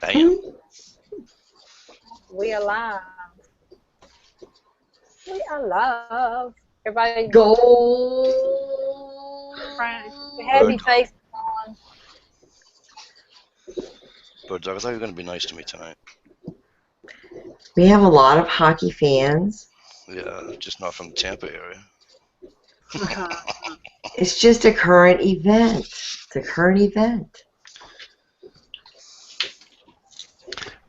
Damn. We alive. We alive. Everybody Gold. happy face on. Bird Dog, I thought you were going to be nice to me tonight. We have a lot of hockey fans. Yeah, just not from the Tampa area. It's just a current event. It's a current event.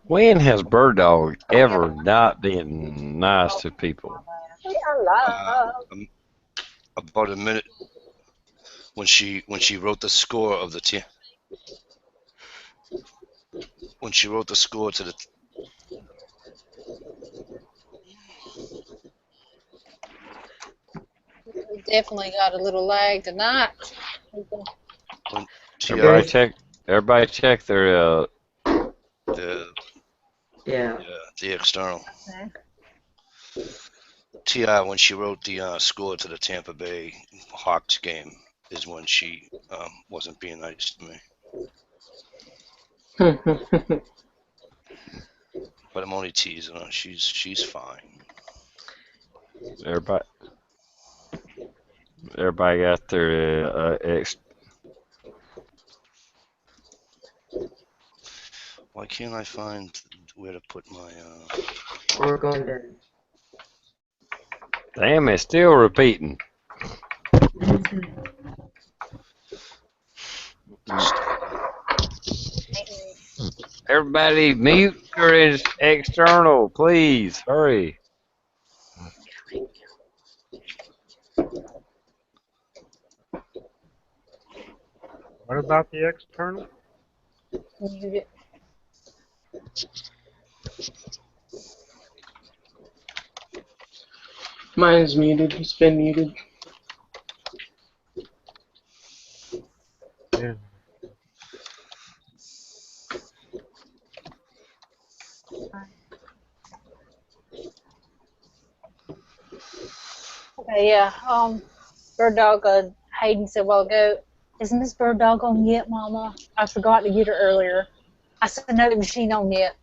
When has Bird Dog ever not been nice to people? We alive. About a minute when she wrote the score of the team. When she wrote the score to the. We definitely got a little lag tonight. When Everybody check their the external. Okay. T.I. when she wrote the score to the Tampa Bay Hawks game is when she wasn't being nice to me. But I'm only teasing her. She's fine. Everybody got their Why can't I find where to put my We're going to. Damn, it's still repeating. Everybody mute your external, please. Hurry. What about the external? Mute it. Mine's muted. It's been muted. Yeah. Okay, yeah. Bird Dog, Hayden said a while ago, isn't this Bird Dog on yet, Mama? I forgot to get her earlier. I said, no, the machine on yet.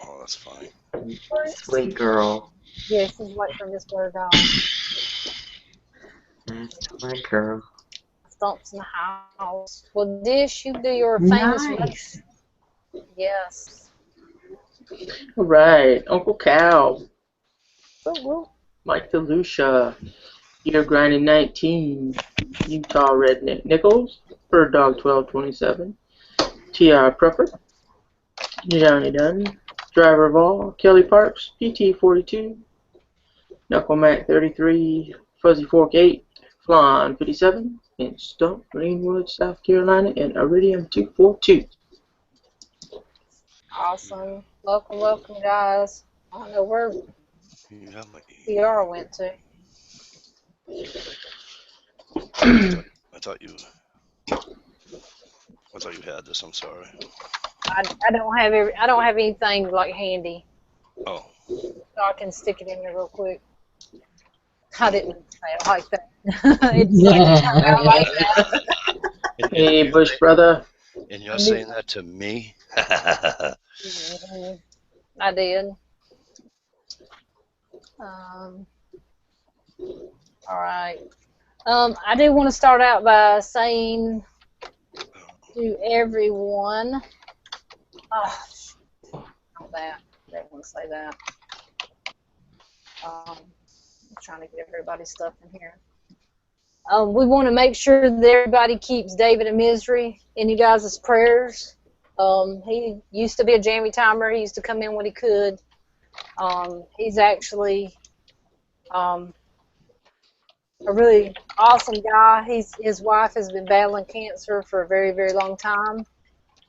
Oh, that's fine. Sweet girl. Yes, this is like from this Bird Dog. That's my girl. Stumps in the house. Well, Dish, you do your famous Nice. Yes. All right, Uncle Cal, Woo-woo. Mike DeLucia, Year Grinding 19, Utah Redneck Nichols, Bird Dog 1227, T.R. Pruffer, Johnny Dunn, Driver of All, Kelly Parks, PT 42, Knuckle Mac 33, Fuzzy Fork 8, Flan 57, and Stump Greenwood, South Carolina, and Iridium 242. Awesome. Welcome, welcome, guys. I don't know where You have my. PR went to. I thought you had this. I'm sorry. I don't have I don't have anything like handy, Oh. so I can stick it in there real quick. I didn't say it like that. It's Yeah. like that. Hey, Bush brother. And you're saying that to me? Mm-hmm. I did. All right. I do want to start out by saying to everyone. Oh, not that. I didn't want to say that. I'm trying to get everybody's stuff in here. We want to make sure that everybody keeps David in misery in you guys' prayers. He used to be a Jammy Timer. He used to come in when he could. He's actually a really awesome guy. His wife has been battling cancer for a very, very long time.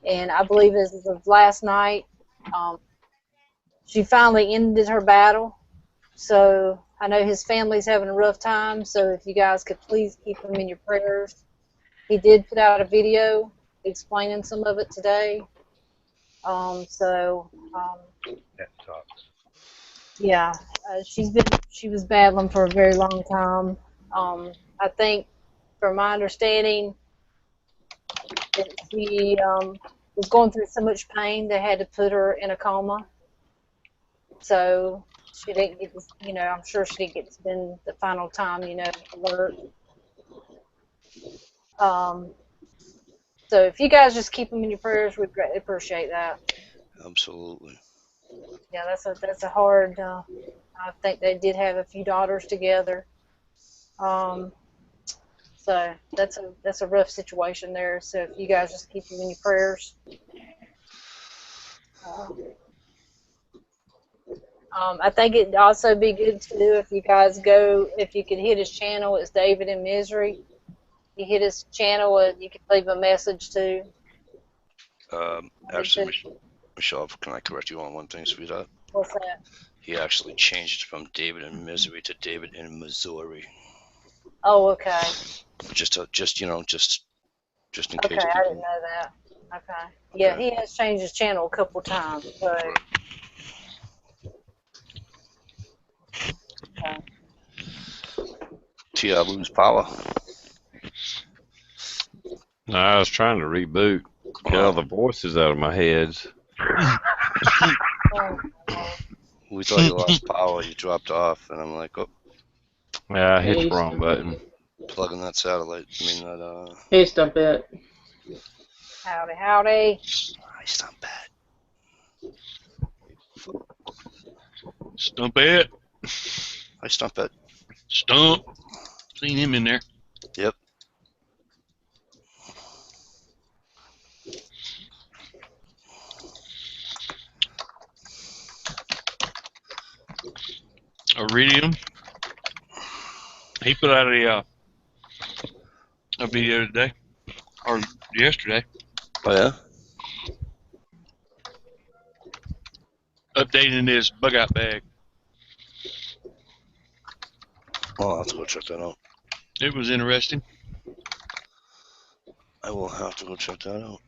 And I believe as of last night, she finally ended her battle. So I know his family's having a rough time. So if you guys could please keep him in your prayers. He did put out a video explaining some of it today. That sucks. Yeah, she was battling for a very long time. I think, from my understanding, that she was going through so much pain they had to put her in a coma. So she didn't get to, I'm sure she didn't get to spend the final time, alert. So if you guys just keep them in your prayers, we'd greatly appreciate that. Absolutely. Yeah, that's a hard. I think they did have a few daughters together. So that's a rough situation there. So if you guys just keep them in your prayers. I think it'd also be good too if you guys if you could hit his channel. It's David in Misery. You hit his channel and you can leave a message too. Actually, Michelle, can I correct you on one thing, sweetheart? What's that? He actually changed it from David in Misery to David in Missouri. Oh, okay. Just in case. Okay, I didn't know that. Okay. Yeah, Okay. he has changed his channel a couple times. So. Right. Okay. T, I lose power. No, I was trying to reboot. Get all the voices out of my head. We thought you lost power. You dropped off, and I'm like, oh. Yeah, I hit the wrong button. Plugging that satellite. I mean that. Hey, Stumpet. Howdy, howdy. Hi, Stumpet. Stumpet. Hi, Stumpet. Stump. Seen him in there. Yep. Iridium. He put out a video today, or yesterday, Oh yeah. updating his bug out bag. Oh, I'll have to go check that out. It was interesting. I will have to go check that out.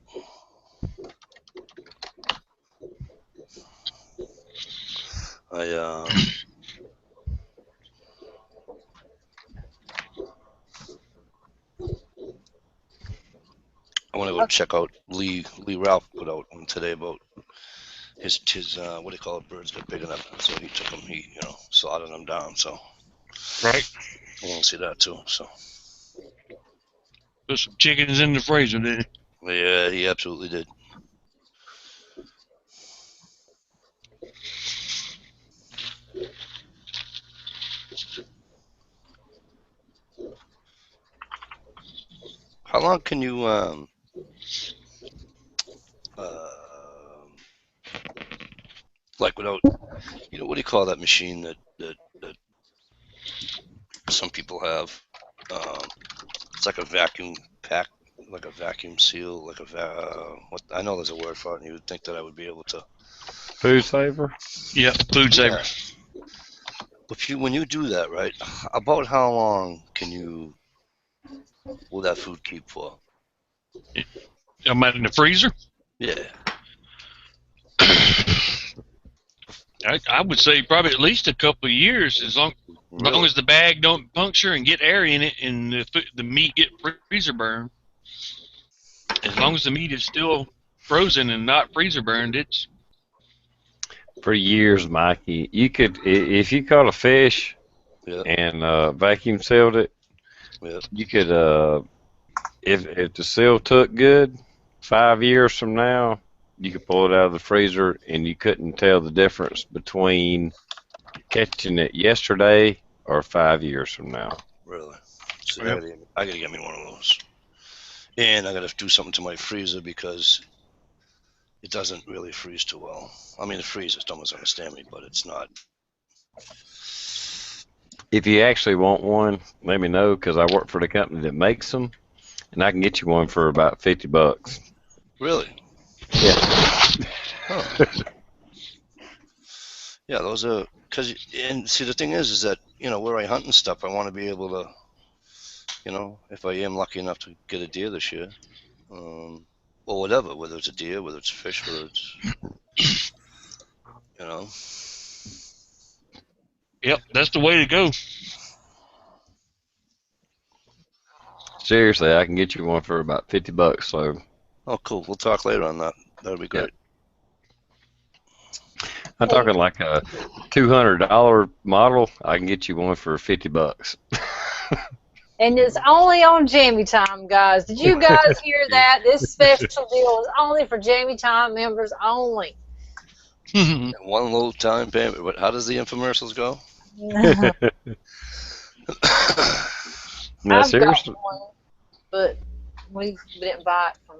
I want to go check out Lee Ralph put out one today about his what do you call it? Birds got big enough, so he took them. He slaughtered them down. So Right. I want to see that too. So Put some chickens in the freezer, didn't he? yeah, he absolutely did. How long can you like without what do you call that machine that some people have? It's like a vacuum pack, like a vacuum seal, like what I know there's a word for it, and you would think that I would be able to. Food saver? Yeah, food saver. Yeah. When you do that, right? About how long will that food keep for? I'm out in the freezer. Yeah. I would say probably at least a couple of years, as long as the bag don't puncture and get air in it, and the meat get freezer burned. As long as the meat is still frozen and not freezer burned, it's For years, Mikey. You could, if you caught a fish and vacuum sealed it, you could, if the seal took good, 5 years from now, you could pull it out of the freezer and you couldn't tell the difference between catching it yesterday or 5 years from now. Really? So I gotta get me one of those. And I gotta do something to my freezer because it doesn't really freeze too well. I mean, the freezers don't understand me, but it's not. If you actually want one, let me know, because I work for the company that makes them, and I can get you one for about $50. Really? Yeah. Huh. Yeah, those are and see the thing is that where I hunt and stuff, I want to be able to, if I am lucky enough to get a deer this year, or whatever, whether it's a deer, whether it's a fish, whether it's, Yep, that's the way to go. Seriously, I can get you one for about $50, so Oh, cool. We'll talk later on that. That'll be great. I'm talking like a $200 model. I can get you one for $50. And it's only on Jammy Time, guys. Did you guys hear that? This special deal is only for Jammy Time members only. One little time payment. But how does the infomercials go? No, I've seriously. got one, but we didn't buy it from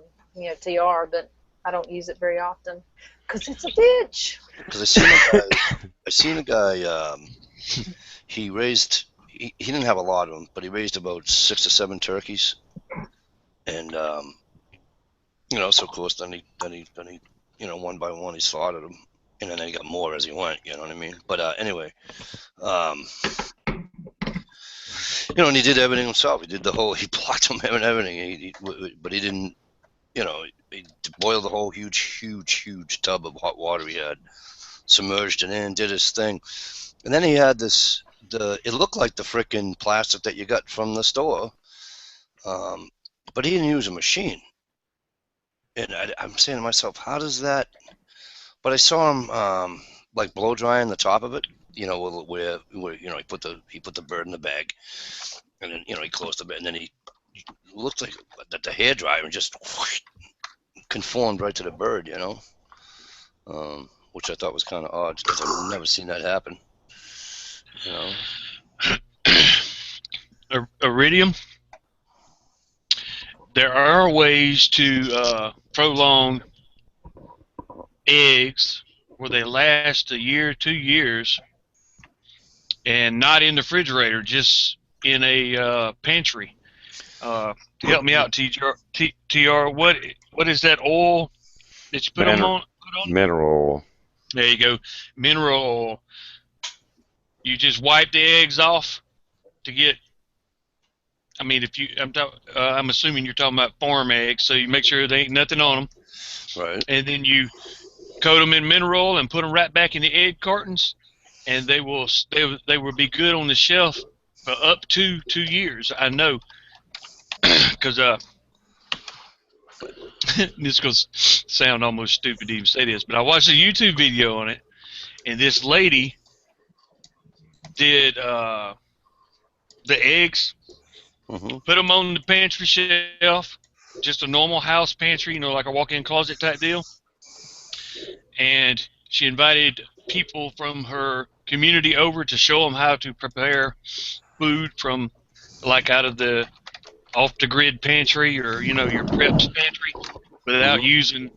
TR, but I don't use it very often because it's a bitch. Because I seen a guy. He raised. He didn't have a lot of them, but he raised about 6 or 7 turkeys, and so of course then he one by one he slaughtered them, and then he got more as he went. You know what I mean? But anyway, and he did everything himself. He did the whole. He blocked them and everything. But he didn't. He boiled the whole huge tub of hot water he had, submerged it in, did his thing, and then he had this. It looked like the frickin' plastic that you got from the store, but he didn't use a machine. And I'm saying to myself, how does that? But I saw him like blow drying the top of it, where he put the bird in the bag, and then he closed the bag, and then he looked like that the hair dryer just conformed right to the bird, which I thought was kind of odd because I've never seen that happen. Iridium. There are ways to prolong eggs where they last a year, 2 years, and not in the refrigerator, just in a pantry. Help me out, TR. What is that oil that you put them on? Mineral oil. There you go, mineral oil. You just wipe the eggs off to get. I mean, I'm assuming you're talking about farm eggs, so you make sure there ain't nothing on them. Right. And then you coat them in mineral oil and put them right back in the egg cartons, and they will be good on the shelf for up to 2 years. I know, because this is going to sound almost stupid to even say this, but I watched a YouTube video on it, and this lady did the eggs, put them on the pantry shelf, just a normal house pantry, like a walk-in closet type deal. And she invited people from her community over to show them how to prepare food from, like, out of the off-the-grid pantry or, your prep's pantry without using,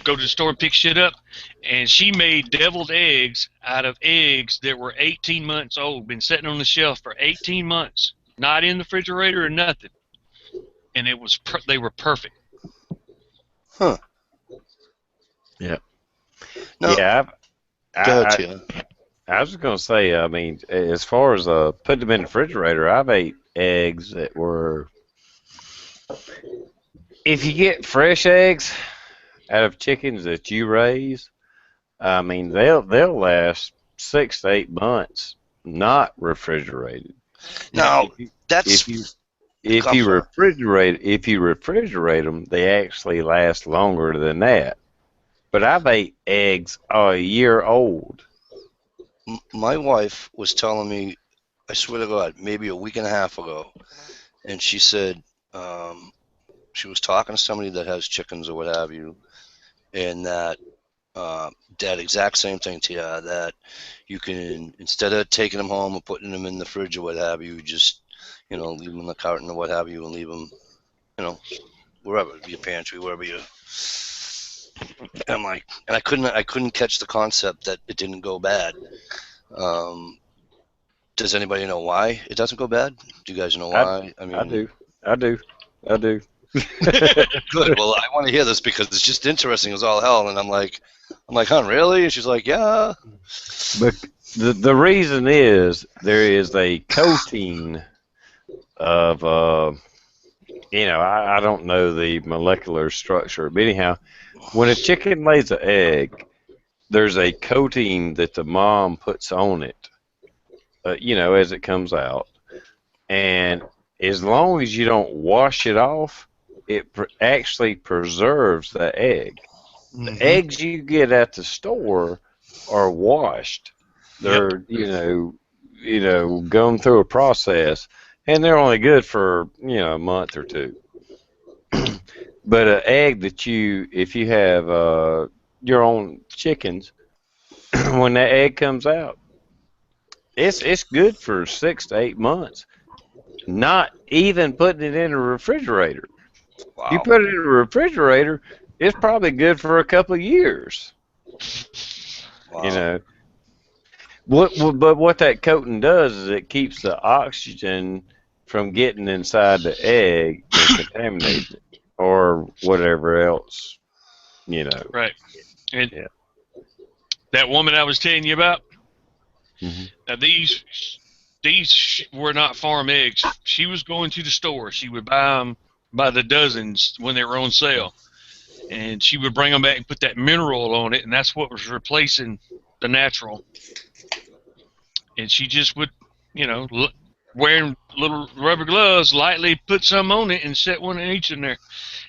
go to the store and pick shit up. And she made deviled eggs out of eggs that were 18 months old, been sitting on the shelf for 18 months, not in the refrigerator or nothing. And they were perfect. Huh. Yeah. No. Yeah. I was going to say, I mean, as far as putting them in the refrigerator, I've ate eggs that were. If you get fresh eggs out of chickens that you raise, I mean, they'll last 6 to 8 months, not refrigerated. Now, if you refrigerate them, they actually last longer than that. But I've ate eggs a year old. My wife was telling me, I swear to God, maybe a week and a half ago, and she said she was talking to somebody that has chickens or what have you, and that exact same thing to you, that you can, instead of taking them home or putting them in the fridge or what have you, just leave them in the carton or what have you, and leave them, wherever, your pantry, wherever you. I'm like, and I couldn't catch the concept that it didn't go bad. Does anybody know why it doesn't go bad? Do you guys know why? I do. Good. Well, I want to hear this because it's just interesting as all hell. And I'm like, huh, really? And she's like, yeah. But the reason is there is a coating of I don't know the molecular structure, but anyhow, when a chicken lays an egg, there's a coating that the mom puts on it, as it comes out, and as long as you don't wash it off, actually preserves the egg. The eggs you get at the store are washed. They're going through a process, and they're only good for a month or two. But an egg that if you have your own chickens, when that egg comes out, it's good for 6 to 8 months. Not even putting it in a refrigerator. Wow. You put it in a refrigerator, it's probably good for a couple of years. Wow. But what that coating does is it keeps the oxygen from getting inside the egg and contaminating it or whatever else, Right. And that woman I was telling you about, now these were not farm eggs. She was going to the store. She would buy them by the dozens when they were on sale. And she would bring them back and put that mineral on it, and that's what was replacing the natural. And she just would, wearing little rubber gloves, lightly put some on it and set one each in there.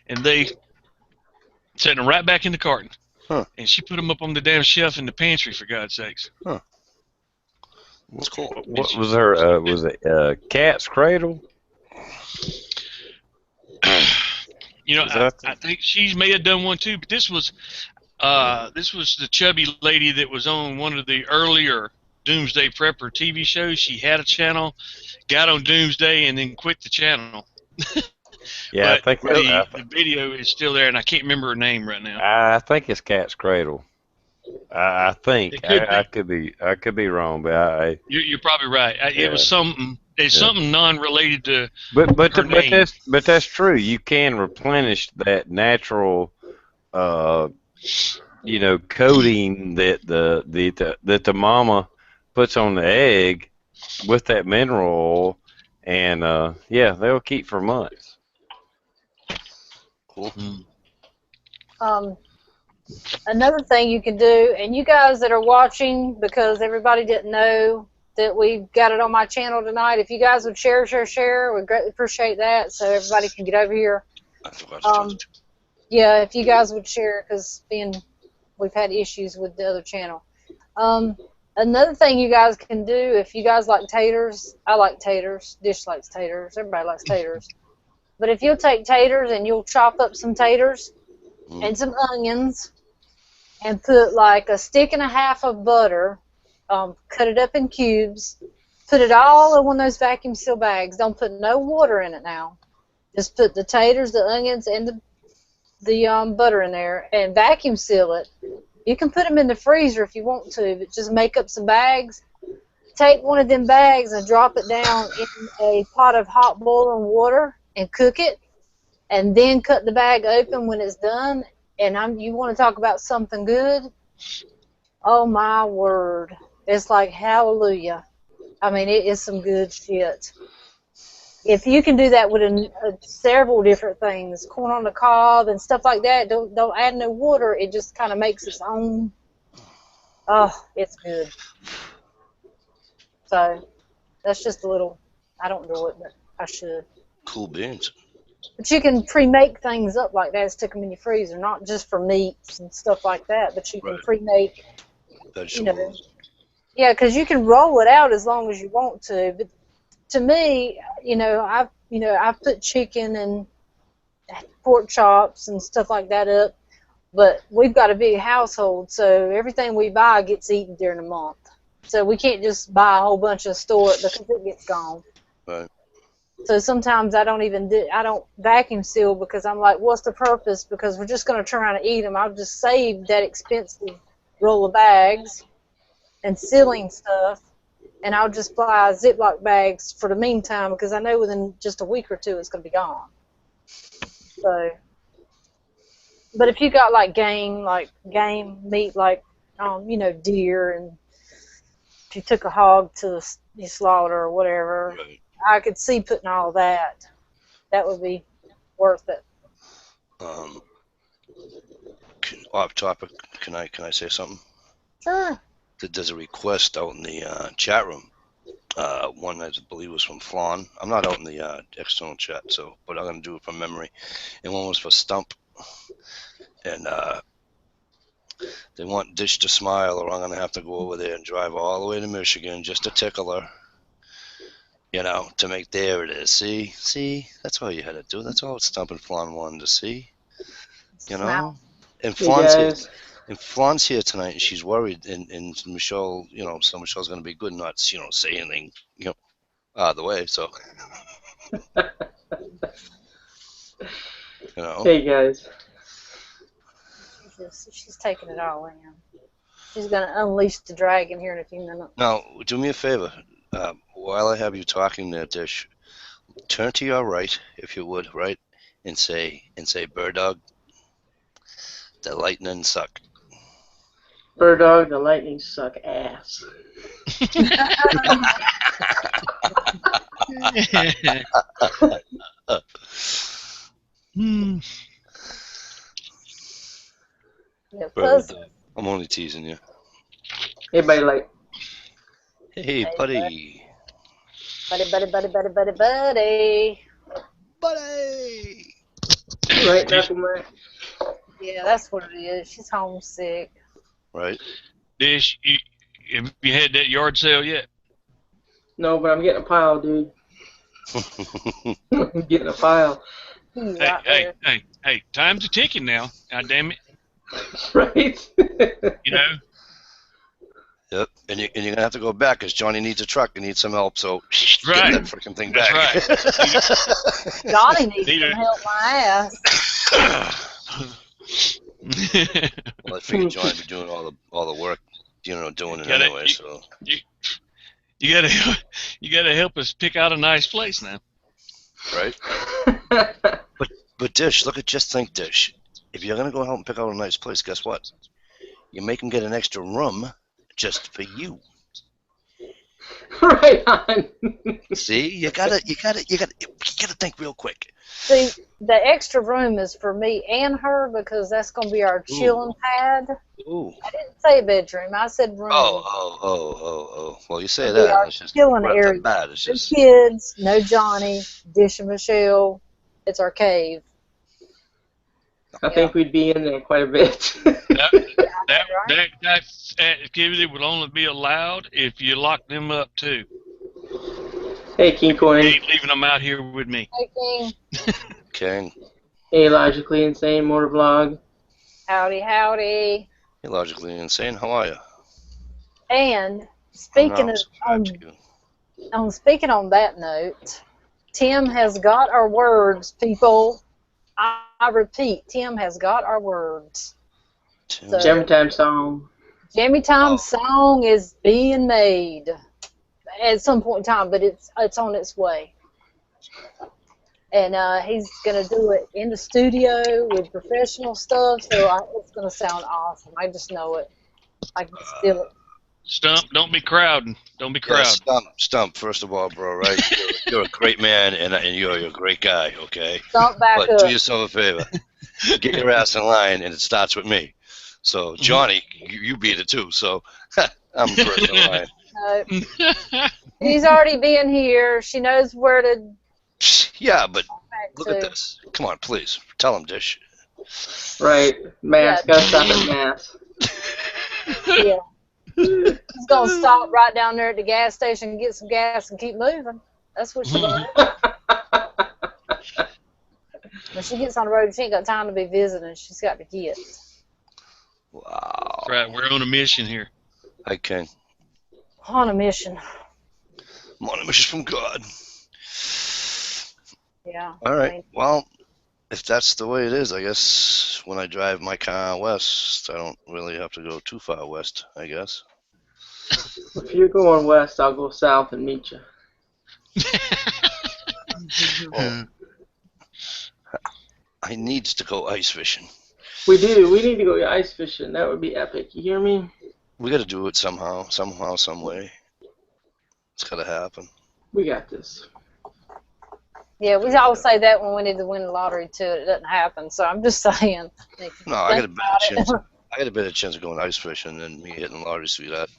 And they set them right back in the carton. Huh. And she put them up on the damn shelf in the pantry, for God's sakes. Huh. That's cool. What was her, was it cat's cradle? I think she may have done one too, but this was the chubby lady that was on one of the earlier Doomsday Prepper TV shows. She had a channel, got on Doomsday, and then quit the channel. Yeah, but the video is still there, and I can't remember her name right now. I think it's Cat's Cradle. I think I could be wrong, but you're probably right. It was something. It's something non-related to. But that's true. You can replenish that natural, coating that the mama puts on the egg with that mineral oil, and they'll keep for months. Cool. Another thing you can do, and you guys that are watching, because everybody didn't know that we got it on my channel tonight, if you guys would share, we'd greatly appreciate that, so everybody can get over here. Yeah, if you guys would share, because we've had issues with the other channel. Another thing you guys can do, if you guys like taters, I like taters, Dish likes taters, everybody likes taters. But if you'll take taters and you'll chop up some taters and some onions and put like a stick and a half of butter, cut it up in cubes, put it all in one of those vacuum seal bags. Don't put no water in it now. Just put the taters, the onions, and the butter in there and vacuum seal it. You can put them in the freezer if you want to, but just make up some bags. Take one of them bags and drop it down in a pot of hot boiling water and cook it, and then cut the bag open when it's done. And you want to talk about something good? Oh my word. It's like hallelujah. I mean, it is some good shit. If you can do that with several different things, corn on the cob and stuff like that, don't add no water. It just kind of makes its own. Oh, it's good. So that's just a little. I don't do it, but I should. Cool beans. But you can pre-make things up like that and stick them in your freezer, not just for meats and stuff like that, but you can pre-make vegetables. Yeah, because you can roll it out as long as you want to. But to me, I've put chicken and pork chops and stuff like that up. But we've got a big household, so everything we buy gets eaten during the month. So we can't just buy a whole bunch and store it because it gets gone. Right. So sometimes I don't vacuum seal because I'm like, what's the purpose? Because we're just going to turn around and eat them. I'll just save that expensive roll of bags and sealing stuff, and I'll just buy Ziploc bags for the meantime because I know within just a week or two it's going to be gone. So, but if you got like game meat, like deer, and if you took a hog to the slaughter or whatever, I could see putting all that. That would be worth it. Off topic, can I say something? Sure. There's a request out in the chat room. One I believe was from Flan. I'm not out in the external chat, so but I'm gonna do it from memory. And one was for Stump. And they want Dish to smile, or I'm gonna have to go over there and drive all the way to Michigan just to tickle her. You know, to make there it is. See, that's all you had to do. That's all Stump and Flan wanted to see. You know, and Hey guys. Flan's here tonight, and she's worried. And Michelle, you know, so Michelle's gonna be good, not say anything, out of the way. So, Hey guys. She's taking it all in. She's gonna unleash the dragon here in a few minutes. Now, do me a favor. While I have you talking there, Dish, turn to your right, if you would, right, and say, Bird Dog, the lightning suck. Bird Dog, the lightning suck ass. Yeah, Bird Dog. I'm only teasing you. Hey, buddy. Hey, buddy. Buddy. Right, Knuckleman? Yeah, that's what it is. She's homesick. Right. Dish, have you had that yard sale yet? No, but I'm getting a pile, dude. I'm getting a pile. Hey, time's a ticking now. God damn it. Right? You know? Yep, and you're going to have to go back because Johnny needs a truck and needs some help, so right. Get that freaking thing back. That's right. Johnny needs some help my ass. Well, I figured Johnny would be doing all the work, doing it anyway, so. You gotta help us pick out a nice place now. Right? But Dish, just think, Dish. If you're going to go help and pick out a nice place, guess what? You make him get an extra room just for you. Right on. See, you gotta think real quick. See, the extra room is for me and her because that's gonna be our chilling pad. Ooh. I didn't say bedroom. I said room. Oh. Well, you say that. Our chilling area. No kids, no Johnny, Dish and Michelle. It's our cave. I think we'd be in there quite a bit. That activity would only be allowed if you lock them up too. Hey, King Coin. You ain't leaving them out here with me. Hey, King. King. Hey, Logically Insane Motor Vlog. Howdy. Hey, Logically Insane, how are you? And speaking speaking on that note, Tim has got our words, people. I repeat, Tim has got our words. So, Jammy Time song. Jammy Time song is being made at some point in time, but it's on its way. And he's gonna do it in the studio with professional stuff, so it's gonna sound awesome. I just know it. I can feel it. Stump, don't be crowding. Don't be crowding. Yeah, Stump. First of all, bro, right? You're a great man, and you're a great guy. Okay. Stump back but up. Do yourself a favor. Get your ass in line, and it starts with me. So Johnny, you beat it too. So I'm first in line. He's already been here. She knows where to. Yeah, but look at this. Come on, please tell him, Dish. Right, mask. Gotta stop at mask. Yeah. He's gonna stop right down there at the gas station, get some gas, and keep moving. That's what she's gonna do. When she gets on the road, she ain't got time to be visiting. She's got to get. Wow. That's right, we're on a mission here. I can. On a mission. I'm on a mission from God. Yeah. All right. Well, if that's the way it is, I guess when I drive my car west, I don't really have to go too far west, I guess. If you're going west, I'll go south and meet you. Well, I need to go ice fishing. We do. We need to go ice fishing. That would be epic. You hear me? We got to do it somehow, some way. It's got to happen. We got this. Yeah, we always say that when we need to win the lottery too. It doesn't happen. So I'm just saying. No, I got a better chance. I got a better chance of going ice fishing than me hitting the lottery, sweetheart.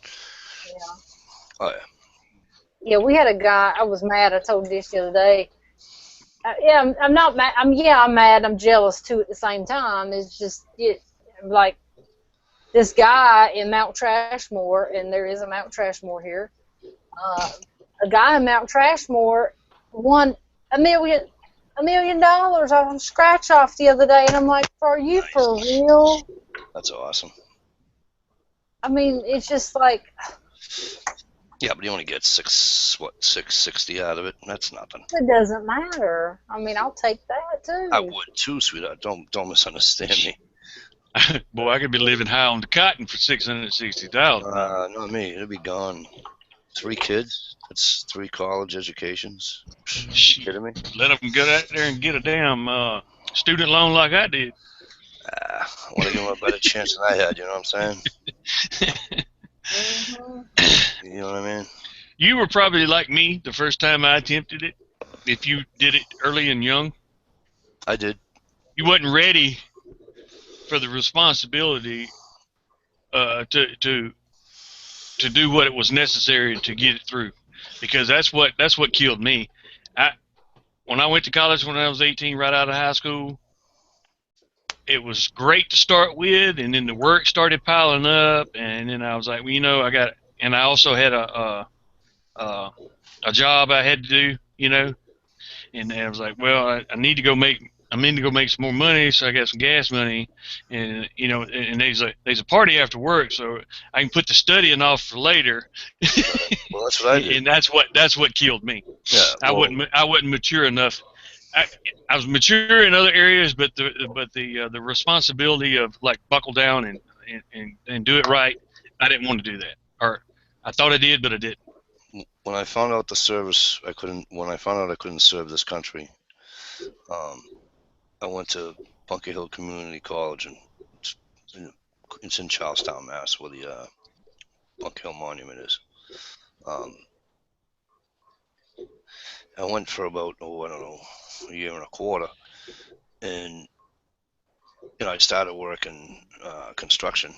Yeah. Oh yeah. Yeah, we had a guy. I was mad. I told this the other day. I'm not mad. I'm mad. I'm jealous too at the same time. It's just like this guy in Mount Trashmore, and there is a Mount Trashmore here. A guy in Mount Trashmore won $1 million off scratch off the other day, and I'm like, are you for real? That's awesome. I mean, it's just like. Yeah, but you only get $660 out of it. That's nothing. It doesn't matter. I mean, I'll take that too. I would too, sweetheart. Don't misunderstand me. Boy, I could be living high on the cotton for $660,000. Not me. It'll be gone. 3 kids. That's 3 college educations. You kidding me? Let them get out there and get a damn student loan like I did. I want to give them a better chance than I had. You know what I'm saying? You know what I mean? You were probably like me the first time I attempted it. If you did it early and young, I did. You wasn't ready for the responsibility to do what it was necessary to get it through, because that's what killed me. When I went to college when I was 18, right out of high school, it was great to start with, and then the work started piling up, and then I was like, well, you know, I also had a job I had to do, you know, and I was like, well, I need to go make some more money, so I got some gas money, and you know, and there's a party after work, so I can put the studying off for later. Well, that's what I did. And that's what killed me. Yeah, well, I wasn't mature enough. I was mature in other areas, but the responsibility of like buckle down and do it right, I didn't want to do that. Or I thought I did, but I didn't. When I found out the service, when I found out I couldn't serve this country, I went to Bunker Hill Community College, and it's in Charlestown, Mass, where the Bunker Hill Monument is. I went for about, I don't know, a year and a quarter, and you know, I started working construction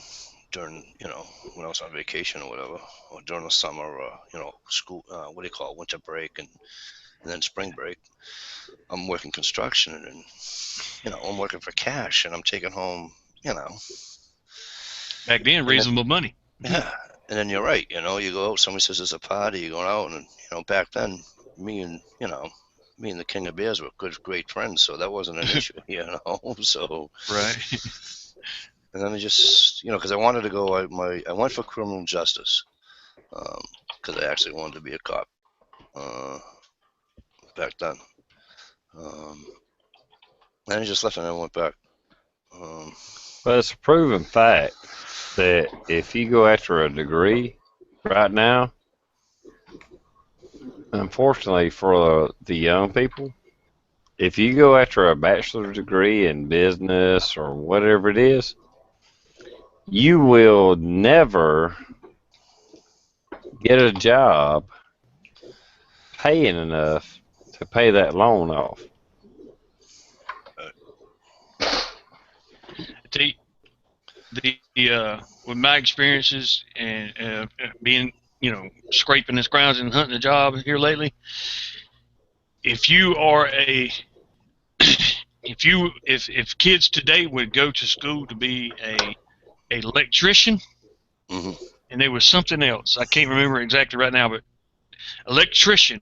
during, you know, when I was on vacation or whatever, or during the summer, or you know, school, what do you call it, winter break, and then spring break. I'm working construction, and you know, I'm working for cash, and I'm taking home, you know. Back then, reasonable money. Yeah, and then you're right, you know, you go out, somebody says there's a party, you're going out, and you know, back then, me and the King of Bears were great friends, so that wasn't an issue, you know. So right. And then I just, you know, because I wanted to go, I went for criminal justice, because I actually wanted to be a cop back then. And I just left and I went back. But it's a proven fact that if you go after a degree right now, unfortunately for the young people, if you go after a bachelor's degree in business or whatever it is, you will never get a job paying enough to pay that loan off. With my experiences and being, you know, scraping this grounds and hunting a job here lately, if you are if kids today would go to school to be a electrician, Mm-hmm. and there was something else I can't remember exactly right now, but electrician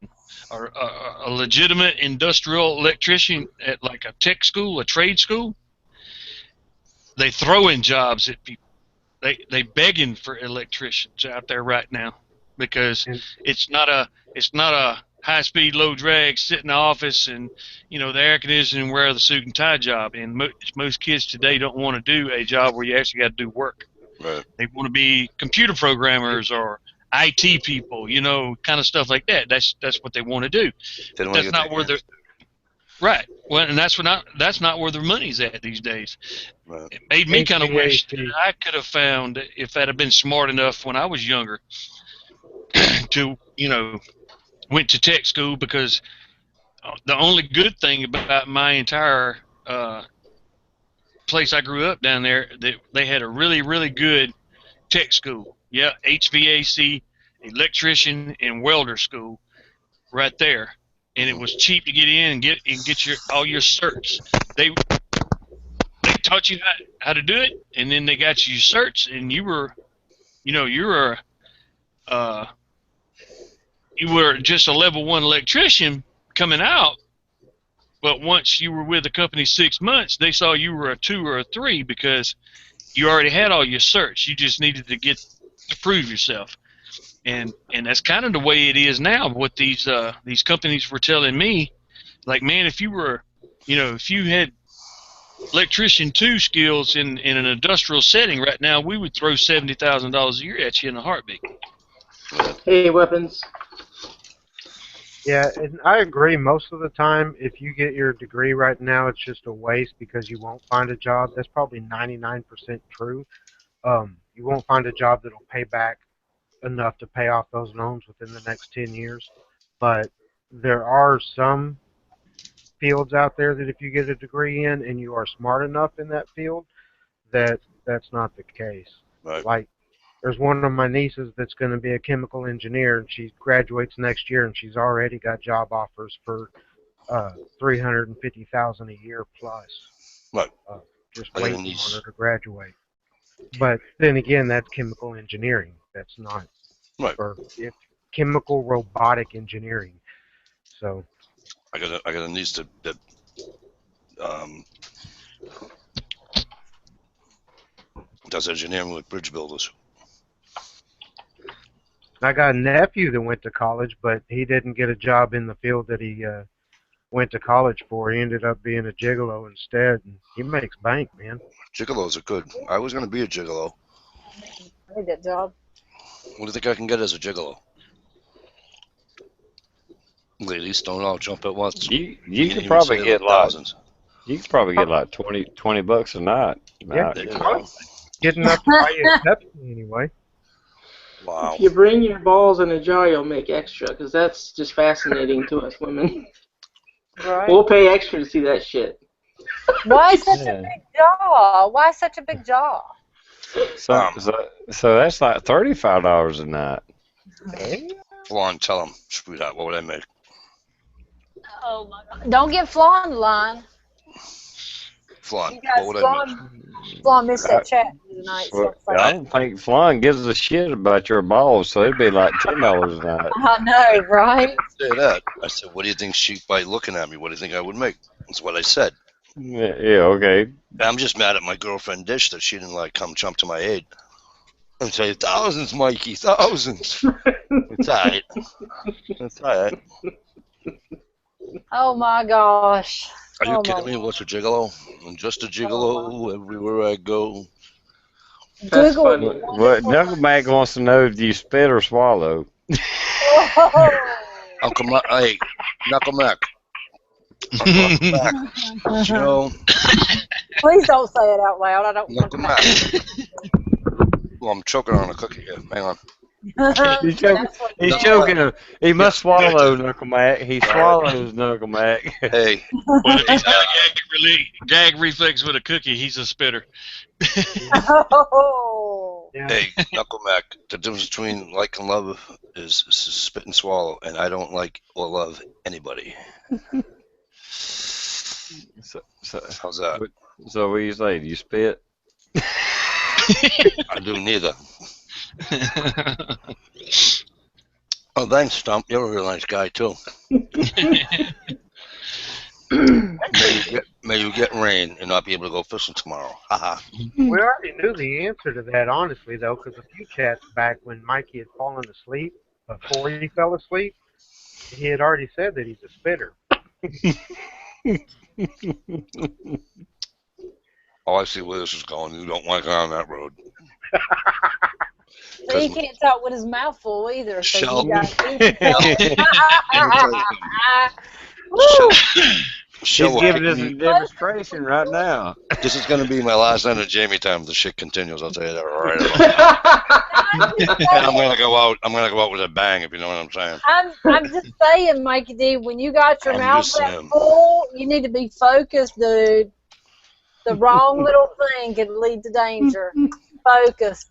or a legitimate industrial electrician at like a tech school, a trade school, they throwing jobs at people. They begging for electricians out there right now, because it's not a high speed low drag sit in the office and, you know, the air conditioning, wear the suit and tie job. And most kids today don't want to do a job where you actually got to do work. Right. They want to be computer programmers or IT people, you know, kind of stuff like that. That's what they want to do. That's not where they're right. Well, and that's not where their money's at these days. Right. It made me kind of wish that I could have found, if I'd have been smart enough when I was younger, to, you know, went to tech school, because the only good thing about my entire place I grew up down there, that they had a really, really good tech school. Yeah, HVAC, electrician and welder school right there, and it was cheap to get in and get your all your certs. They taught you how to do it, and then they got you your certs, and you were just a level 1 electrician coming out. But once you were with the company 6 months, they saw you were a 2 or a 3 because you already had all your certs. You just needed to prove yourself. And that's kind of the way it is now. What these companies were telling me, like, man, if you had electrician 2 skills in an industrial setting right now, we would throw $70,000 a year at you in a heartbeat. Hey, weapons. Yeah, and I agree. Most of the time, if you get your degree right now, it's just a waste because you won't find a job. That's probably 99% true. You won't find a job that'll pay back enough to pay off those loans within the next 10 years. But there are some fields out there that if you get a degree in and you are smart enough in that field, that's not the case. Right. Like, there's one of my nieces that's going to be a chemical engineer, and she graduates next year, and she's already got job offers for $350,000 a year plus. Right. Just waiting on her to graduate. But then again, that's chemical engineering. That's not right. It's chemical robotic engineering. So I got a niece that does engineering with bridge builders. I got a nephew that went to college, but he didn't get a job in the field that he went to college for. He ended up being a gigolo instead, and he makes bank, man. Gigolos are good. I was going to be a gigolo. I need that job. What do you think I can get as a gigolo? Ladies, don't all jump at once. You could probably get thousands. You could probably get like $20 a night. Yeah, get enough to buy you a Pepsi anyway. Wow. If you bring your balls in a jar, you'll make extra, because that's just fascinating to us women. Right. We'll pay extra to see that shit. Why such a big jaw? Why such a big jaw? So that's like $35 a night. Flan, tell him, sweetheart, what would I make? Oh my God! Don't get Flan the line. Flan, what would I make? Flan missed that chat tonight. Well, I don't think Flan gives a shit about your balls, so it'd be like $10 a night. I know, right? I say that. I said, what do you think by looking at me, what do you think I would make? That's what I said. Yeah, okay. I'm just mad at my girlfriend Dish that she didn't come jump to my aid and say, thousands, Mikey, thousands. It's all right. It's all right. Oh my gosh. Are you kidding me? What's a gigolo? I'm just a gigolo everywhere I go. That's Google. funny. What Knuckle Mac wants to know if you spit or swallow. Uncle Mac, hey, Knuckle Mac. Uncle Mac. You know, Please don't say it out loud. I don't want Knuckle Mac. Well, I'm choking on a cookie here. Hang on. He's choking him. He must swallow, Knuckle Mac. He swallows, Knuckle Mac. Hey. Well, if he's got a gag reflex with a cookie, he's a spitter. Oh. Hey, Knuckle Mac, the difference between like and love is spit and swallow, and I don't like or love anybody. So, how's that? So what do you say? Do you spit? I do neither. Oh, thanks, Stump. You're a real nice guy, too. May you get rain and not be able to go fishing tomorrow. Haha. We already knew the answer to that, honestly, though, because a few chats back when Mikey had fallen asleep, before he fell asleep, he had already said that he's a spitter. Oh, I see where this is going. You don't want to go on that road. So he can't talk with his mouth full either. So you got She's giving us a demonstration right now. This is going to be my last night of Jammy Time. The shit continues. I'll tell you that right now. I'm going to go out. I'm going to go out with a bang, if you know what I'm saying. I'm just saying, Mikey D. When you got your mouth that full, you need to be focused, dude. The wrong little thing can lead to danger. Focus.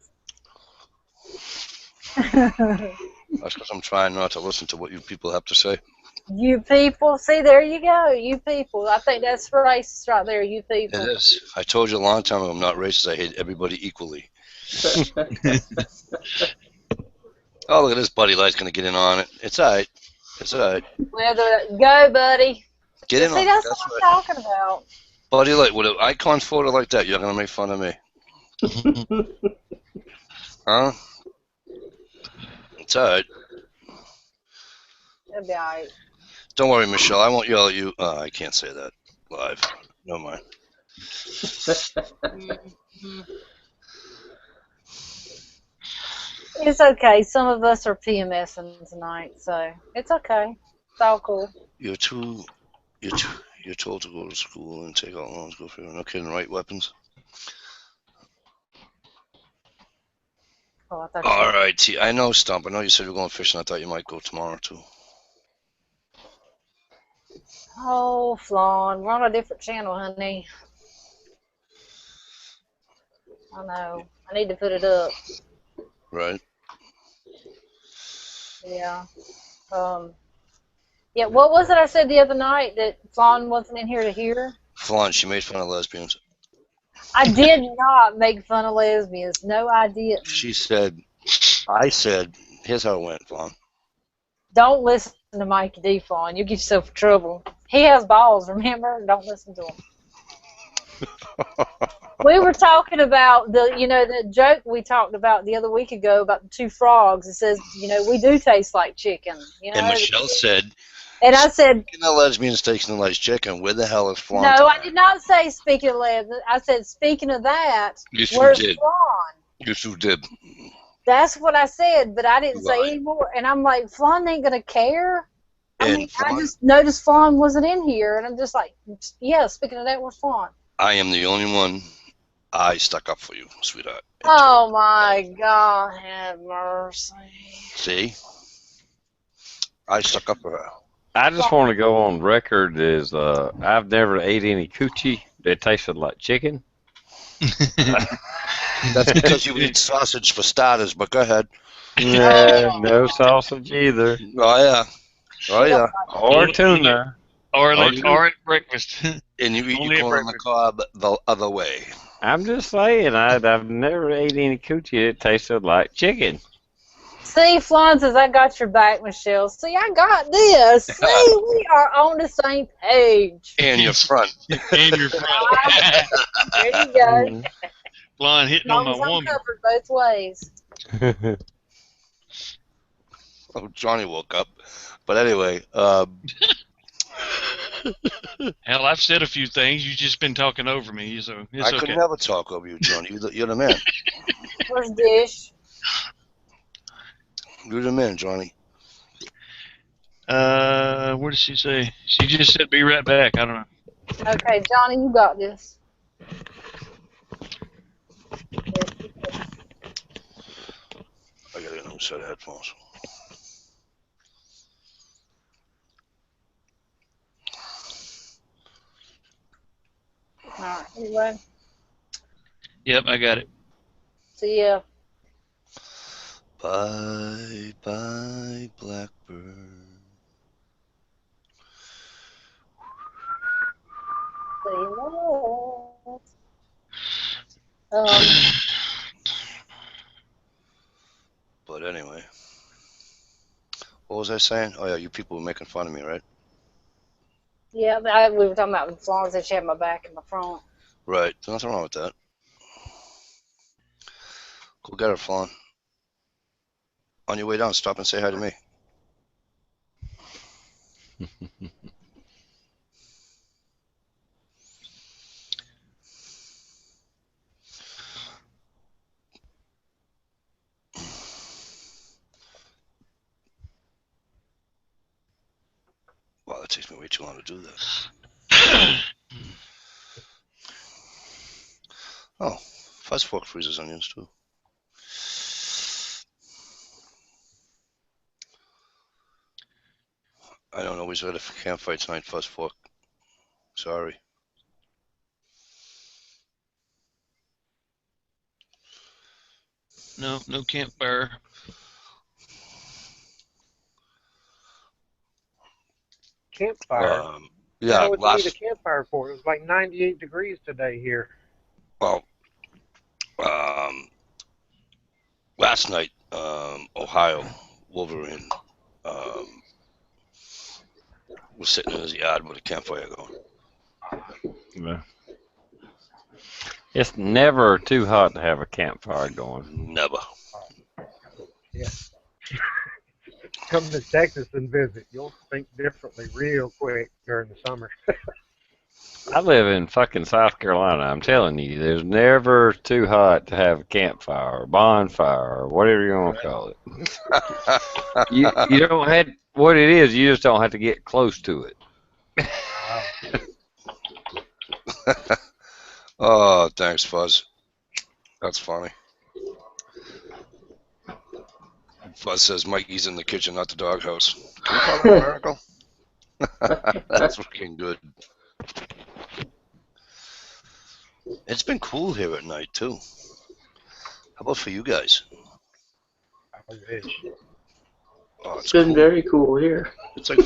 That's because I'm trying not to listen to what you people have to say. You people, see, there you go. You people. I think that's racist right there. You people. It is. I told you a long time ago I'm not racist. I hate everybody equally. Oh, look at this. Buddy Light's going to get in on it. It's all right. It's all right. Go, buddy. Get in on See, it. that's That's what right. I'm talking about. Buddy Light, with an icon photo like that, you're going to make fun of me. Huh? It's all right. It'll be all right. Don't worry, Michelle. I won't yell at you. I can't say that live. Never mind. It's okay. Some of us are PMSing tonight, so it's okay. It's all cool. You're told to go to school and take out loans, go for no kidding, right? Weapons. Oh, I thought All right, T. I know, Stump. I know you said you were going fishing. I thought you might go tomorrow too. Oh, Flawn, we're on a different channel, honey. I know. I need to put it up. Right. Yeah. Yeah. What was it I said the other night that Flawn wasn't in here to hear? Flan, she made fun of lesbians. I did not make fun of lesbians. No, I didn't. She said, I said, here's how it went, Flan. Don't listen to Mikey D, Flawn. You'll get yourself in trouble. He has balls, remember? Don't listen to him. We were talking about the joke we talked about the other week ago about the two frogs. It says, we do taste like chicken. And Michelle said, and I said, speaking of lesbians tasting like chicken, where the hell is Flan? No, I did not say speaking of lesbians. I said, speaking of that, where's Flan? You two did. That's what I said, but I didn't say any more. And I'm like, Flan ain't going to care? I just noticed Flan wasn't in here, and I'm just like, yeah, speaking of that, where's Flan? I am the only one. I stuck up for you, sweetheart. Oh, my God, have mercy. See? I stuck up for her. I just want to go on record as I've never ate any coochie that tasted like chicken. That's because you eat sausage for starters, but go ahead. No sausage either. Oh, yeah. Oh, yeah. Or tuna. Or at breakfast. And you eat your corn on the cob the other way. I'm just saying, I've never ate any coochie that tasted like chicken. See, Flan says, I got your back, Michelle. See, I got this. See, we are on the same page. And your front. And your front. There you go. Flan hitting on my woman. Covered both ways. Oh, Johnny woke up. But anyway, Hell, I've said a few things. You've just been talking over me, so it's okay. I could never talk over you, Johnny. You're the man. Where's Dish? You're the man, Johnny. What did she say? She just said be right back. I don't know. Okay, Johnny, you got this. I gotta get a new set of headphones. Alright, anyway. Yep, I got it. See ya. Bye, bye, blackbird. See you But anyway, what was I saying? Oh yeah, you people were making fun of me, right? Yeah, we were talking about as long as she had my back and my front. Right. There's nothing wrong with that. Go get her, Flan. On your way down, stop and say hi to me. Wow, that takes me way too long to do that. Oh, Fuzz Fork freezes onions too. I don't always read a campfire tonight, Fuzz Fork. Sorry. No campfire. Campfire. Yeah, What would you need a campfire for? It was like 98 degrees today here. Well, last night, Ohio Wolverine was sitting in his yard with a campfire going. Yeah. It's never too hot to have a campfire going. Never. Yeah. Come to Texas and visit. You'll think differently real quick during the summer. I live in fucking South Carolina. I'm telling you, there's never too hot to have a campfire or bonfire or whatever you want to call it. You don't have what it is. You just don't have to get close to it. Oh, thanks, Fuzz. That's funny. Fuzz says Mikey's in the kitchen, not the doghouse. Can we call that a miracle? That's freaking good. It's been cool here at night, too. How about for you guys? I wish. Oh, It's been very cool here. It's like,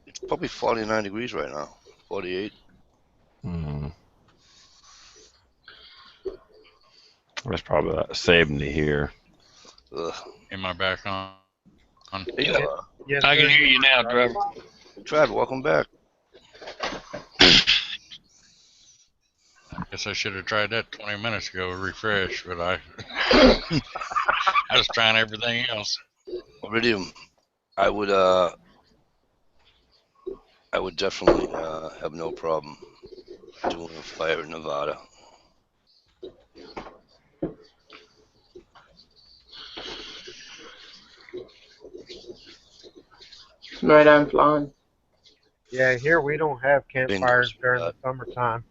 it's probably 49 degrees right now. 48. That's probably like 70 here. Ugh. Am I back on? Yeah. Yes, I can sir. hear you now, Trevor. Trav, welcome back. I guess I should have tried that 20 minutes ago, refresh, but I was trying everything else. Iridium, I would definitely have no problem doing a fire in Nevada. Right on, flying. Yeah, here we don't have campfires during the summertime.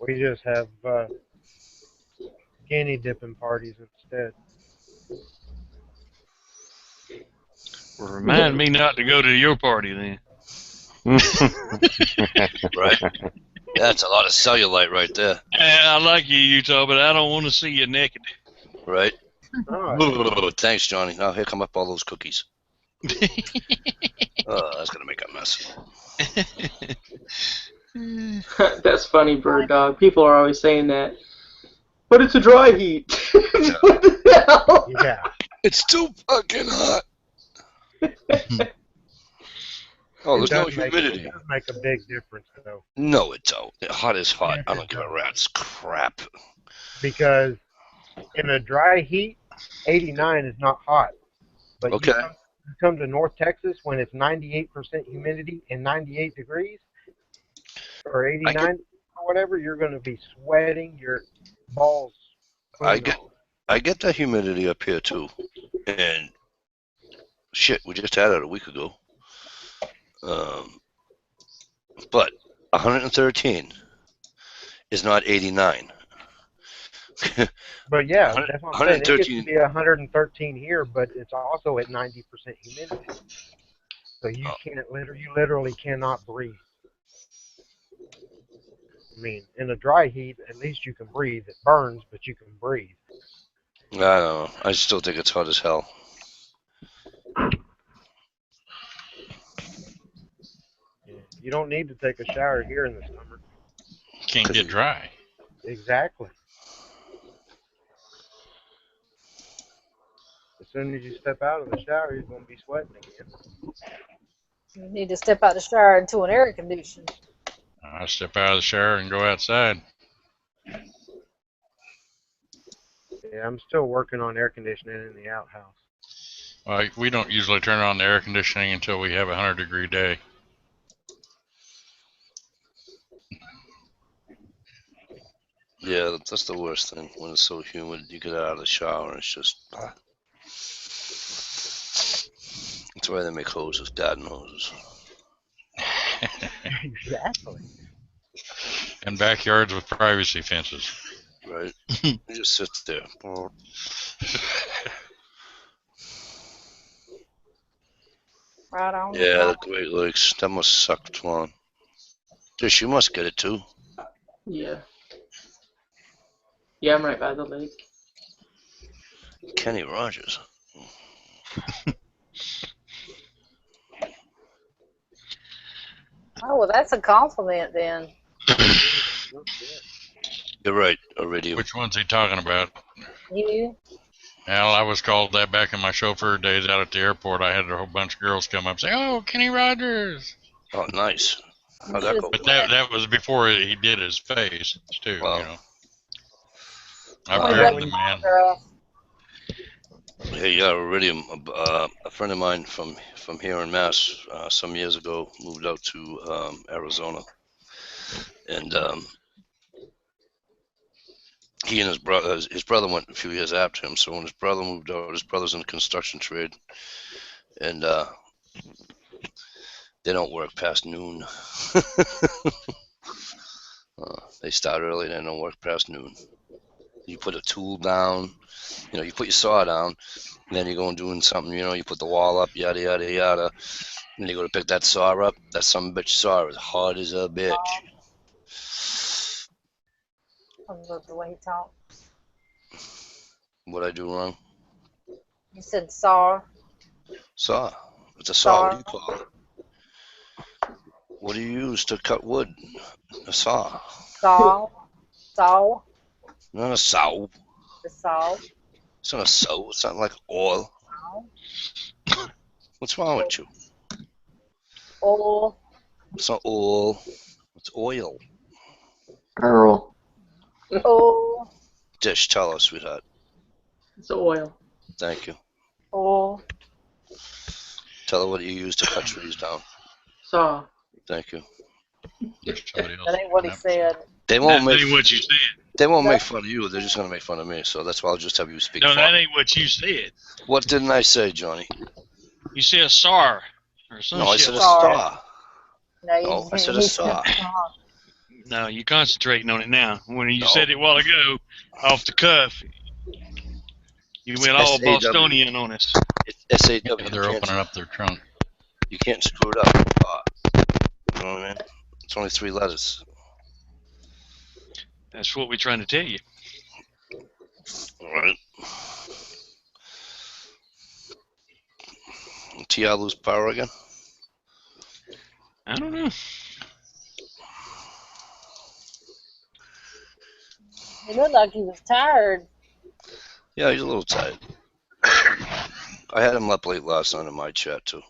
We just have skinny dipping parties instead. Well, remind me not to go to your party then. Right? That's a lot of cellulite right there. I like you, Utah, but I don't want to see you naked. Right? Oh, thanks, Johnny. Now here come up all those cookies. That's gonna make a mess. That's funny, Bird Dog. People are always saying that. But it's a dry heat. What the hell? yeah. It's too fucking hot. Oh, there's no humidity. It does make a big difference, though. No, it don't. Hot is hot. I don't give a rat's crap. Because in a dry heat, 89 is not hot. But Okay. You come to North Texas when it's 98% humidity and 98 degrees, or 89 or whatever, you're going to be sweating your balls. I get that humidity up here too, and shit, we just had it a week ago. But 113 is not 89. But yeah, that's what I'm saying. It gets 113. to be 113 here, but it's also at 90% humidity. So you literally cannot breathe. I mean, in a dry heat, at least you can breathe. It burns, but you can breathe. I don't know. I still think it's hot as hell. Yeah. You don't need to take a shower here in the summer. Can't get dry. Exactly. As soon as you step out of the shower, you're going to be sweating again. You need to step out the shower into an air conditioner. I step out of the shower and go outside. Yeah, I'm still working on air conditioning in the outhouse. Well, we don't usually turn on the air conditioning until we have a 100-degree day. Yeah, that's the worst thing when it's so humid. You get out of the shower and it's just. That's why they make hoses, garden hoses. Exactly. And backyards with privacy fences. Right. You just sit there. Right on. Yeah, the Great Lakes. That must suck, Twan. Dish, you must get it too. Yeah. Yeah, I'm right by the lake. Kenny Rogers. Oh, well, that's a compliment then. You're right, Iridium. Which one's he talking about? You? Well, I was called that back in my chauffeur days out at the airport. I had a whole bunch of girls come up and say, "Oh, Kenny Rogers." Oh, nice. How'd that go? But that was before he did his face too. Wow. You know. I've Well, driven the man. Hey, yeah, Iridium. A friend of mine from here in Mass, some years ago, moved out to Arizona, and he and his brother went a few years after him. So when his brother moved out, his brother's in the construction trade, and they don't work past noon. They start early, they don't work past noon. You put a tool down, you put your saw down, and then you go and doing something, you put the wall up, yada, yada, yada. And you go to pick that saw up, that some bitch saw is hard as a bitch. I love the way he talks. What'd I do wrong? You said saw. Saw. It's a saw. What do you call it? What do you use to cut wood? A saw. Saw. Saw. Not a saw. The saw. It's not a saw. It's not like oil. Saw. What's wrong with you? Oil. It's not oil. It's oil. Earl. Oil. Dish, tell us, sweetheart. It's oil. Thank you. Oil. Tell her what you use to cut trees down. Saw. Thank you. That ain't what he said. They won't That make. ain't what you said. They won't make fun of you. They're just gonna make fun of me. So that's why I'll just have you speak. No, fun. that ain't what you said. What didn't I say, Johnny? You said SAR or some No, I shit. said a saw. No, I said a saw. No, you're concentrating on it now. When you No. said it a while ago, off the cuff, you went all S-A-W. Bostonian on us. It's S-A-W. They're opening up their trunk. You can't screw it up. You know what I mean? It's only 3 letters. That's what we're trying to tell you. All right. T.I. lose power again? I don't know. He looked like he was tired. Yeah, he's a little tired. I had him up late last night in my chat, too.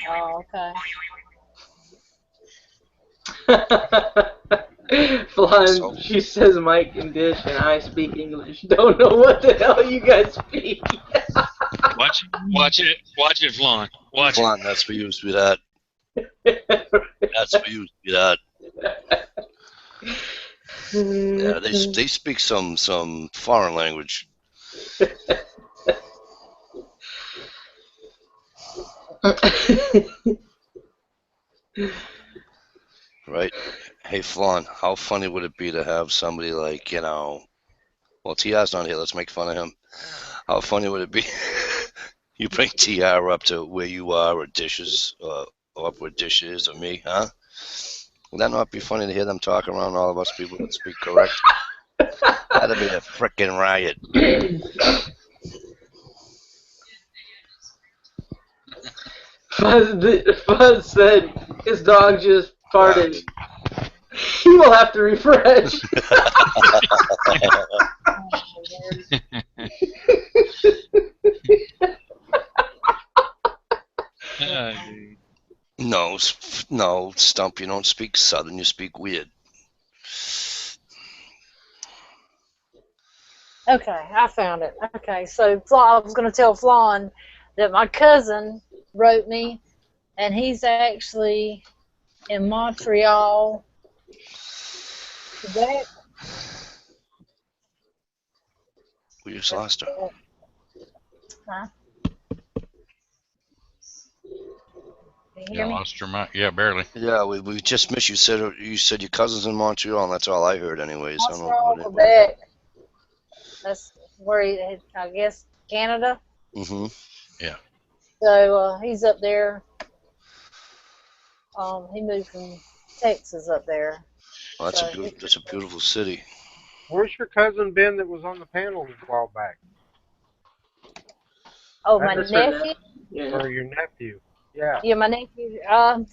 Oh, okay. Flying, she says Mike and Dish and I speak English. Don't know what the hell you guys speak. Watch it, Flan. Watch Flan, that's for you, sweetheart. That's for you, sweetheart. Yeah, they speak some foreign language. Right? Hey, Flan, how funny would it be to have somebody like, well, T.I.'s not here, let's make fun of him. How funny would it be? You bring T.I. up to where you are, or Dishes, or up where Dish is, or me, huh? Would that not be funny to hear them talk around all of us people that speak correct? That'd be a frickin' riot. Fuzz said his dog just farted. He will have to refresh. No, Stump, you don't speak Southern, you speak weird. Okay, I found it. Okay, so I was going to tell Flan that my cousin wrote me, and he's actually in Montreal, Quebec. We just lost her. Huh? Can you You hear me? lost your mind? Yeah, barely. Yeah, we just missed you. You said your cousin's in Montreal, and that's all I heard, anyways. Montreal, Quebec. That's where I guess Canada. Mm-hmm. Yeah. So he's up there. He moved from Texas up there. Well, that's a beautiful city. Where's your cousin Ben that was on the panel a while back? Oh, my nephew? Yeah. Or your nephew? Yeah. Yeah, my nephew.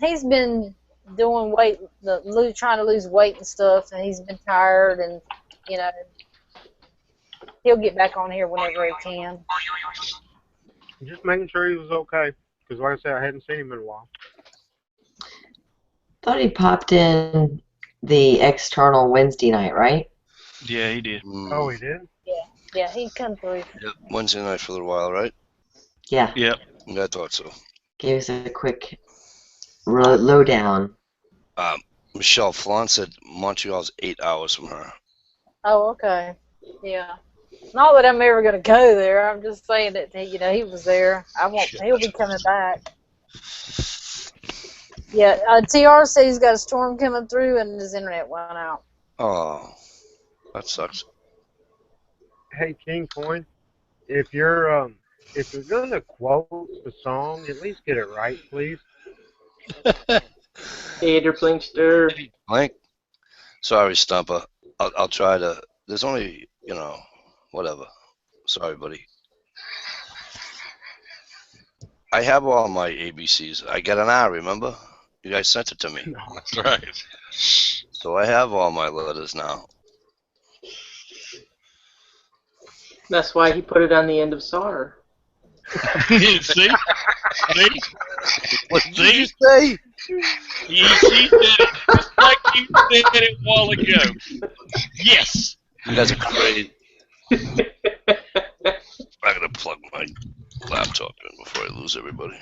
He's been doing weight, trying to lose weight and stuff, and he's been tired, and you know, he'll get back on here whenever he can. Just making sure he was okay, because like I said, I hadn't seen him in a while. Thought he popped in the external Wednesday night, right? Yeah, he did. Oh, he did? Yeah, he come through. Yep, Wednesday night for a little while, right? Yeah. Yep. Yeah, I thought so. Gave us a quick lowdown. Michelle Flan said Montreal's 8 hours from her. Oh, okay. Yeah. Not that I'm ever gonna go there. I'm just saying that he was there. He'll be coming back. Yeah. TR said he's got a storm coming through and his internet went out. Oh, that sucks. Hey, King Coin, if you're gonna quote the song, at least get it right, please. Hater Plinkster. Blank. Sorry, Stumper. I'll try to. There's only, whatever. Sorry, buddy. I have all my ABCs. I got an R, remember? You guys sent it to me. No. That's right. So I have all my letters now. That's why he put it on the end of SAR. See? See? What did you say? She said it just like you said it a while ago. Yes. You guys are crazy. I gotta plug my laptop in before I lose everybody.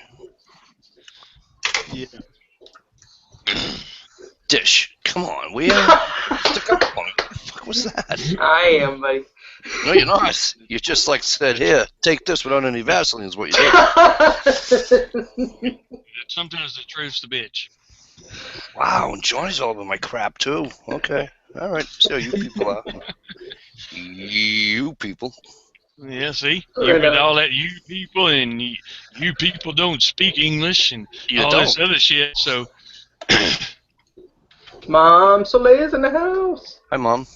Yeah. Dish, come on, we stick up on it. What the fuck was that? I am, buddy. No, you're not. You just said, here, take this without any Vaseline is what you did. Sometimes the truth's the bitch. Wow, and Johnny's all over my crap too. Okay, all right. See how you people are. You people. Yeah, see? You with all that you people, and you people don't speak English and all this other shit, so... Mom Soleil's in the house. Hi, Mom.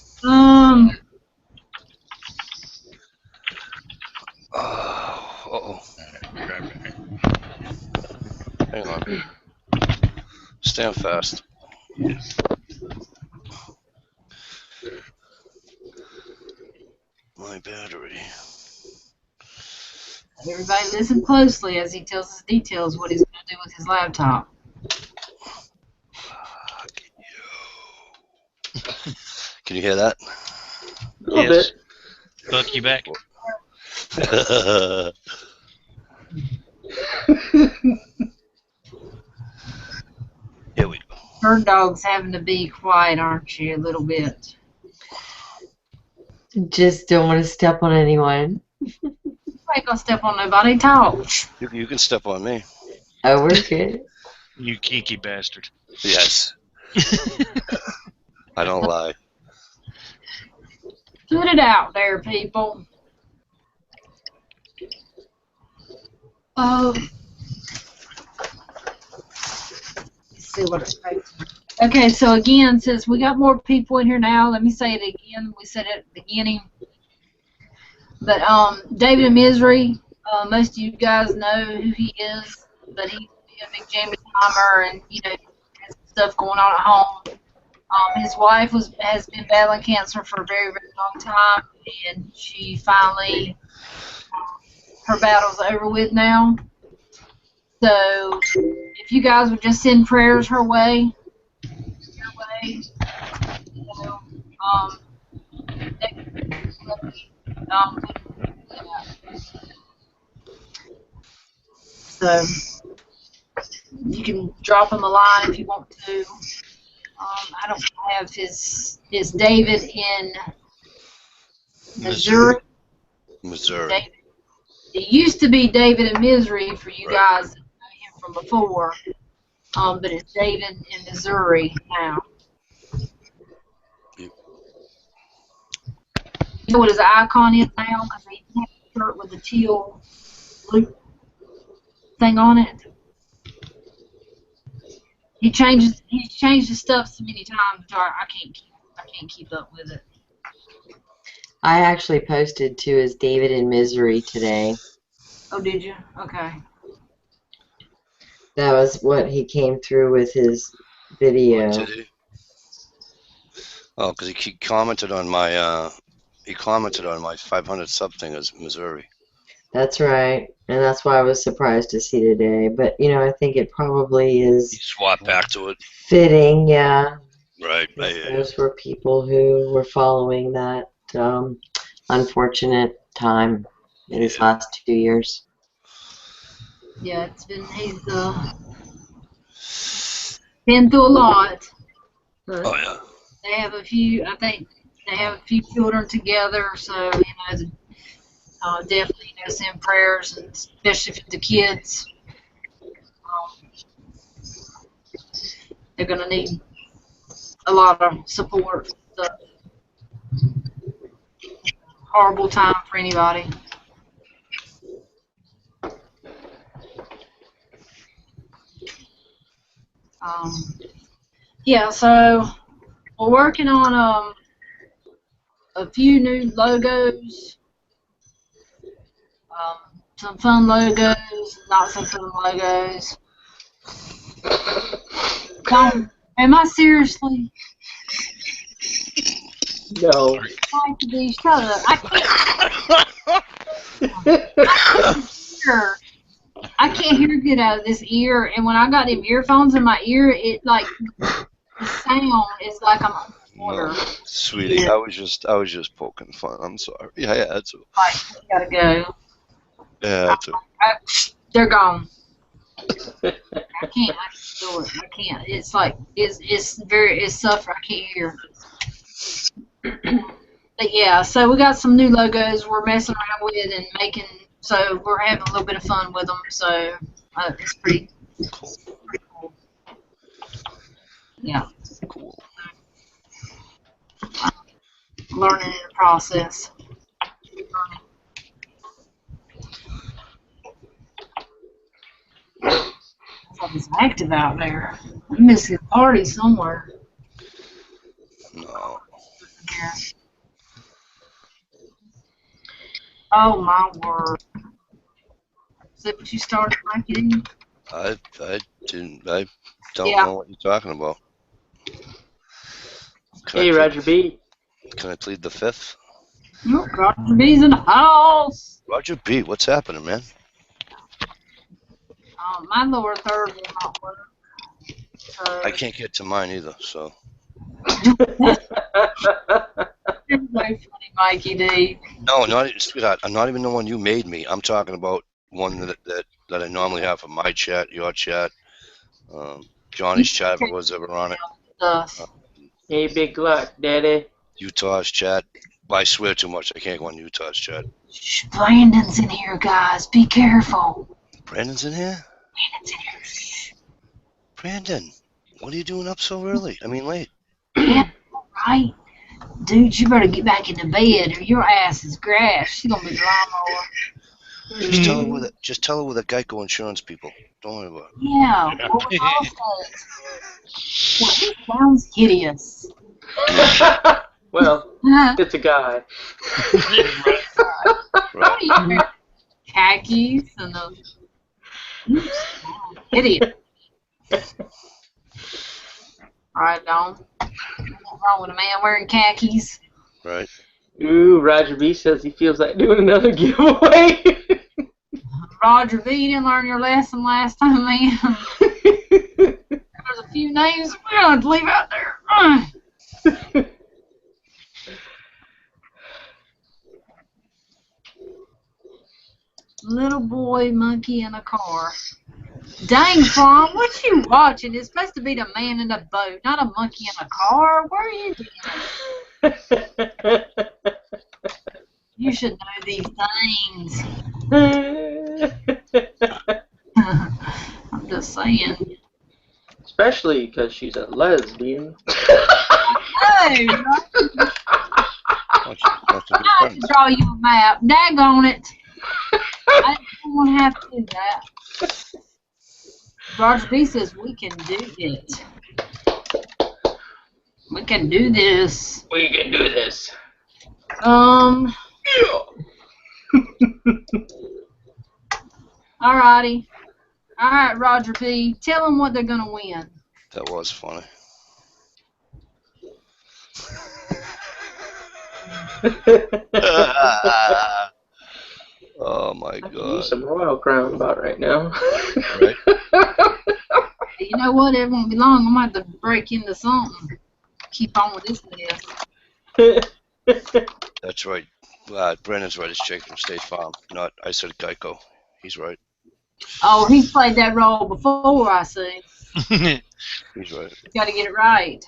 Uh-oh. Hang on. Stand fast. My battery. Everybody listen closely as he tells us details what he's going to do with his laptop. Can you hear that? A little bit. Fuck you back. Here we go. Bird dog's having to be quiet, aren't you, a little bit? Just don't want to step on anyone. I ain't gonna step on nobody. Talk. You can step on me. Oh, we're good. You kinky bastard. Yes. I don't lie. Put it out there, people. Let's see what it's saying. Okay, so again, since we got more people in here now, let me say it again. We said it at the beginning. But David in Misery, most of you guys know who he is, but he's a big Jammy Timer and, has stuff going on at home. His wife has been battling cancer for a very, very long time, and she finally, her battle's over with now. So if you guys would just send prayers her way, so you can drop him a line if you want to. I don't have his David in Missouri. Missouri. It used to be David in Misery for you guys that know him from before, but it's David in Missouri now. Yep. You know what his icon is now? Because he has a shirt with the teal blue thing on it. He's changed his stuff so many times, I can't keep up with it. I actually posted to his David in Misery today. Oh, did you? Okay. That was what he came through with his video. Oh, did he? Oh, because he commented on my 500 sub thing as Missouri. That's right, and that's why I was surprised to see today. But I think it probably He is swapped back to it. fitting, yeah. Right. Those were people who were following that unfortunate time in these last 2 years. Yeah, he's been through a lot. Oh yeah. They have a few, I think they have a few children together, so definitely send prayers, and especially for the kids. They're gonna need a lot of support. So, horrible time for anybody. Yeah, so we're working on a few new logos, some fun logos, not so fun logos. Am I seriously? No. Shut up. I can't hear good out of this ear, and when I got them earphones in my ear, it the sound is like I'm underwater. No, sweetie, I was just poking fun. I'm sorry. Yeah, that's it. Like, you gotta go. Yeah, that's it. They're gone. I can't do it. I can't. It's like it's suffer. I can't hear. But yeah, so we got some new logos we're messing around with and making. So we're having a little bit of fun with them. So it's pretty cool. Yeah. Cool. Learning in the process. Something's active out there. I'm missing a party somewhere. No. Yeah. Oh my word! Is that what you started, Mikey? I don't know what you're talking about. Hey, Roger B. Can I plead the fifth? Nope, Roger B's in the house. Roger B, what's happening, man? My lower third will not work. I can't get to mine either, so. You're so funny, Mikey D. No, sweetheart. I'm not even the one you made me. I'm talking about one that I normally have for my chat, your chat, Johnny's chat, if it was ever on it. Hey, Big Gluck, Daddy. Utah's chat. I swear too much. I can't go on Utah's chat. Shh, Brandon's in here, guys. Be careful. Brandon's in here? Brandon's in here. Shh. Brandon, what are you doing up so early? I mean, late. Yeah, right. Dude, you better get back into bed or your ass is grass. She's gonna be the lawnmower. Just tell her we're the Geico insurance people. Don't worry about it. Yeah, what was all says? Well, he sounds hideous. Well, it's a guy. Right. Khakis and those. Idiot. Alright, Dawn. What's wrong with a man wearing khakis? Right. Ooh, Roger B says he feels like doing another giveaway. Roger V, you didn't learn your lesson last time, man. There's a few names we don't have to leave out there. Little boy monkey in a car. Dang, Fawn, what you watching? It's supposed to be the man in the boat, not a monkey in a car. Where are you doing? You should know these things. I'm just saying. Especially because she's a lesbian. Hey, I have to draw you a map. Daggone it. I don't want to have to do that. Roger B says we can do it. We can do this. We can do this. Alrighty. Alright, Roger B. Tell them what they're going to win. That was funny. Oh my I could use God. some Royal Crown about right now. Right? You know what? It won't be long. I might have to break into something. Keep on with this mess. That's right. Brandon's right. It's Jake from State Farm. Not, I said Geico. He's right. Oh, he's played that role before, I see. He's right. You got to get it right.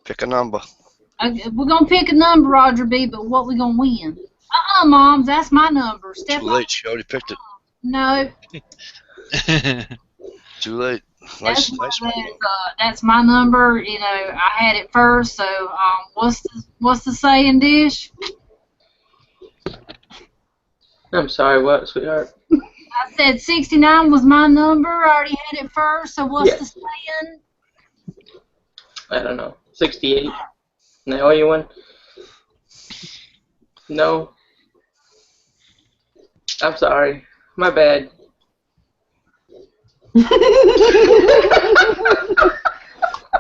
Pick a number. Okay, we're going to pick a number, Roger B., but what we going to win? Mom, that's my number. Step Too late. She already picked it. No. Too late. Nice one. That's my number. You know, I had it first. So, what's the saying, Dish? I'm sorry, what, sweetheart? I said 69 was my number. I already had it first. So, what's the saying? I don't know. 68. And I owe you one? No. I'm sorry. My bad. Good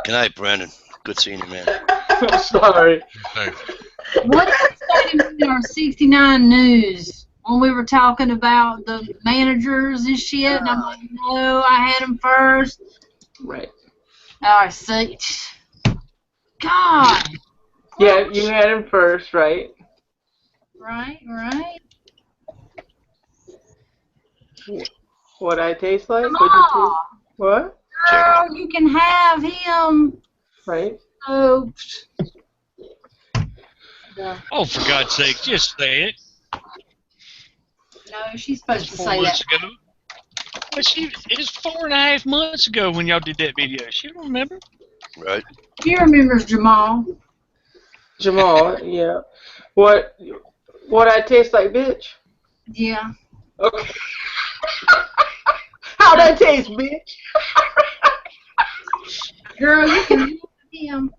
night, Brandon. Good seeing you, man. I'm sorry. What did you say in our 69 news when we were talking about the managers and shit? And I'm like, no, I had them first. Right. I see. God. Yeah, you had him first, right? Right. What I taste like? Ma, What? girl, you can have him. Right. Oh. Oh, for God's sake, just say it. No, she's supposed to 4 say months that. ago. But it was 4.5 months ago when y'all did that video. She don't remember. Right. She remembers Jamal. Jamal, yeah. What I taste like, bitch? Yeah. Okay. How'd I taste, bitch? Girl, you can have him.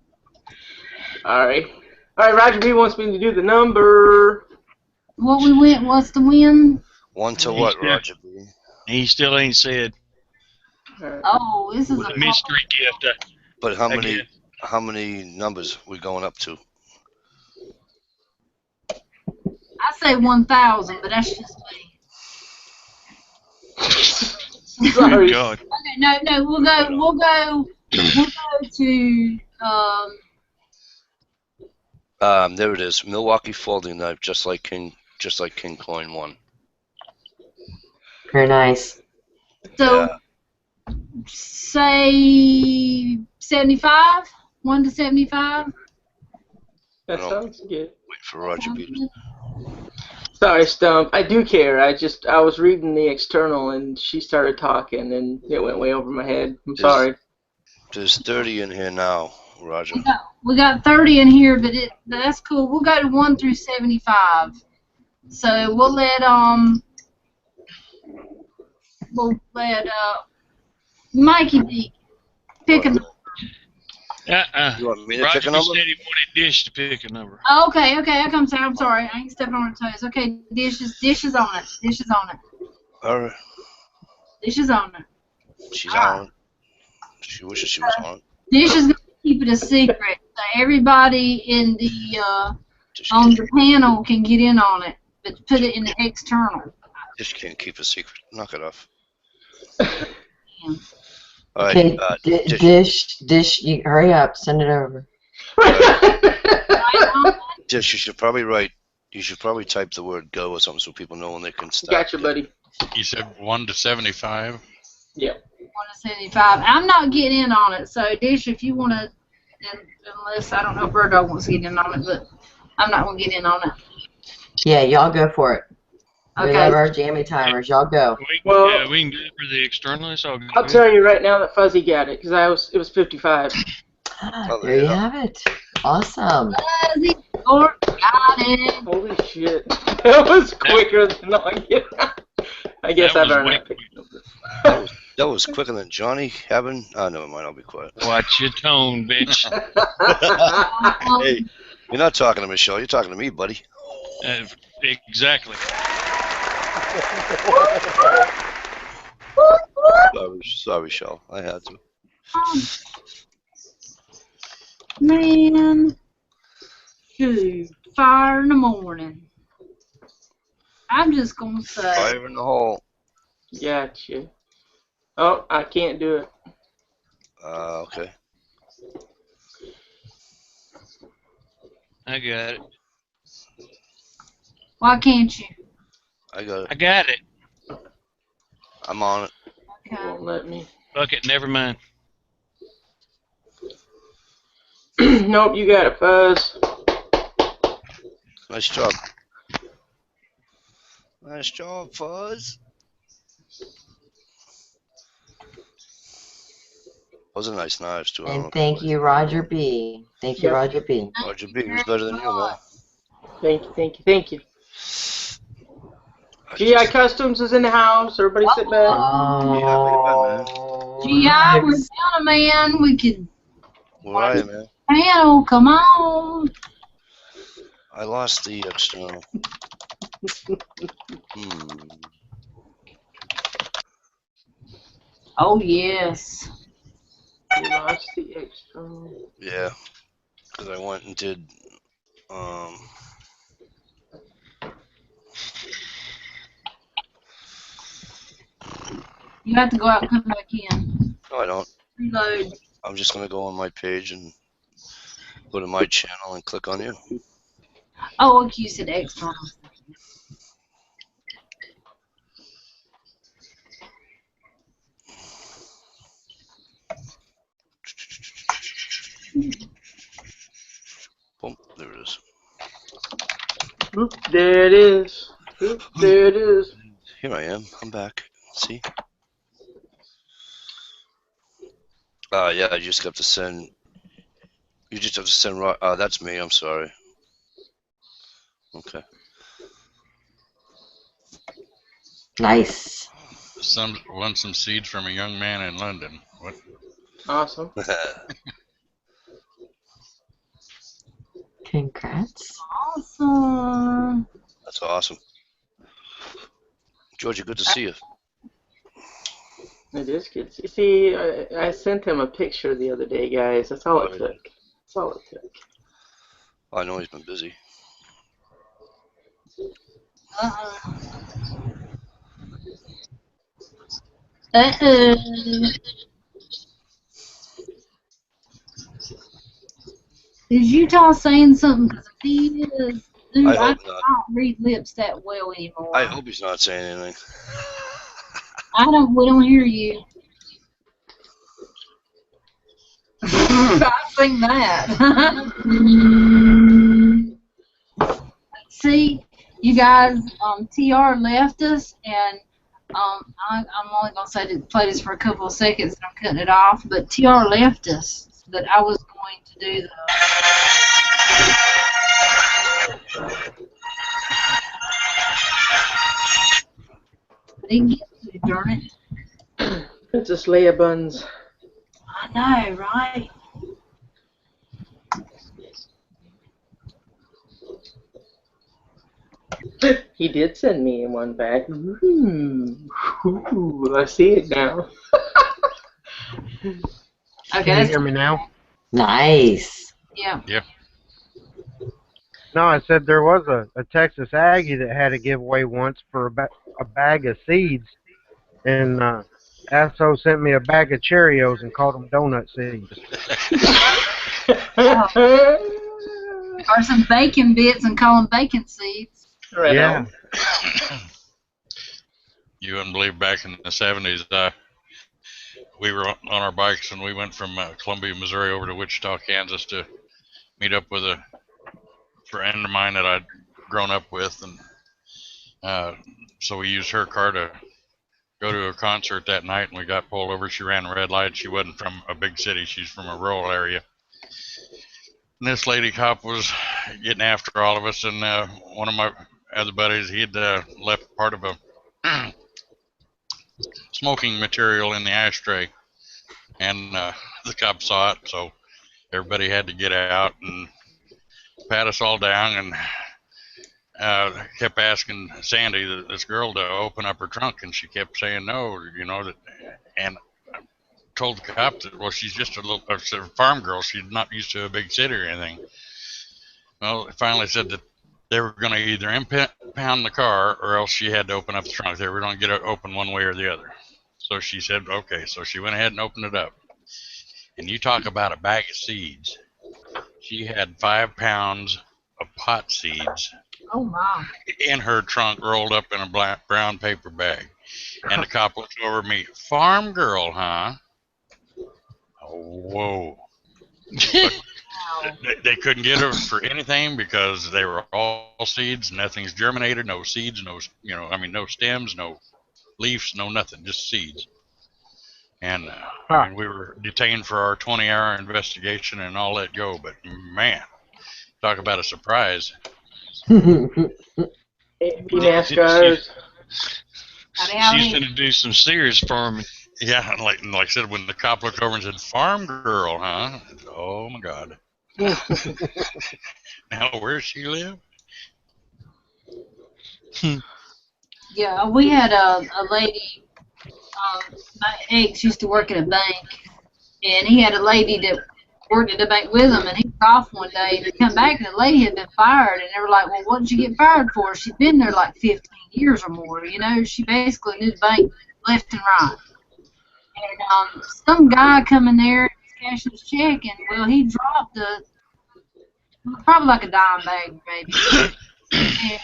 Alright, Roger B wants me to do the number. What we went, what's the win? 1 to what, Roger B? He still ain't said. Oh, this is a mystery gift. But how many numbers we going up to? I say 1,000, but that's just me. Sorry. God. Okay, no, we'll go to there it is. Milwaukee folding knife, just like King Coin 1. Very nice. So say 75, 1 to 75. That sounds good. Wait for Roger B. Sorry, Stump. I do care. I was reading the external and she started talking and it went way over my head. I'm sorry. There's 30 in here now, Roger. We got 30 in here, but that's cool. We'll go to 1 through 75. So we'll let Mikey D pick a number. You want me to Roger pick a number? said he wanted Dish to pick a number. Okay. I'm sorry. I ain't stepping on her toes. Okay, Dish is on it. All right. Dish is on it. She's on. She wishes she was on. Dish is gonna keep it a secret, so everybody in the on the panel can get in on it, but put it in the external. Dish can't keep a secret. Knock it off. Yeah. All right. Okay, Dish, you hurry up, send it over. Dish, you should probably type the word "go" or something so people know when they can start. Gotcha, buddy. You said 1 to 75? Yeah. 1 to 75. I'm not getting in on it, so Dish, if you want to, unless I don't know if Bird Dog wants to get in on it, but I'm not going to get in on it. Yeah, y'all go for it. We Okay. love our Jammy Timers. Y'all go. We can do it for the external. It's all good. I'll tell you right now that Fuzzy got it because it was 55. There you have it. Awesome. Fuzzy got it. Holy shit. That was quicker than I guess I've earned it. That was quicker than Johnny having. Oh, never mind. I'll be quiet. Watch your tone, bitch. Hey, you're not talking to Michelle. You're talking to me, buddy. Exactly. Sorry, Michelle. I had to. Man, shoot, fire in the morning. I'm just gonna say. Fire in the hole. Gotcha. Oh, I can't do it. Okay. I got it. Why can't you? I got it. I got it. I'm on it. It won't let me. Fuck it, never mind. Nope, you got it, Fuzz. Nice job. Nice job, Fuzz. Those are nice knives, too. And thank you, Roger B. Thank you, Yep. Roger B. Roger B. Who's better than you, man? Thank you, thank you, thank you. GI Customs is in the house. Everybody sit back. Oh, GI, we're down a man. We could. Where are you, man? Panel, come on. I lost the external. Oh, yes. You lost the external. Yeah, because I went and did. You have to go out and come back in. No, I don't. Reload. I'm just gonna go on my page and go to my channel and click on you. Oh, okay, you said external. Boom, there it is. Oop, there it is. Oop, there it is. Here I am. I'm back. See? Yeah, you just have to send. You just have to send. That's me. I'm sorry. Okay. Nice. Won some seeds from a young man in London. What? Awesome. Congrats. Awesome. That's awesome. Georgia, good to see you. It is good. You see, I sent him a picture the other day, guys. That's all it took. That's all it took. I know he's been busy. Uh-oh. Uh-oh. Is Utah saying something? Because if he is, dude, I I hope not. can't read lips that well anymore. I hope he's not saying anything. We don't hear you. I sing that. See, you guys, TR left us, and I'm only going to play this for a couple of seconds, and I'm cutting it off, but TR left us, but I was going to do the... I didn't get to it, darn it. Princess Leia buns. I know, right? He did send me one back. Ooh, I see it now. Okay, Can you hear me now? Nice. Yeah. Yeah. No, I said there was a Texas Aggie that had a giveaway once for a bag of seeds, and Asso sent me a bag of Cheerios and called them donut seeds. Or some bacon bits and call them bacon seeds. Right yeah. You wouldn't believe back in the 70s, we were on our bikes and we went from Columbia, Missouri over to Wichita, Kansas to meet up with a friend of mine that I'd grown up with, and so we used her car to go to a concert that night, and we got pulled over. She ran a red light. She wasn't from a big city. She's from a rural area. And this lady cop was getting after all of us, and one of my other buddies, he'd left part of a smoking material in the ashtray, and the cop saw it, so everybody had to get out and pat us all down, and kept asking Sandy, this girl, to open up her trunk, and she kept saying no, and told the cop that, well, she's just a farm girl. She's not used to a big city or anything. Well, they finally said that they were going to either impound the car or else she had to open up the trunk. They were going to get it open one way or the other. So she said, okay. So she went ahead and opened it up. And you talk about a bag of seeds. She had 5 pounds of pot seeds. Oh, my. In her trunk, rolled up in a brown paper bag. And the cop looks over at me. Farm girl, huh? Oh, whoa. They couldn't get her for anything because they were all seeds. Nothing's germinated. No seeds. No stems. No leaves. No nothing. Just seeds. And we were detained for our 20-hour investigation and all let go. But man, talk about a surprise. NASCARs. She's going to do some serious farming. Yeah, like I said, when the cop looked over and said, "Farm girl, huh?" Oh my God. Now where does she live? Yeah, we had a lady. My ex used to work at a bank, and he had a lady that worked at the bank with him, and he was off one day, and he come back, and the lady had been fired, and they were like, well, what did you get fired for? She'd been there like 15 years or more, you know, she basically knew the bank left and right. And some guy come in there, and he's cashing his check, and, well, he dropped probably like a dime bag, maybe. And,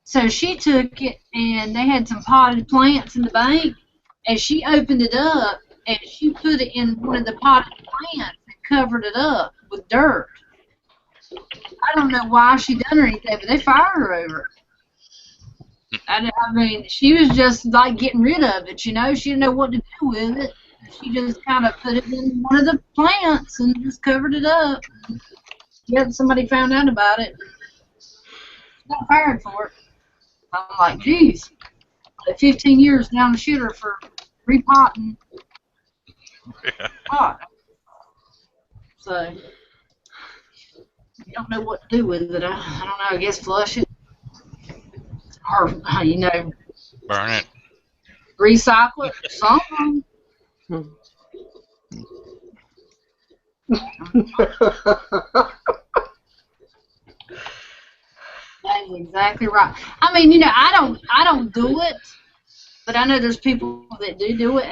so she took it, and they had some potted plants in the bank, and she opened it up, and she put it in one of the potted plants and covered it up with dirt. I don't know why she done or anything, but they fired her over it. I mean, she was just like getting rid of it, you know. She didn't know what to do with it. She just kind of put it in one of the plants and just covered it up. Yep, somebody found out about it. She got fired for it. I'm like, geez, 15 years down the shooter for repotting pot. So, you don't know what to do with it. I don't know, I guess flush it. Or, you know, burn it. Recycle it. Something. That's exactly right. I mean, you know, I don't do it, but I know there's people that do it.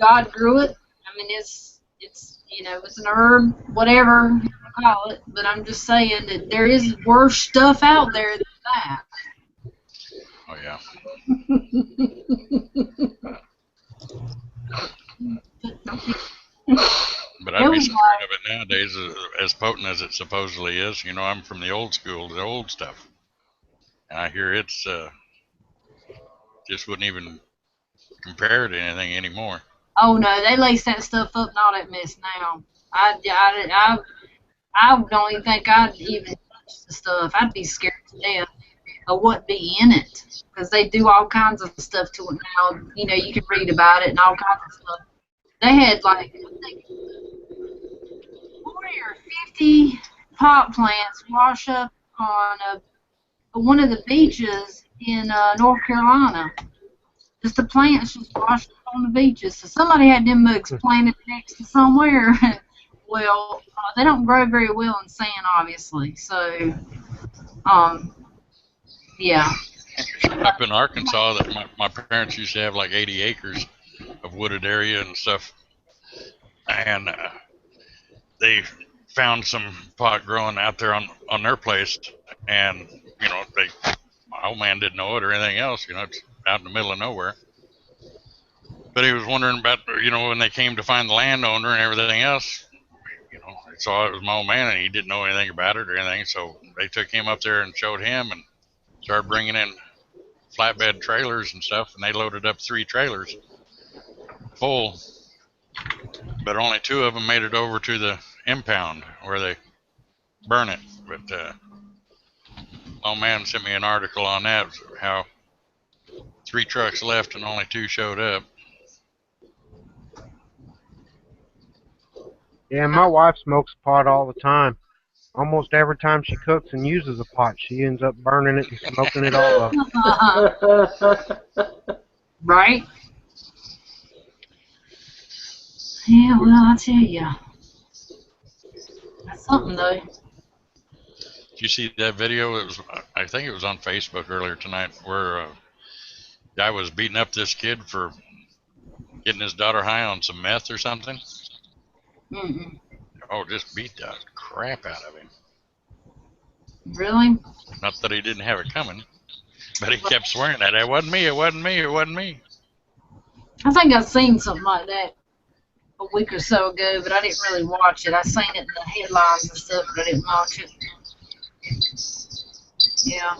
God grew it. I mean, it's you know, it's an herb, whatever you call it. But I'm just saying that there is worse stuff out there than that. Oh yeah. But I'd be scared of it nowadays, as potent as it supposedly is. You know, I'm from the old school, the old stuff. And I hear it's just wouldn't even compare to anything anymore. Oh no, they lace that stuff up and all that mess now. I don't even think I'd even touch the stuff. I'd be scared to death of what be in it, because they do all kinds of stuff to it now. You know, you can read about it and all kinds of stuff. They had like, I think, 40 or 50 pot plants wash up on one of the beaches in North Carolina. Just the plants just washed up on the beaches. So somebody had them mugs planted next to somewhere. Well, they don't grow very well in sand, obviously. So, yeah. Up in Arkansas, that my parents used to have like 80 acres of wooded area and stuff. And they found some pot growing out there on their place. And, you know, my old man didn't know it or anything else. You know, it's out in the middle of nowhere. But he was wondering about, you know, when they came to find the landowner and everything else, you know, they saw it was my old man and he didn't know anything about it or anything. So they took him up there and showed him and started bringing in flatbed trailers and stuff. And they loaded up 3 trailers full. But only 2 of them made it over to the impound where they burn it. But old man sent me an article on that, how 3 trucks left and only 2 showed up. Yeah, my wife smokes pot all the time. Almost every time she cooks and uses a pot, she ends up burning it and smoking it all up. Right? Yeah, well, I tell you. That's something, though. Did you see that video? I think it was on Facebook earlier tonight, where a guy was beating up this kid for getting his daughter high on some meth or something. Mm-mm. Oh, just beat the crap out of him. Really? Not that he didn't have it coming, but he kept swearing that it wasn't me, it wasn't me, it wasn't me. I think I've seen something like that a week or so ago, but I didn't really watch it. I seen it in the headlines and stuff, but I didn't watch it. Yeah.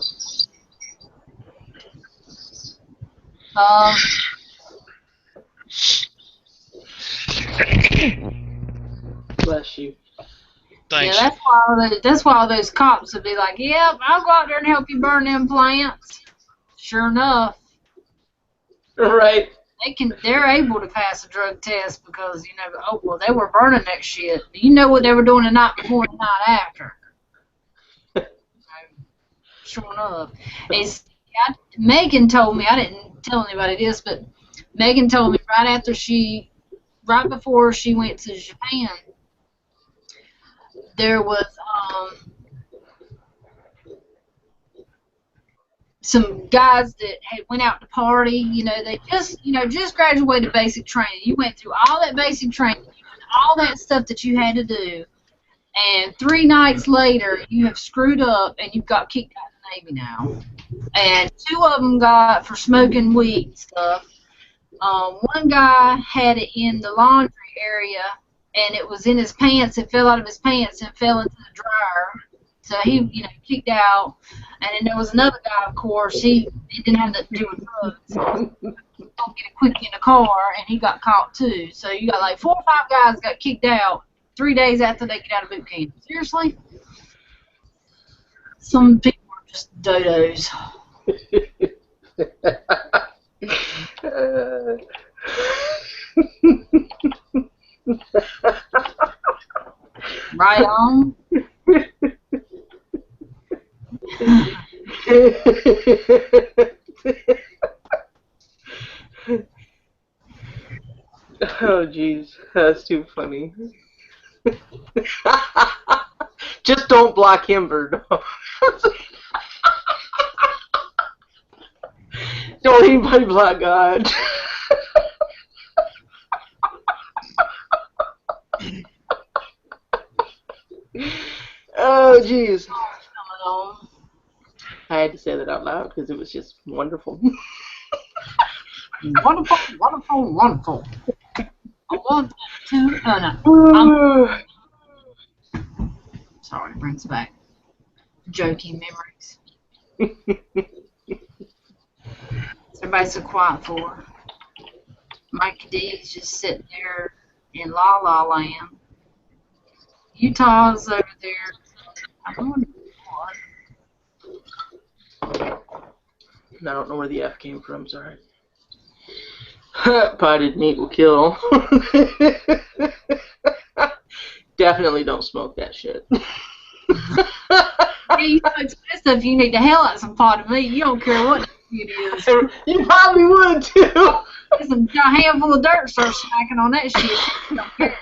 Bless you. Thanks. Yeah, that's why all those cops would be like, "Yep, I'll go out there and help you burn them plants." Sure enough, Right. they're able to pass a drug test because oh well, they were burning that shit. You know what they were doing the night before and the night after. Sure enough, Megan told me, I didn't tell anybody this, but Megan told me right before she went to Japan, there was some guys that had went out to party. They just graduated basic training. You went through all that basic training, all that stuff that you had to do, and 3 nights later you have screwed up and you've got kicked out of the Navy now. And 2 of them got for smoking weed and stuff. One guy had it in the laundry area, and it was in his pants. It fell out of his pants and fell into the dryer. So he, kicked out. And then there was another guy, of course. He didn't have nothing to do with drugs. So he don't get a quickie in the car, and he got caught too. So you got like 4 or 5 guys got kicked out 3 days after they get out of boot camp. Seriously? Some people are just dodos. Right on. Oh, jeez. That's too funny. Just don't block him, Bird. Don't anybody block God. Oh, jeez. I had to say that out loud because it was just wonderful. Wonderful, wonderful, wonderful. I want to. Sorry, it brings back joking memories. Everybody's so quiet for. Mikey D is just sitting there in La La Land. Utah's over there. I wonder what. I don't know where the F came from, sorry. Potted meat will kill. Definitely don't smoke that shit. Hey, you smoke that stuff, you need to hell out some potted meat. You don't care what it is. You probably would too. There's a handful of dirt starts smacking on that shit. You don't care.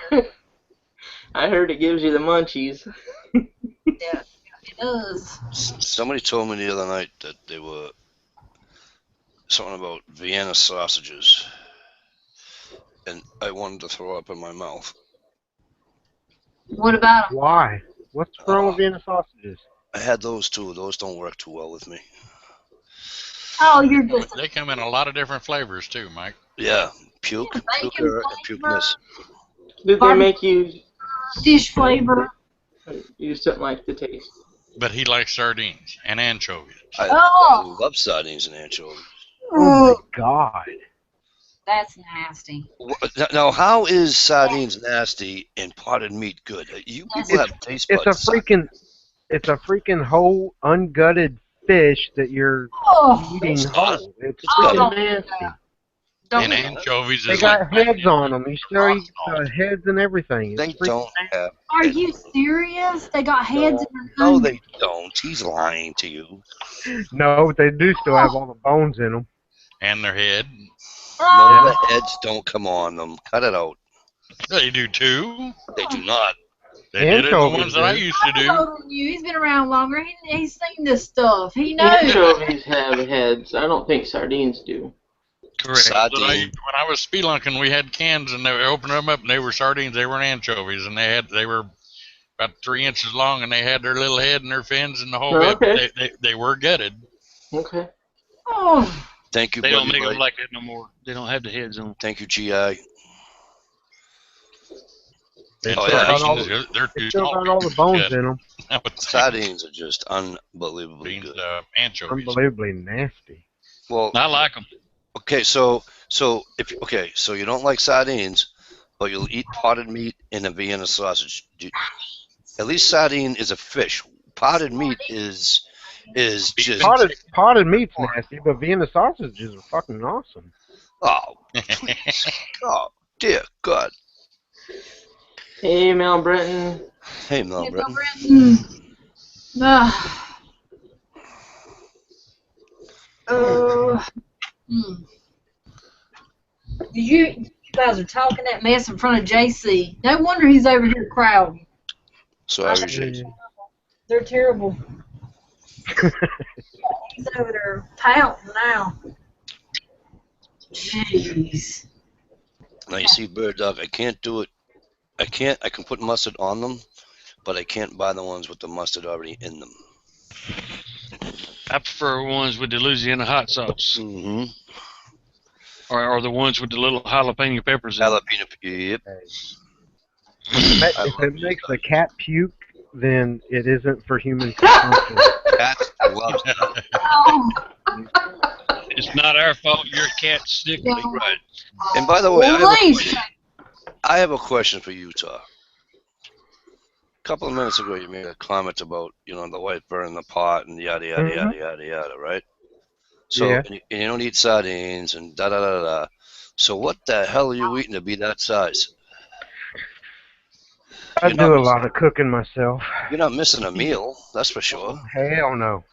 I heard it gives you the munchies. Yeah, it does. Somebody told me the other night that they were something about Vienna sausages, and I wanted to throw up in my mouth. What about them? Why? What's wrong with Vienna sausages? I had those too. Those don't work too well with me. Oh, you're just. They come in a lot of different flavors too, Mike. Yeah, puker and pukeness. Did they make you fish flavor? You just don't like the taste. But he likes sardines and anchovies. I love sardines and anchovies. Oh my God. That's nasty. Now, how is sardines nasty and potted meat good? You people have taste buds. It's a freaking whole ungutted fish that you're eating whole. It's freaking nasty. And anchovies they is got like heads on them. You still eat heads and everything. They don't have. Are you serious? They got heads in their No, they don't. He's lying to you. No, they do still have all the bones in them. And their head. No, the heads don't come on them. Cut it out. They do too. They do not. They did it in the Anchovies ones that I do. used to do. older than you. He's been around longer. He's seen this stuff. He knows. Anchovies have heads. I don't think sardines do. Correct. Sardine. When I was spelunking, we had cans, and they opened them up, and they were sardines. They weren't anchovies, and they were about 3 inches long, and they had their little head and their fins and the whole bit. Okay. But they were gutted. Okay. Oh, Thank you, They don't Buddy make them Light. like that no more. They don't have the heads on. Thank you, GI. They Oh, still yeah, got all Sardines, the, they're they too still small got all to the be bones gutted. in them. I would think. Sardines are just unbelievably Beans, good. anchovies. Unbelievably nasty. Well, I like them. okay, so you don't like sardines, but you'll eat potted meat and a Vienna sausage. At least sardine is a fish. Potted meat is just Potted meat's nasty, but Vienna sausages are fucking awesome. oh please. Oh dear God. Hey, Mel Breton. Hey Mel Breton. You guys are talking that mess in front of JC. No wonder he's over here crowding. Sorry, Jay. They're terrible. He's over there pouting now. Jeez. Now you see, Bird Dog, I can't do it. I can put mustard on them, but I can't buy the ones with the mustard already in them. I prefer ones with the Louisiana hot sauce, Mm-hmm. or the ones with the little jalapeno peppers in. Jalapeno. Yep. If it makes the cat puke, then it isn't for human consumption. Cats love it. Oh. It's not our fault. Your cat's sick. Right. And by the way, I have a question for you, Tar. A couple of minutes ago, you made a comment about, the wife burning the pot and yada, yada, yada, yada, yada, right? So, Yeah. and you don't eat sardines and da-da-da-da. So what the hell are you eating to be that size? I do a lot of cooking myself. You're not missing a meal, that's for sure. Hell no.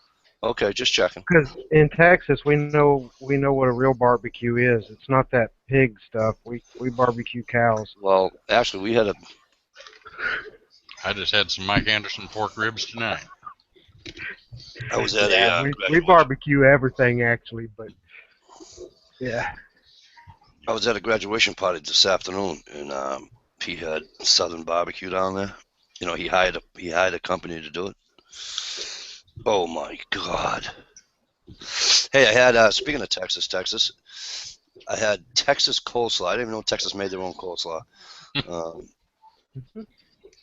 Okay, just checking. Because in Texas, we know what a real barbecue is. It's not that pig stuff. We barbecue cows. Well, actually, we had I just had some Mike Anderson pork ribs tonight. I was at we barbecue everything actually, but yeah. I was at a graduation party this afternoon, and he had Southern barbecue down there. He hired a company to do it. Oh my God! Hey, I had speaking of Texas, I had Texas coleslaw. I didn't even know Texas made their own coleslaw.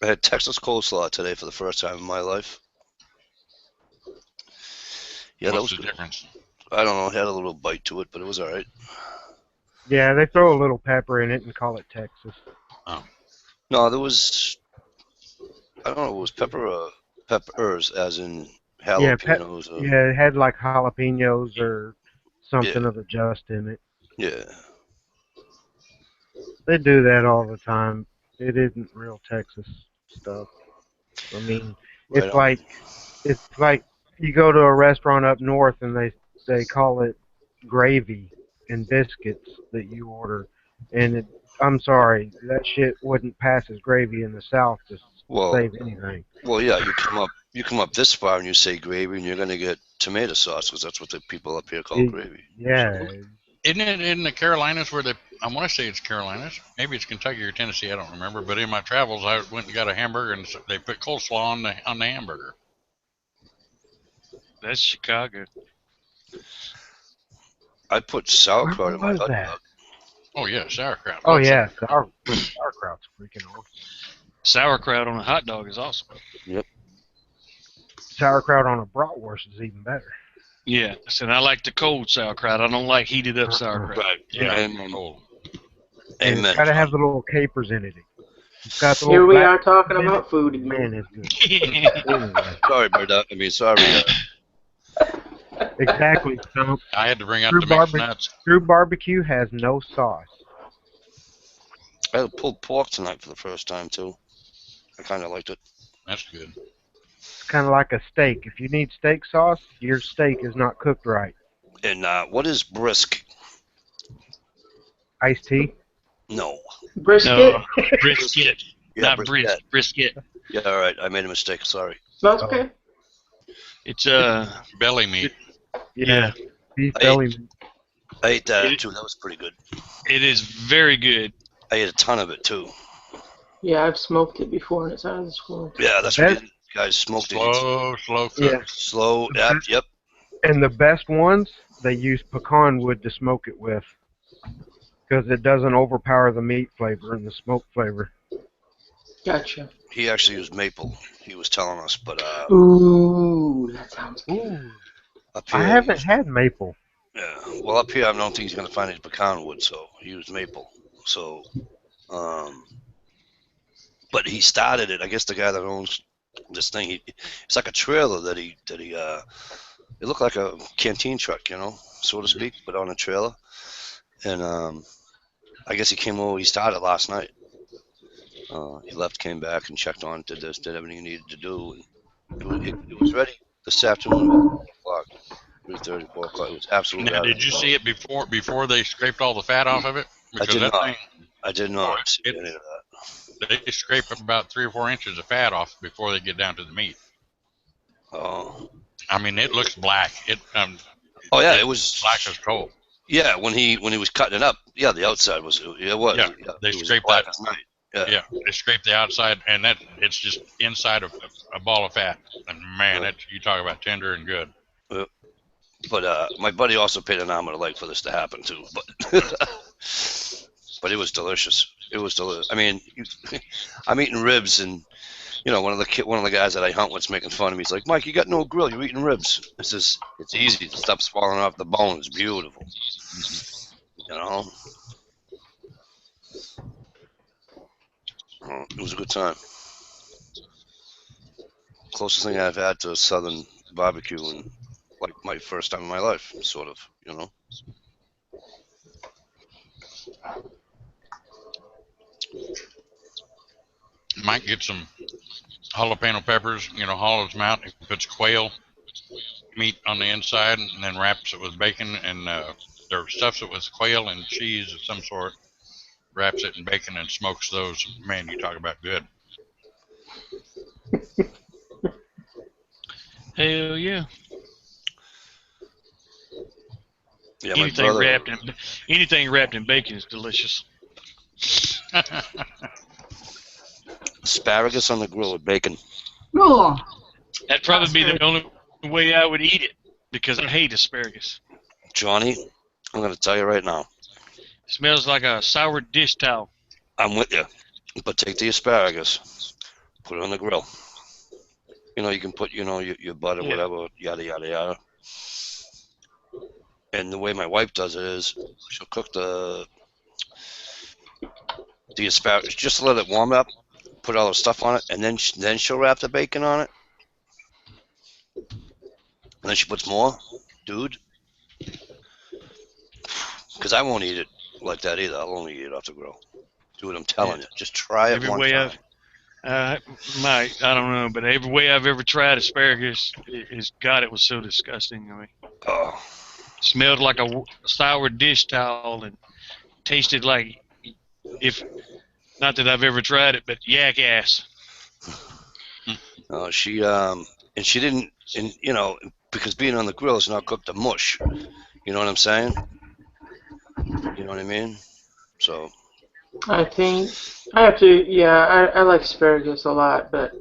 I had Texas coleslaw today for the first time in my life. Yeah, that was the difference. I don't know. It had a little bite to it, but it was all right. Yeah, they throw a little pepper in it and call it Texas. Oh. No, there was. I don't know. It was peppers, as in jalapenos. Yeah, it had like jalapenos or something of the just in it. Yeah. They do that all the time. It isn't real Texas stuff. I mean, it's like you go to a restaurant up north and they call it gravy and biscuits that you order, and I'm sorry, that shit wouldn't pass as gravy in the South to save anything. Well, yeah, you come up this far and you say gravy, and you're gonna get tomato sauce because that's what the people up here call gravy. Yeah. So, isn't it in the Carolinas where I want to say it's Carolinas. Maybe it's Kentucky or Tennessee. I don't remember. But in my travels, I went and got a hamburger, and they put coleslaw on the hamburger. That's Chicago. I put sauerkraut in my hot dog. Oh yeah, sauerkraut. Oh yeah, sauerkraut's freaking awesome. Sauerkraut on a hot dog is awesome. Yep. Sauerkraut on a bratwurst is even better. Yeah, and I like the cold sauerkraut. I don't like heated up sauerkraut. Right. Yeah. Amen. And it's gotta have the little capers in it. It's got the Here little we are talking about food again. Man, it's good. Anyway. Sorry, Bird. Sorry. Exactly. So, I had to bring out the mixed nuts. True barbecue has no sauce. I had pulled pork tonight for the first time too. I kind of liked it. That's good. It's kind of like a steak. If you need steak sauce, your steak is not cooked right. And what is brisk? Iced tea. No. Brisket? No, brisket. Yeah, Not brisket. brisket. Yeah, all right. I made a mistake. Sorry. That's okay. It's belly meat. yeah. Beef I belly meat. I ate that too. That was pretty good. It is very good. I ate a ton of it too. Yeah, I've smoked it before and it's out of this world. Yeah, that's what you guys smoked it. Slow cook. Yeah. Slow. Yep. And the best ones, they use pecan wood to smoke it with, because it doesn't overpower the meat flavor and the smoke flavor. Gotcha. He actually used maple. He was telling us, but Ooh, that sounds good. Ooh. Up here, I haven't had maple. Yeah. Well, up here, I don't think he's gonna find any pecan wood, so he used maple. So, but he started it. I guess the guy that owns this thing, it's like a trailer that he. It looked like a canteen truck, so to speak, but on a trailer. And I guess he came over. He started last night. He left, came back, and checked on, did everything he needed to do, and it was ready this afternoon about 4 o'clock. 3:30, 4 o'clock. It was absolutely. Now, did you see it before they scraped all the fat off of it? I did not. I did not see any of that. They scrape about 3 or 4 inches of fat off before they get down to the meat. Oh. I mean, it looks black. Oh yeah, it was black as coal. Yeah, when he was cutting it up, yeah, the outside was. It was. Yeah, they scraped that. Yeah, they scraped the outside, and it's just inside of a ball of fat. And man, you talk about tender and good. But my buddy also paid an arm and a leg for this to happen too. But it was delicious. It was delicious. I mean, I'm eating ribs, and one of the guys that I hunt with's making fun of me. He's like, "Mike, you got no grill. You're eating ribs." I says, "It's easy. The stuff's falling off the bone. It's beautiful." It was a good time. Closest thing I've had to Southern barbecue in like my first time in my life, sort of, Might get some jalapeno peppers, hollows them out. He puts quail meat on the inside and then wraps it with bacon and or stuffs it with quail and cheese of some sort. Wraps it in bacon and smokes those. Man, you talk about good. Hell yeah. Yeah, anything wrapped in bacon is delicious. Asparagus on the grill with bacon. Cool. That'd probably be the only way I would eat it, because I hate asparagus. Johnny, I'm going to tell you right now. It smells like a sour dish towel. I'm with you. But take the asparagus, put it on the grill. You can put, your butter, whatever, yada, yada, yada. And the way my wife does it is she'll cook the asparagus, just let it warm up, put all the stuff on it, and then she'll wrap the bacon on it. And then she puts more. Dude. Because I won't eat it like that either. I'll only eat it off the grill. Dude, I'm telling you. Just try it one time. I don't know, but every way I've ever tried asparagus, God, it was so disgusting. I mean, it smelled like a sour dish towel and tasted like, not that I've ever tried it, but yak ass. She didn't, because being on the grill is not cooked to mush. You know what I'm saying? You know what I mean? So. I think I have to. I like asparagus a lot, but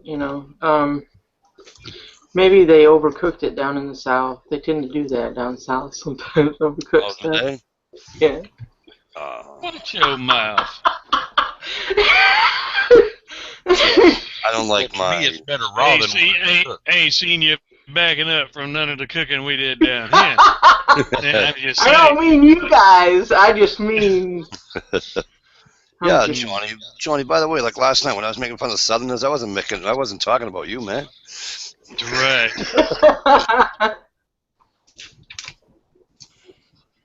maybe they overcooked it down in the South. They tend to do that down south sometimes. Overcook stuff. They? Yeah. Watch your mouth. I don't like mine. It's better raw than I ain't seen you backing up from none of the cooking we did down here. I don't mean you guys. I just mean. Yeah, Johnny. By the way, like last night when I was making fun of the Southerners, I wasn't talking about you, man. Right.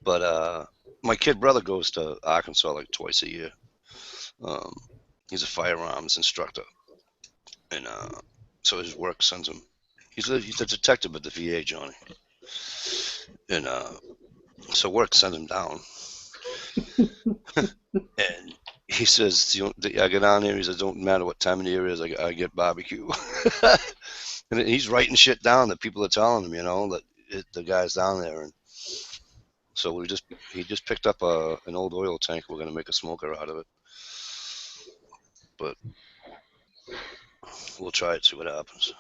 But my kid brother goes to Arkansas like twice a year. He's a firearms instructor, and so his work sends him. He's a detective at the VA, Johnny, and so work sends him down. And he says, I get on there. He says, don't matter what time of the year it is, I get barbecue. And he's writing shit down that people are telling him, that the guy's down there. And so he just picked up an old oil tank. We're gonna make a smoker out of it, but we'll try it, see what happens.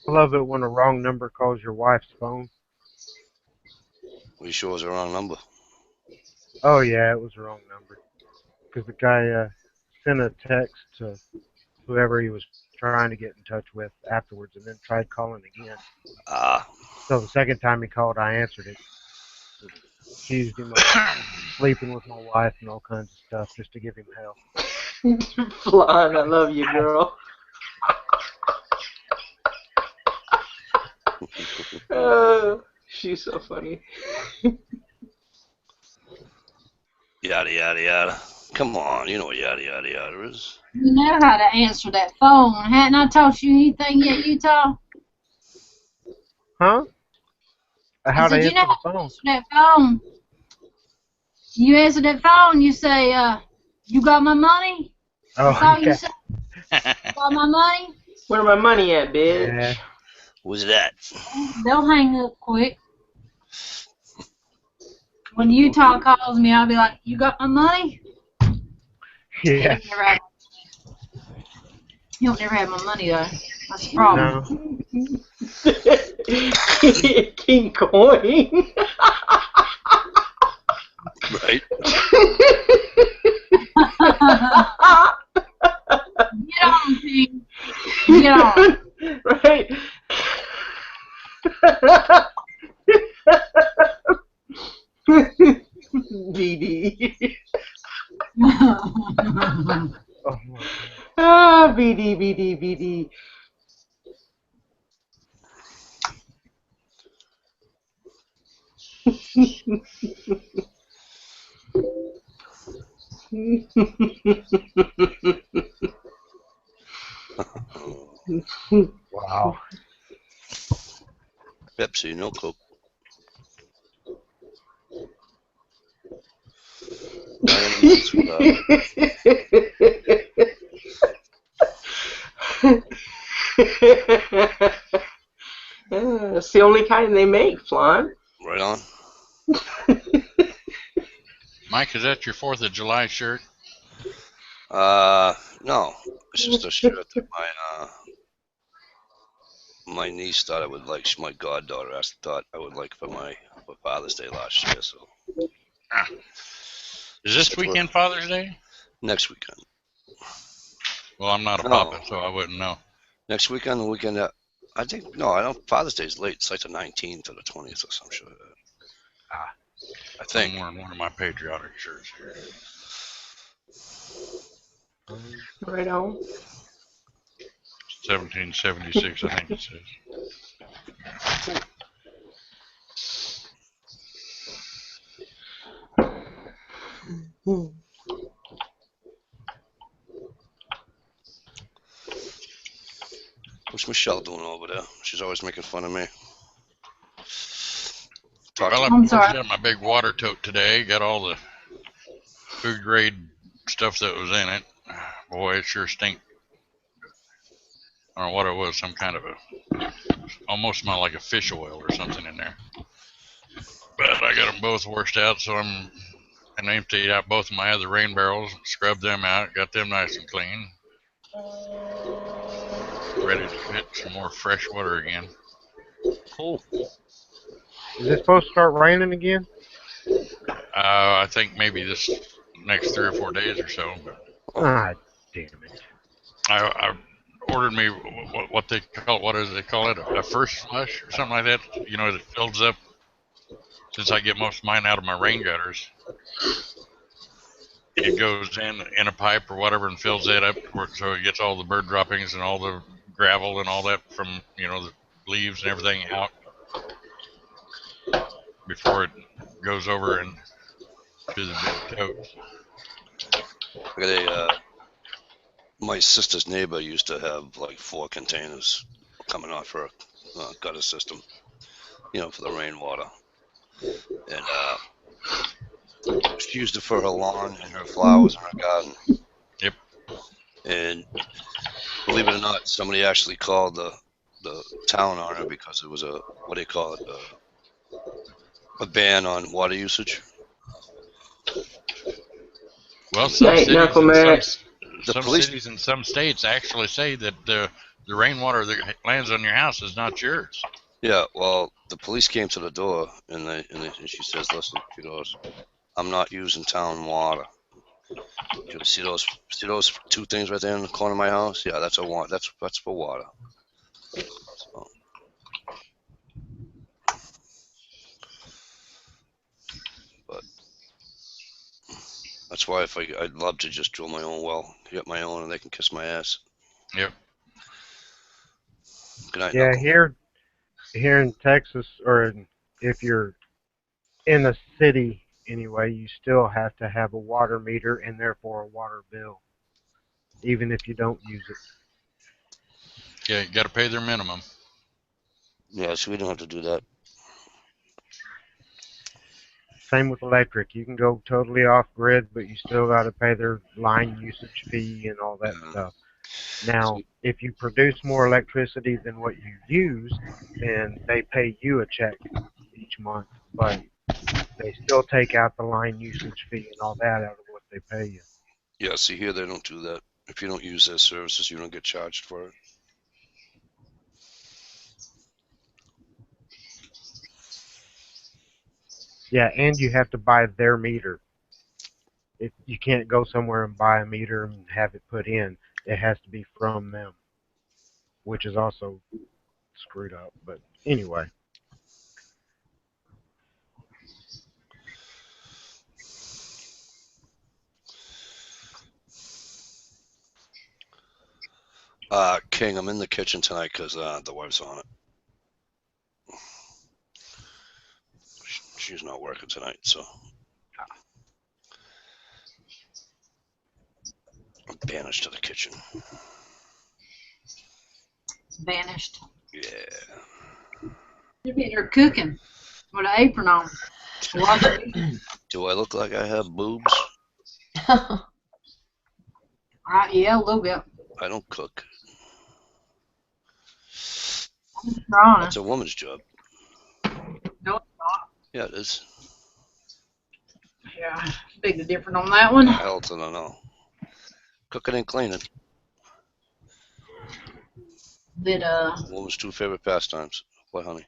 I love it when a wrong number calls your wife's phone. We sure is the wrong number. Oh yeah, it was the wrong number. Because the guy sent a text to whoever he was trying to get in touch with afterwards, and then tried calling again. So the second time he called, I answered it. Accused him of sleeping with my wife and all kinds of stuff just to give him hell. Flan, I love you, girl. She's so funny. Yada, yada, yada. Come on, you know what yada, yada, yada is. You know how to answer that phone. Hadn't I taught you anything yet, Utah? Huh? How to answer the phone? Answer that phone. You answer that phone, you say, you got my money? Oh, That's all yeah. you say? You got my money? Where my money at, bitch? Yeah. What's that? They'll hang up quick. When Utah calls me, I'll be like, you got my money? Yeah. He'll never have my money, though. That's the problem. No. King Coin. Right. Get on, King. Get on. Right. BD. BD, BD, BD. Wow. Pepsi, no Coke. It's the only kind they make, Flan. Right on. Mike, is that your 4th of July shirt? No. It's just a shirt that my niece thought I would like. My goddaughter thought I would like for Father's Day last year. So. Is this weekend Father's Day? Next weekend. Well, I'm not a papa, so I wouldn't know. Next weekend, the weekend that I think I don't. Father's Day is late. It's like the 19th or the 20th or some shit. I think. I'm wearing one of my patriotic shirts here. Right on. 1776, I think it says. What's Michelle doing over there? She's always making fun of me. Well, I pushed out my big water tote today. Got all the food grade stuff that was in it. Boy, it sure stinks. I don't know what it was. Some kind of almost smelled like a fish oil or something in there. But I got them both washed out, so I emptied out both of my other rain barrels, scrubbed them out, got them nice and clean. Ready to hit some more fresh water again. Cool. Is it supposed to start raining again? I think maybe this next 3 or 4 days or so. But ah, damn it! I ordered me what they call it, a first flush or something like that. You know, that fills up. Since I get most of mine out of my rain gutters, it goes in a pipe or whatever and fills that up, so it gets all the bird droppings and all the gravel and all that from the leaves and everything out before it goes over and to the big tote. I got my sister's neighbor used to have like 4 containers coming off her gutter system, for the rainwater. And She used it for her lawn and her flowers in her garden. Yep. And believe it or not, somebody actually called the town on her because it was a, what do you call it, a ban on water usage. Well, some Night, cities Knuckle and Mac. some cities and some states actually say that the rainwater that lands on your house is not yours. Yeah, well, the police came to the door and she says, "Listen," she goes, "I'm not using town water." She goes, see those two things right there in the corner of my house? Yeah, that's for water. So, but that's why I'd love to just drill my own well, get my own, and they can kiss my ass. Yep. Good night, Yeah, Knuckle. here in Texas, or if you're in a city anyway, you still have to have a water meter and therefore a water bill, even if you don't use it. Yeah, you got to pay their minimum. Yeah, so we don't have to do that. Same with electric. You can go totally off grid, but you still got to pay their line usage fee and all that stuff. Now, if you produce more electricity than what you use, then they pay you a check each month, but they still take out the line usage fee and all that out of what they pay you. Yeah, see here they don't do that. If you don't use their services, you don't get charged for it. Yeah, and you have to buy their meter. You can't go somewhere and buy a meter and have it put in. It has to be from them, which is also screwed up. But anyway. King, I'm in the kitchen tonight because the wife's on it. She's not working tonight, so I'm banished to the kitchen. Vanished. Yeah. You're cooking with an apron on. Do I look like I have boobs? Yeah, a little bit. I don't cook. Right. That's a woman's job. No, it's not. Yeah, it is. Yeah, big different on that one. Hell to the no. Cooking and cleaning. But Woman's two favorite pastimes. What, honey?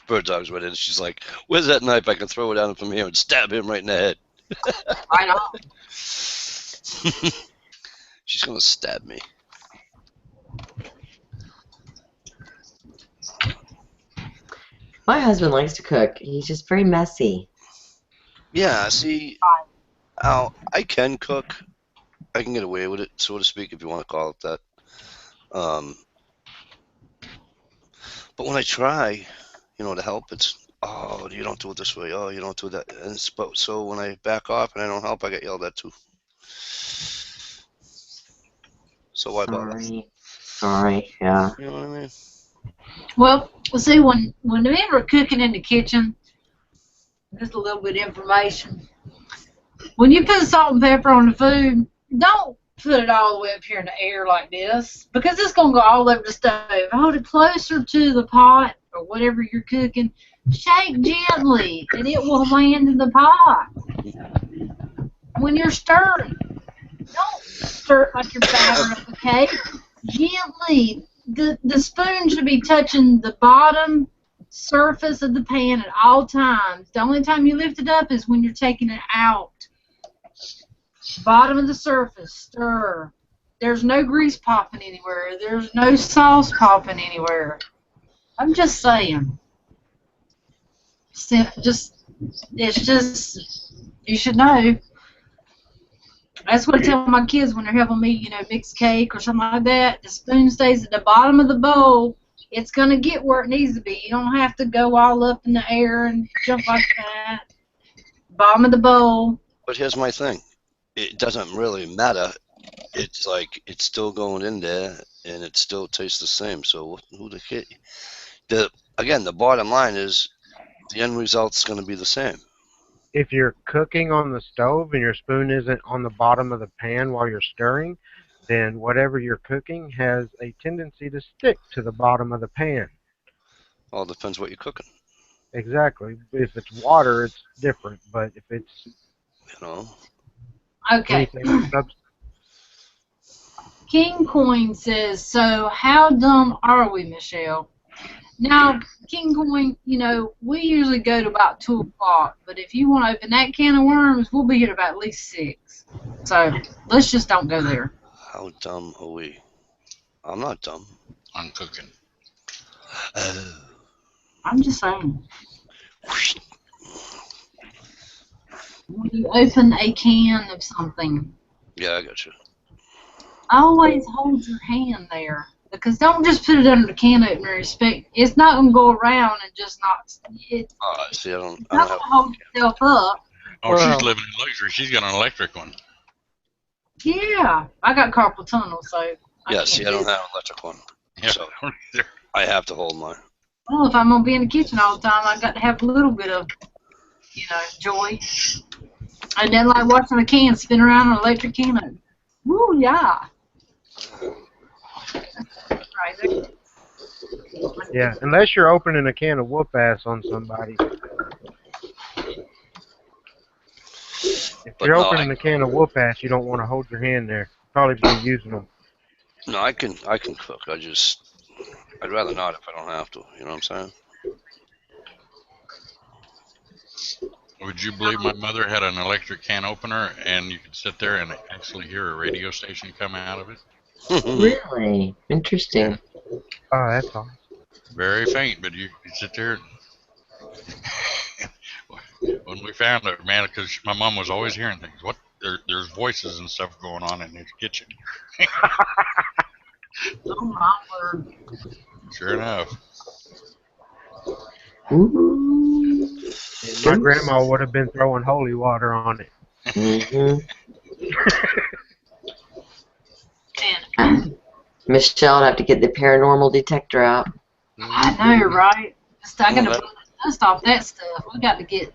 Bird dog's right in. She's like, "Where's that knife? I can throw it at him from here and stab him right in the head." right on. She's gonna stab me. My husband likes to cook. He's just very messy. Yeah, see, I can cook. I can get away with it, so to speak, if you want to call it that. But when I try, to help, it's, "Oh, you don't do it this way. Oh, you don't do that." And so when I back off and I don't help, I get yelled at too. So why bother? Sorry, yeah. You know what I mean? Well, see, when the men were cooking in the kitchen, just a little bit of information. When you put salt and pepper on the food, don't put it all the way up here in the air like this, because it's going to go all over the stove. Hold it closer to the pot or whatever you're cooking. Shake gently, and it will land in the pot. When you're stirring, don't stir it like you're battering up a cake. Gently. The spoon should be touching the bottom surface of the pan at all times. The only time you lift it up is when you're taking it out. Bottom of the surface, stir. There's no grease popping anywhere. There's no sauce popping anywhere. I'm just saying. It's just, you should know. That's what I tell my kids when they're helping me, mix cake or something like that. The spoon stays at the bottom of the bowl. It's going to get where it needs to be. You don't have to go all up in the air and jump like that. Bottom of the bowl. But here's my thing. It doesn't really matter. It's like it's still going in there, and it still tastes the same. So who the kid? Again, the bottom line is, the end result's going to be the same. If you're cooking on the stove and your spoon isn't on the bottom of the pan while you're stirring, then whatever you're cooking has a tendency to stick to the bottom of the pan. All depends what you're cooking. Exactly. If it's water, it's different, but if it's Okay. anything King Coin says, so how dumb are we, Michelle? Now, King Coin, we usually go to about 2 o'clock, but if you want to open that can of worms, we'll be here about at least 6. So let's just don't go there. How dumb are we? I'm not dumb. I'm cooking. I'm just saying. When you open a can of something, Yeah, I got you. always hold your hand there. Because don't just put it under the can opener. It's not going to go around and just not. See, I don't Not have. going to hold itself up. Oh, she's living in luxury. She's got an electric one. Yeah, I got carpal tunnel, so. Yeah, see, I don't have an electric one. Yeah, So I have to hold mine. Well, if I'm going to be in the kitchen all the time, I got to have a little bit of, joy. I didn't like watching a can spin around an electric can opener. Woo, yeah. Right there. Yeah, unless you're opening a can of whoop ass on somebody. If you're opening a can of whoop ass, you don't want to hold your hand there. Probably be using them. No, I can cook. I'd rather not if I don't have to. You know what I'm saying? Would you believe my mother had an electric can opener, and you could sit there and actually hear a radio station come out of it? Really? Interesting. Oh, that's awesome. Very faint, but you sit there. When we found it, man, because my mom was always hearing things. There's voices and stuff going on in the kitchen. Oh, my word. Sure enough. Ooh. My grandma would have been throwing holy water on it. Mm-hmm. Michelle would have to get the paranormal detector out. I know, right? I got to blow the dust off that stuff. We got to get.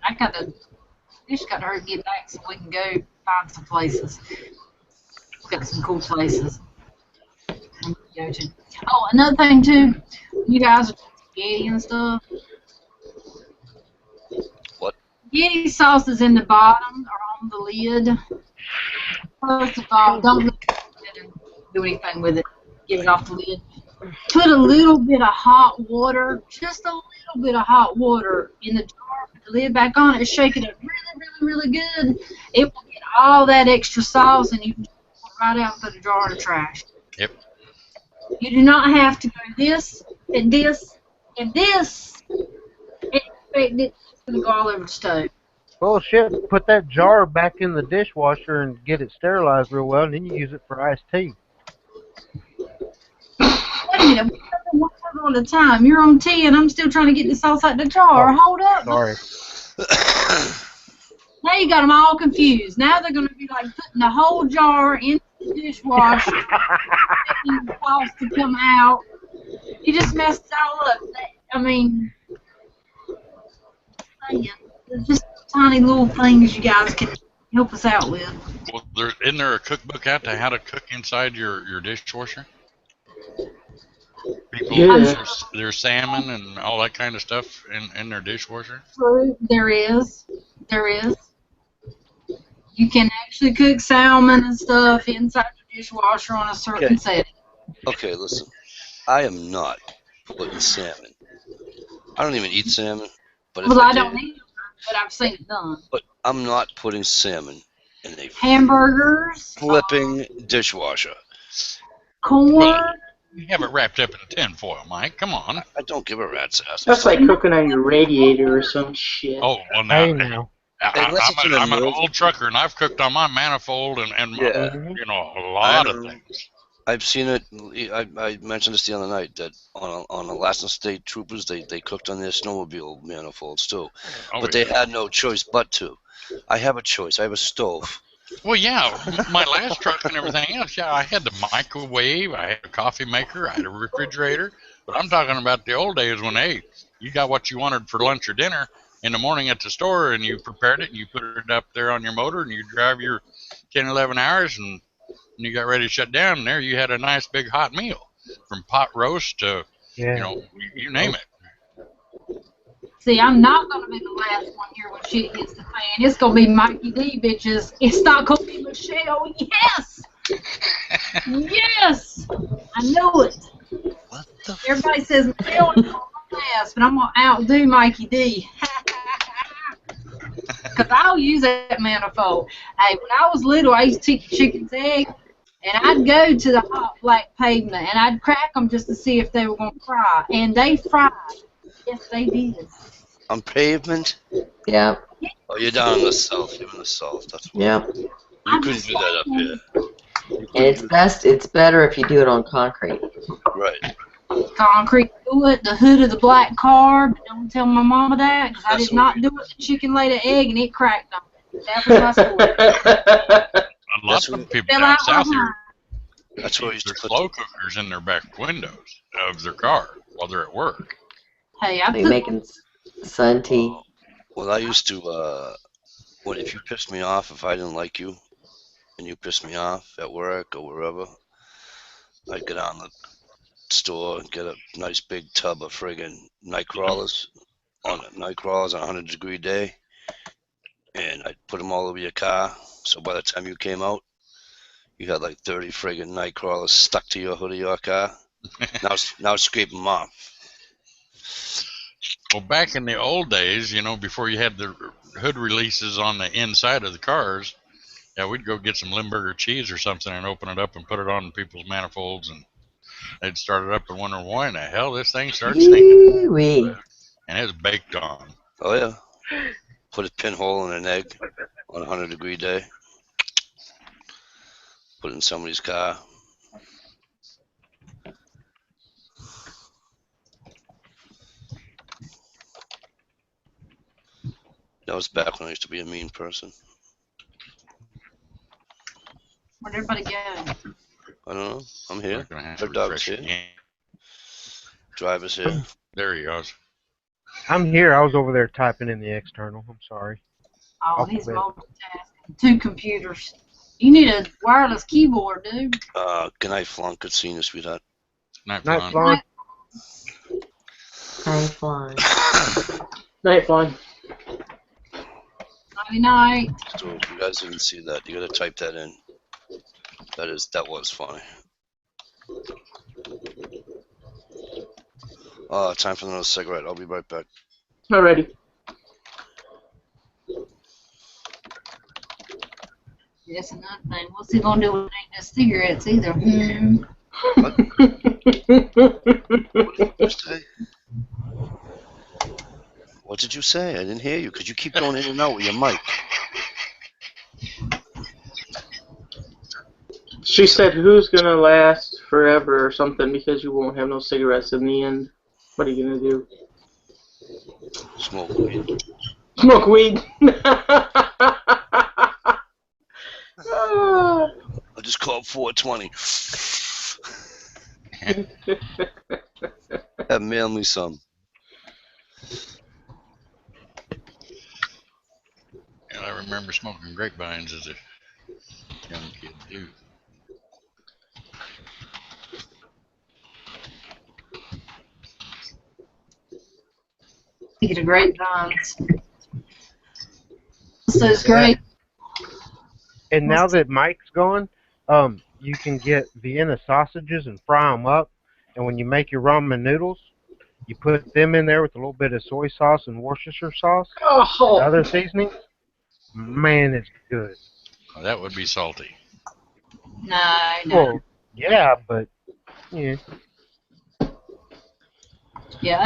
We just got to hurry and get back so we can go find some places. We got some cool places. Go to. Oh, another thing too. You guys are spaghetti and stuff. What? Spaghetti sauce is in the bottom or on the lid. First of all, don't look at it and do anything with it. Get it off the lid. Put a little bit of hot water, just a little bit of hot water in the jar. Put the lid back on it. Shake it up really good. It will get all that extra sauce, and you can just pull it right out and put a jar in the trash. Yep. You do not have to go this and this and this and expect it's going to go all over the stove. Well, shit, put that jar back in the dishwasher and get it sterilized real well, and then you use it for iced tea. Wait a minute, one order at a time. You're on tea, and I'm still trying to get the sauce out the jar. Hold up. Sorry. Now you got them all confused. Now they're going to be like putting the whole jar in the dishwasher, expecting the sauce to come out. You just messed it all up. I mean, there's just tiny little things you guys can help us out with. Well, isn't there a cookbook out to how to cook inside your dishwasher? People, there's salmon and all that kind of stuff in their dishwasher. True, there is. You can actually cook salmon and stuff inside your dishwasher on a certain setting. Okay, listen. I am not putting salmon. I don't even eat salmon. But I don't either, but I've seen it done. But I'm not putting salmon in a hamburgers, flipping dishwasher. Corn. You have it wrapped up in a tin foil, Mike. Come on. I don't give a rat's ass. That's like cooking on your radiator or some shit. Oh, well, now. I'm an old trucker, and I've cooked on my manifold and a lot of things. I've seen it. I mentioned this the other night that on Alaskan State Troopers, they cooked on their snowmobile manifolds too, but they had no choice but to. I have a choice. I have a stove. Well, yeah, my last truck and everything else, I had the microwave, I had a coffee maker, I had a refrigerator, but I'm talking about the old days when, hey, you got what you wanted for lunch or dinner, in the morning at the store, and you prepared it, and you put it up there on your motor, and you drive your 10, 11 hours, and you got ready to shut down. And there you had a nice big hot meal, from pot roast to, you name it. See, I'm not going to be the last one here when shit hits the fan. It's going to be Mikey D, bitches. It's not going to be Michelle. Yes! Yes! I knew it. What the Everybody says Michelle is going to last, but I'm going to outdo Mikey D. Because I'll use that manifold. Hey, when I was little, I used to take the chicken's egg, and I'd go to the hot black pavement, and I'd crack them just to see if they were going to fry. And they fried. Yes, they did. On pavement? Yeah. Oh, you're down in the south. You're in the south. That's why. Yep. You couldn't do that up here. And it's better if you do it on concrete. Right. Concrete, do it, the hood of the black car, but don't tell my mama that, because I did not do it. The chicken laid an egg and it cracked on it. That was my story. A lot of people down south here, that's where you used to put slow cookers in their back windows of their car while they're at work. Hey, Are you making sun tea? Well, I used to, if you pissed me off, if I didn't like you, and you pissed me off at work or wherever, I'd get on the store and get a nice big tub of friggin' night crawlers on a 100-degree day, and I'd put them all over your car. So by the time you came out, you had like 30 friggin' night crawlers stuck to your hood of your car. now scrape them off. Well, back in the old days, before you had the hood releases on the inside of the cars, yeah, we'd go get some Limburger cheese or something and open it up and put it on people's manifolds, and they'd start it up and wonder why in the hell this thing starts stinking. And it's baked on. Oh, yeah. Put a pinhole in an egg on a 100-degree day. Put it in somebody's car. That was back when I used to be a mean person. Where'd everybody go? I don't know. I'm here. Our dog's here. Driver's here. There he goes. I'm here. I was over there typing in the external. I'm sorry. Oh, he's multitasking. 2 computers. You need a wireless keyboard, dude. Good night, Flunk. Good seeing you, sweetheart. Night, Flunk. Night, Flunk. Night, Flunk. Night. So if you guys didn't see that, you gotta type that in. That was funny. Time for another cigarette. I'll be right back. Alrighty. Yes, another thing. What's he gonna do with no cigarettes either? What? What did you say? I didn't hear you because you keep going in and out with your mic. She said, "Who's gonna last forever or something because you won't have no cigarettes in the end? What are you gonna do? Smoke weed. Smoke weed." I just called 420. Have mail me some. And I remember smoking grapevines as a young kid too. Get a grapevines. So it's great. And now that Mike's gone, you can get Vienna sausages and fry them up. And when you make your ramen noodles, you put them in there with a little bit of soy sauce and Worcestershire sauce and other seasonings. Man, it's good. Well, that would be salty. No. Well, yeah, but yeah. Yeah,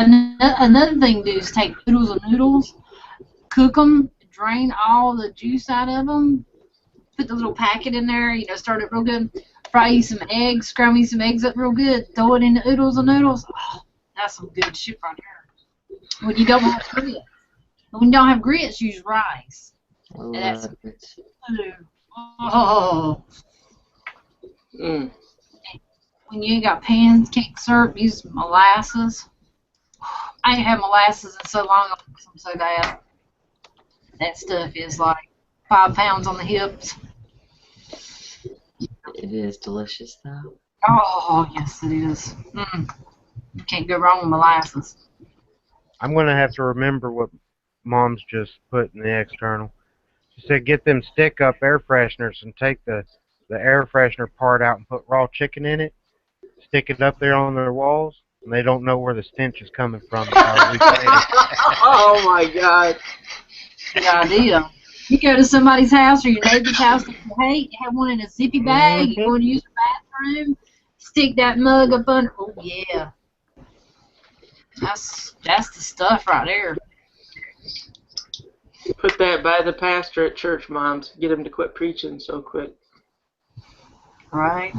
another thing to do is take noodles, cook them, drain all the juice out of them, put the little packet in there, start it real good, fry you some eggs, scrum you some eggs up real good, throw it in the noodles. Oh, that's some good shit right there. When you don't have grits. When you don't have grits, use rice. And that's When you ain't got pancake syrup, use molasses. I ain't had molasses in so long, I'm so bad. That stuff is like 5 pounds on the hips. It is delicious, though. Oh, yes, it is. You can't go wrong with molasses. I'm going to have to remember what Mom's just put in the external. She said get them stick-up air fresheners and take the air freshener part out and put raw chicken in it. Stick it up there on their walls, and they don't know where the stench is coming from. Oh, my God. Good idea. You go to somebody's house or your neighbor's house that you hate, you have one in a zippy bag, you go to use the bathroom, stick that mug up under. Oh, yeah. That's the stuff right there. Put that by the pastor at church, Moms. Get him to quit preaching so quick. Right.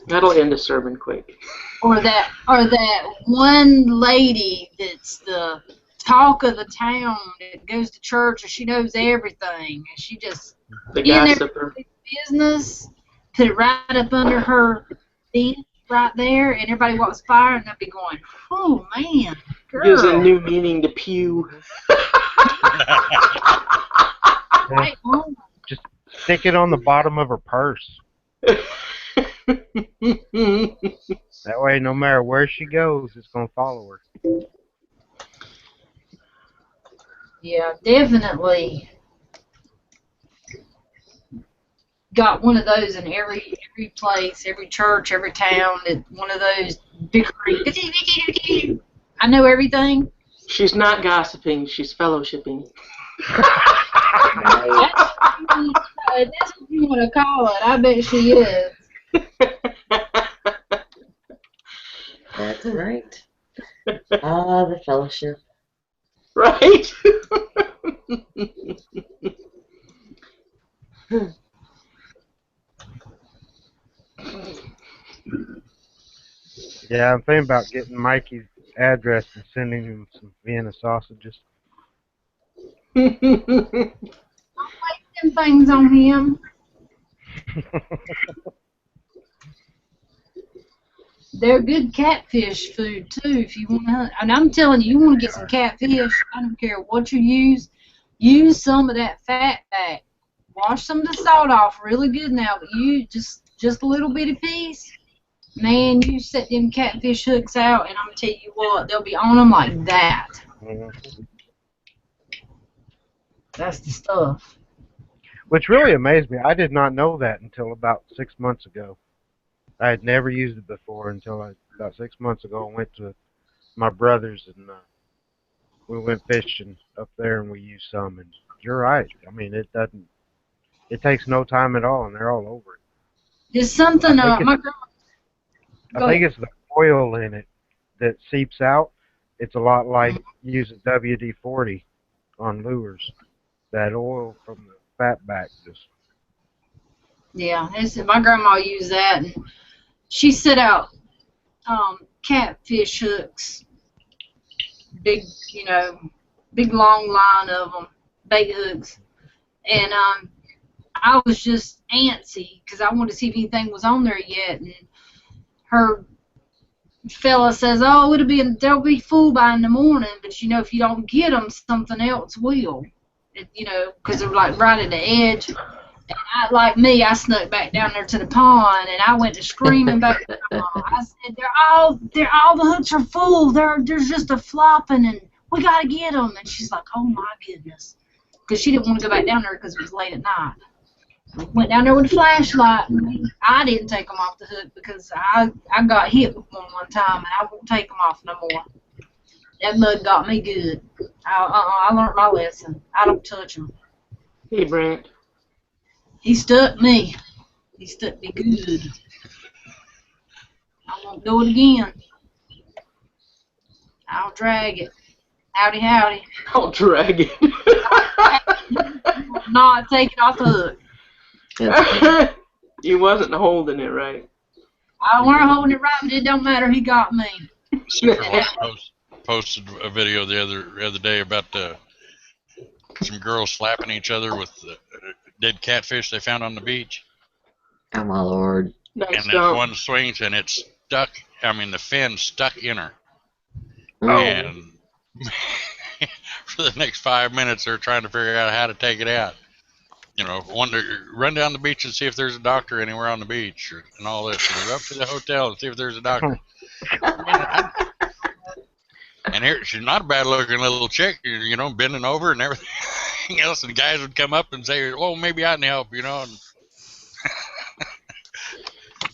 That'll end a sermon quick. Or that one lady that's the talk of the town that goes to church and she knows everything and she just The in gossiper. everybody's business, put it right up under her bench right there, and everybody walks by and they'll be going, "Oh man, girl." Gives a new meaning to pew. Right on. Just stick it on the bottom of her purse. That way, no matter where she goes, it's going to follow her. Yeah, definitely got one of those in every place, every church, every town. One of those big. I know everything. She's not gossiping. She's fellowshipping. That's what you want to call it. I bet she is. That's right. Ah, the fellowship. Right? Yeah, I'm thinking about getting Mikey's address and sending him some Vienna sausages. Don't waste them things on him. They're good catfish food too. If you want to, and I'm telling you, you want to get some catfish. I don't care what you use. Use some of that fat back. Wash some of the salt off really good now, but you just a little bitty piece. Man, you set them catfish hooks out, and I'm gonna tell you what, they'll be on them like that. That's the stuff. Which really amazed me. I did not know that until about 6 months ago. I had never used it before until about 6 months ago I went to my brother's and we went fishing up there and we used some. And you're right. I mean, it takes no time at all, and they're all over it. There's something. My grandma. I think it's the oil in it that seeps out. It's a lot like using WD-40 on lures. That oil from the fat back just. Yeah, my grandma used that, and she set out catfish hooks, big long line of them, bait hooks, and I was just antsy because I wanted to see if anything was on there yet, and her fella says, "Oh, they'll be full by in the morning, but if you don't get them, something else will." Because they're like right at the edge. And I snuck back down there to the pond, and I went to screaming back to my mom. I said, all the hooks are full. There's just a flopping, and we gotta get them. And she's like, "Oh my goodness," because she didn't want to go back down there because it was late at night. Went down there with a flashlight, and I didn't take them off the hook because I got hit with one time, and I won't take them off no more. That mud got me good. I learned my lesson. I don't touch them. Hey, Brent. He stuck me. He stuck me good. I won't do it again. I'll drag it. Howdy, howdy. I'll drag it. Not take it off the hook. You wasn't holding it right. I weren't holding it right, but it don't matter. He got me. Posted a video the other day about some girls slapping each other with dead catfish they found on the beach. Oh my lord! Nice and then one swings and it's stuck. I mean, the fin stuck in her. Oh. And for the next 5 minutes, they're trying to figure out how to take it out. You know, run down the beach and see if there's a doctor anywhere on the beach, and all this. You know, go up to the hotel and see if there's a doctor. And here, she's not a bad-looking little chick, you know, bending over and everything else. And guys would come up and say, "Oh, maybe I can help," you know. And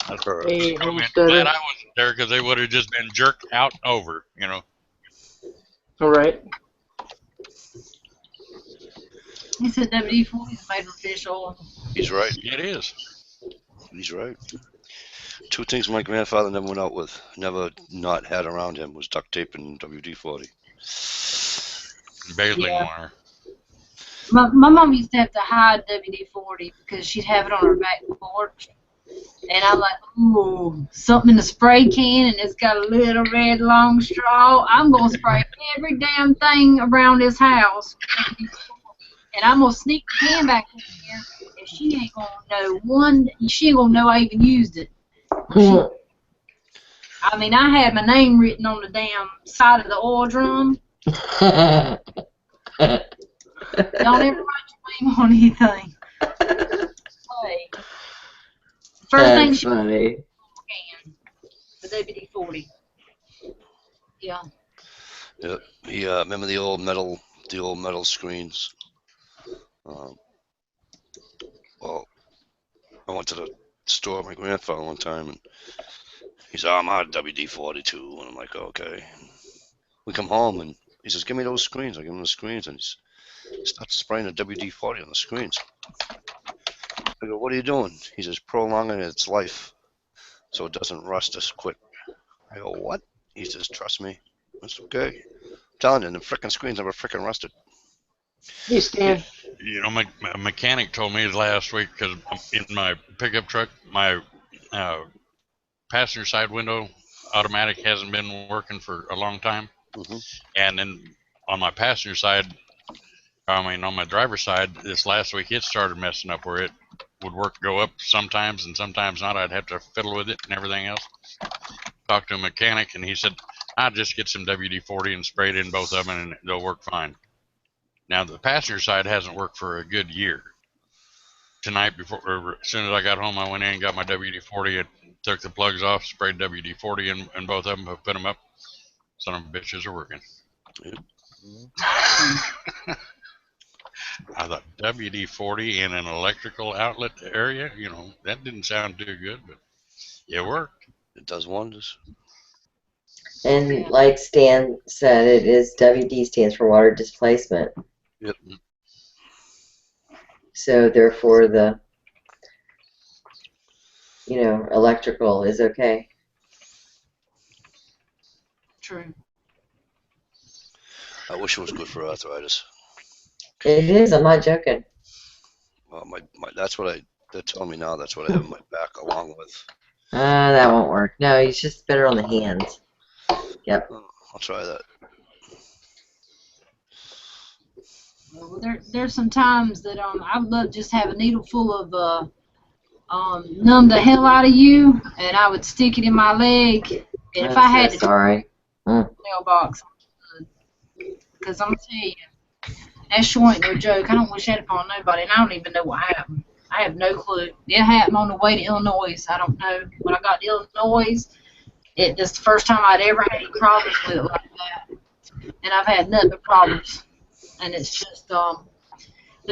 That's her. Hey, glad homesteader. I wasn't there because they would have just been jerked out over, you know. All right. He said WD-40 is made from fish oil. He's right. It is. He's right. 2 things my grandfather never went out with, never not had around him, was duct tape and WD-40. Baling Yeah. wire. My mom used to have to hide WD-40 because she'd have it on her back porch. And I'm like, ooh, something in the spray can, and it's got a little red long straw. I'm going to spray every damn thing around this house. And I'm going to sneak the can back in here, and she ain't going to know she ain't going to know I even used it. I mean, I had my name written on the damn side of the oil drum. Don't ever write your name on anything. Hey. First thing she funny. can, the WD-40. Yeah. Yep. Yeah. Remember the old metal screens? Well, I went to the store with my grandfather one time, and he said, "I'm out of WD-40 too," and I'm like, "Okay." We come home, and he says, "Give me those screens." I give him the screens, and he starts spraying the WD-40 on the screens. I go, "What are you doing?" He says, "Prolonging its life so it doesn't rust as quick." I go, "What?" He says, "Trust me." That's okay. I'm telling you, the frickin' screens never frickin' rusted. You Stan. You know, my mechanic told me last week, because in my pickup truck, my passenger side window automatic hasn't been working for a long time. And then on my passenger side, on my driver's side, this last week it started messing up where it would go up sometimes and sometimes not. I'd have to fiddle with it and everything else. Talked to a mechanic, and he said, "I'll just get some WD-40 and spray it in both of them, and they'll work fine." Now, the passenger side hasn't worked for a good year. Tonight, as soon as I got home, I went in and got my WD-40 and took the plugs off, sprayed WD-40 in both of them, put them up. Son of a bitches are working. I thought WD-40 in an electrical outlet area, you know, that didn't sound too good, but it worked. It does wonders. And like Stan said, it is WD stands for water displacement. Yep. So therefore the electrical is okay. True. I wish it was good for arthritis. It is. I'm not joking. Well, they're telling me now that's what I have in my back along with. That won't work. No, it's just better on the hands. Yep. I'll try that. Well, there's some times that I would love to just have a needle full of numb the hell out of you, and I would stick it in my leg. And if I had to mailbox, because I'm gonna tell you, that sure ain't no joke. I don't wish that upon nobody, and I don't even know what happened. I have no clue. It happened on the way to Illinois. I don't know. When I got to Illinois, that's the first time I'd ever had any problems with it like that. And I've had nothing but problems. And it's just, the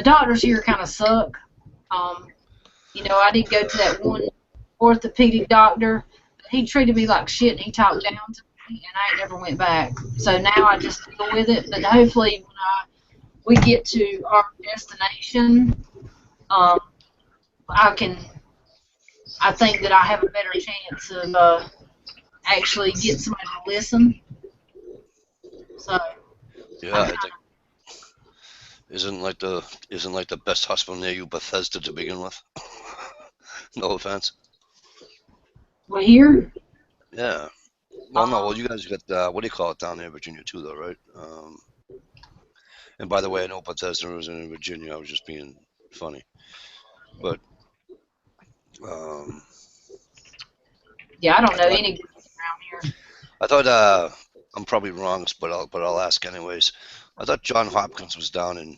doctors here kind of suck. I did go to that one orthopedic doctor, but he treated me like shit, and he talked down to me, and I ain't never went back. So now I just deal with it. But hopefully when we get to our destination, I think that I have a better chance of actually getting somebody to listen. So yeah, I think isn't like the best hospital near you Bethesda to begin with. No offense. We're here. Yeah. Well, no. Well, you guys got what do you call it down there in Virginia too, though, right? And by the way, I know Bethesda was in Virginia. I was just being funny, but yeah, I don't know any around here. I thought I'm probably wrong, but I'll ask anyways. I thought John Hopkins was down in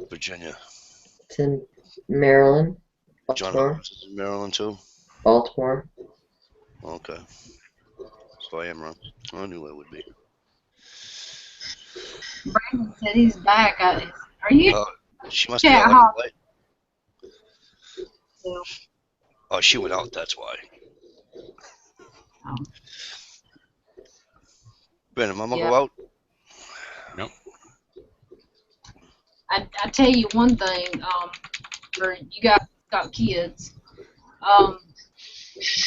Virginia. It's in Maryland. John Baltimore. Hopkins is in Maryland too. Baltimore. Okay. So I am wrong. I knew I would be. Brandon said he's back. Are you? She must be out on the way. Oh, she went out. That's why. Brandon, Mama go out? Nope. I tell you one thing. For you guys got kids,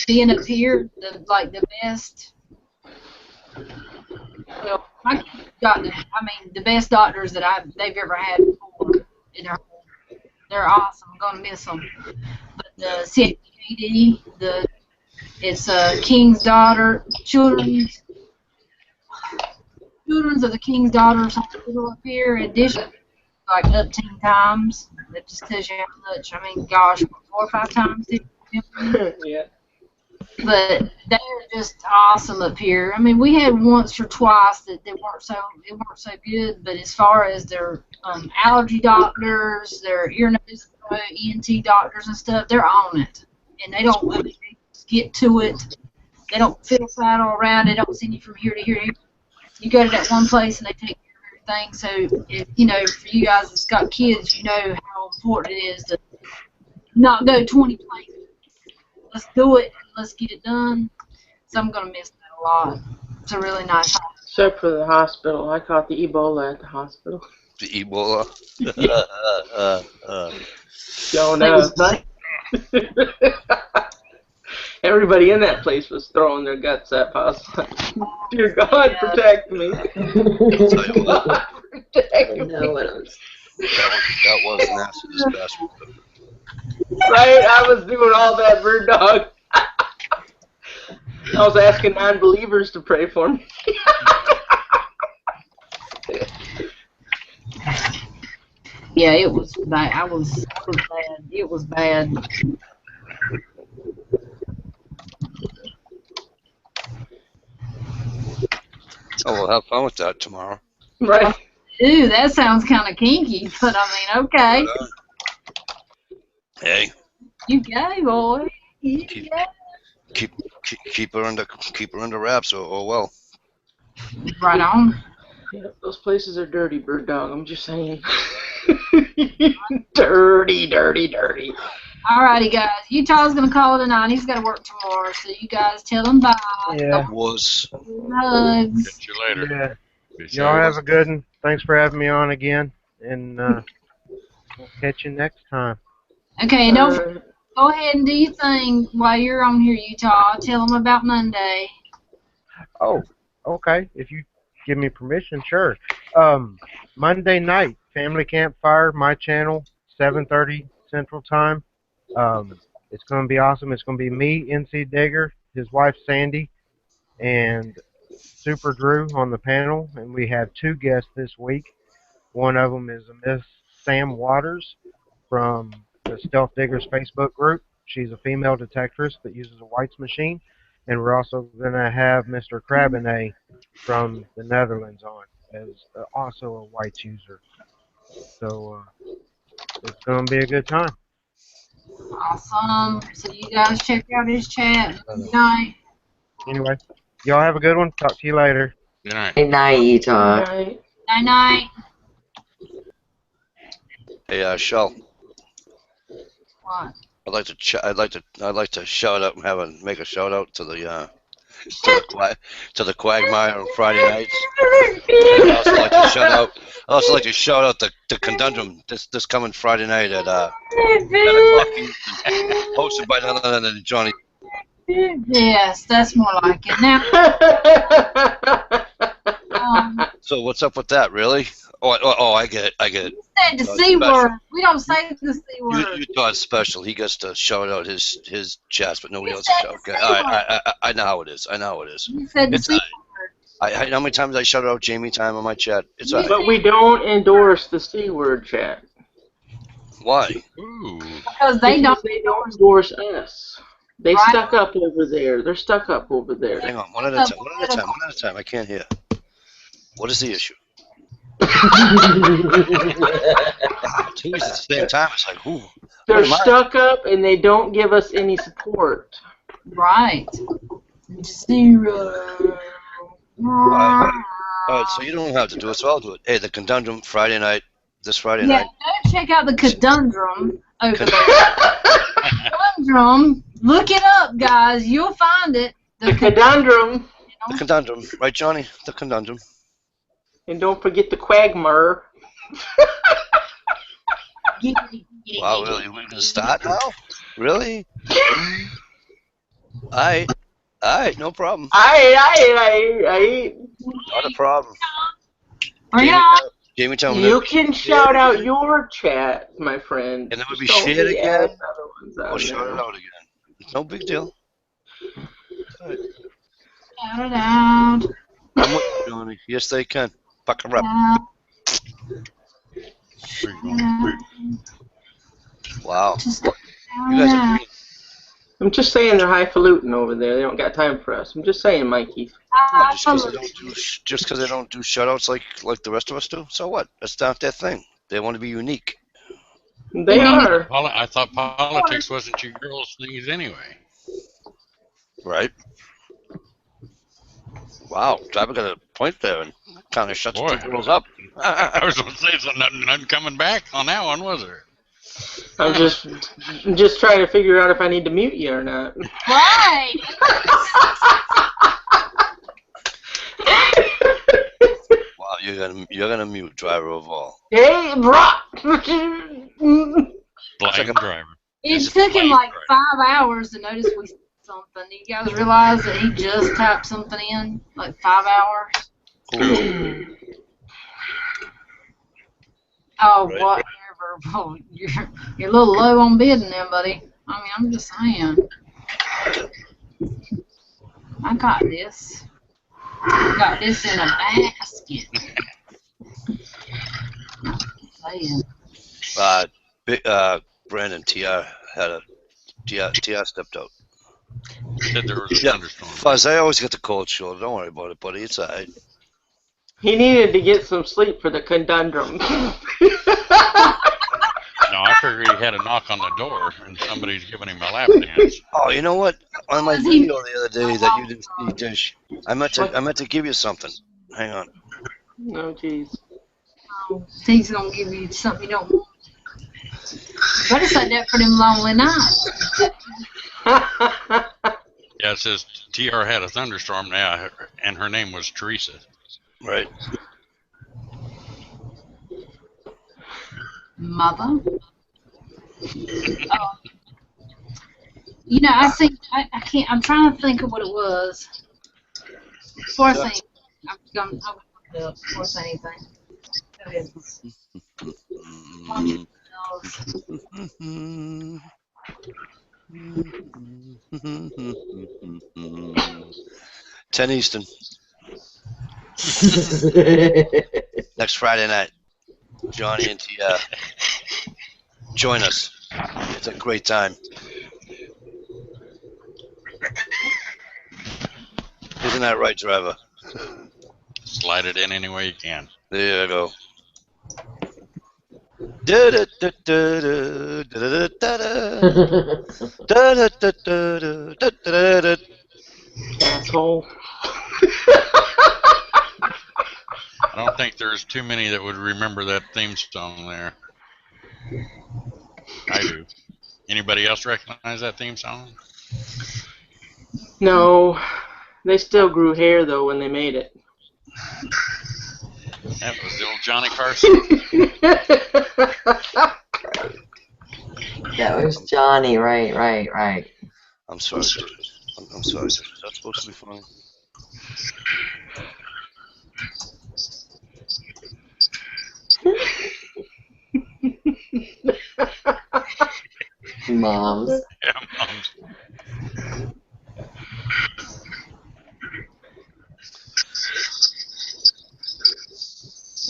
being up here, the best. Well, my kids got the best doctors that they've ever had before. They're awesome. I'm gonna miss them. But the CHD, it's King's Daughter Children's of the King's Daughters Hospital up here. In addition, like up 10 times. That just tells you how much. I mean, gosh, 4 or 5 times. Yeah. But they're just awesome up here. I mean, we had once or twice that they weren't so good. But as far as their allergy doctors, their ear, nose, throat, ENT doctors and stuff, they're on it, and they don't they just get to it. They don't fiddle faddle around. They don't send you from here to here. You go to that one place and they take care of everything. So, for you guys that's got kids, you know how important it is to not go 20 places. Let's do it. Let's get it done. So I'm going to miss that a lot. It's a really nice hospital. Except for the hospital. I caught the Ebola at the hospital. The Ebola? Going up. Everybody in that place was throwing their guts up. I was like, dear God, protect me. God, protect me. That was nasty this past week. Right? I was doing all that, bird dog. I was asking non-believers to pray for me. Yeah, it was bad. I was bad. It was bad. Oh, we'll have fun with that tomorrow. Right. Ooh, that sounds kind of kinky, but I mean, okay. Hey. You gay, boy. Keep her under wraps, or well. Right on. Yeah, those places are dirty, bird dog. I'm just saying. Dirty, dirty, dirty. Alrighty, guys. Utah's gonna call it a night. He's got to work tomorrow, so you guys tell him bye. Yeah. Was. Hugs. Catch you later. Yeah. Y'all have a good one. Thanks for having me on again, and we'll catch you next time. Okay, don't go ahead and do your thing while you're on here, Utah. Tell them about Monday. Oh, okay. If you give me permission, sure. Monday night, Family Campfire, my channel, 7:30 Central Time. It's going to be awesome. It's going to be me, NC Digger, his wife Sandy, and Super Drew on the panel. And we have 2 guests this week. One of them is Miss Sam Waters from the Stealth Diggers Facebook group. She's a female detectorist that uses a White's machine. And we're also going to have Mr. Crabinay from the Netherlands on as also a White's user. So it's going to be a good time. Awesome. So you guys check out his chat. Good night. Anyway, y'all have a good one. Talk to you later. Good night. Good night, Utah. Right. Night night. Hey, Shell. What? I'd like to shout out and make a shout out to the Quagmire on Friday nights. And I'd also like to shout out the Conundrum this coming Friday night at 10 o'clock Eastern, hosted by none other than Johnny. Yes, that's more like it. Now, so what's up with that, really? Oh, I get it. you said the C word. We don't say the C word. Utah's special. He gets to shout out his chats, but nobody else said shout. the Okay, C I know how it is. You said the C word. How many times I shout out Jammy Time on my chat? It's But we don't endorse the C word chat. Why? Ooh. Because they don't endorse us. They stuck up over there. They're stuck up over there. Hang on, one at a time. I can't hear. What is the issue? Two at the same time. It's like, ooh. They're stuck up and they don't give us any support. Right. 0. All right, so you don't have to do it, so I'll do it. Hey, the Conundrum Friday night, this Friday night. Go check out the Conundrum over there. Conundrum. Look it up, guys. You'll find it. The Conundrum. The Conundrum. Right, Johnny? The Conundrum. And don't forget the Quagmire. Wow, really? We're going to start now? Really? Alright, no problem. Aight. Not a problem. Jamie Time. You can shout out your chat, my friend. And it would be shared again? Or shout it out again. It's no big deal. Shout it out. I'm with you, Johnny. Yes, they can. Fuck her up. Wow. You guys are great. I'm just saying they're highfalutin over there. They don't got time for us. I'm just saying, Mikey. Just because they don't do shutouts like the rest of us do? So what? That's not their thing. They want to be unique. They are. I thought politics wasn't your girls' things anyway. Right. Wow, Driver got a point there and kind of shuts the girls up. I was going to say nothing coming back on that one, was there? I'm just trying to figure out if I need to mute you or not. Right. Wow, you're gonna mute Driver of all. Hey, bro. Blind driver. It took him like 5 hours to notice we said something. You guys realize that he just typed something in like 5 hours? Cool. Oh, right. Whatever. Oh, you're a little low on bidding there, buddy. I mean, I'm just saying. I got this. I got this in a basket. Brandon T.R. had a T.R. stepped out. Said there was a thunderstorm. Fuzz, I always get the cold shoulder. Don't worry about it, buddy. It's alright. He needed to get some sleep for the Conundrum. No, I figured he had a knock on the door and somebody's giving him a lap dance. Oh, you know what? On my video the other day that you didn't see, Dish, I meant to give you something. Hang on. No, jeez. He's gonna give you something you don't want. Better say that for them lonely nights. Yeah, it says TR had a thunderstorm now, and her name was Teresa. Right. Mother. You know, I think I can't. I'm trying to think of what it was. Before I say, I'm look it up before I say anything. Go ahead. 10 Eastern. Next Friday night. Johnny and Tia. Join us. It's a great time. Isn't that right, Driver? Slide it in any way you can. There you go. Asshole. I don't think there's too many that would remember that theme song there. I do. Anybody else recognize that theme song? No. They still grew hair, though, when they made it. That was the old Johnny Carson. That was Johnny, right. I'm sorry. I'm sorry. Is that supposed to be funny? Moms. Yeah, moms.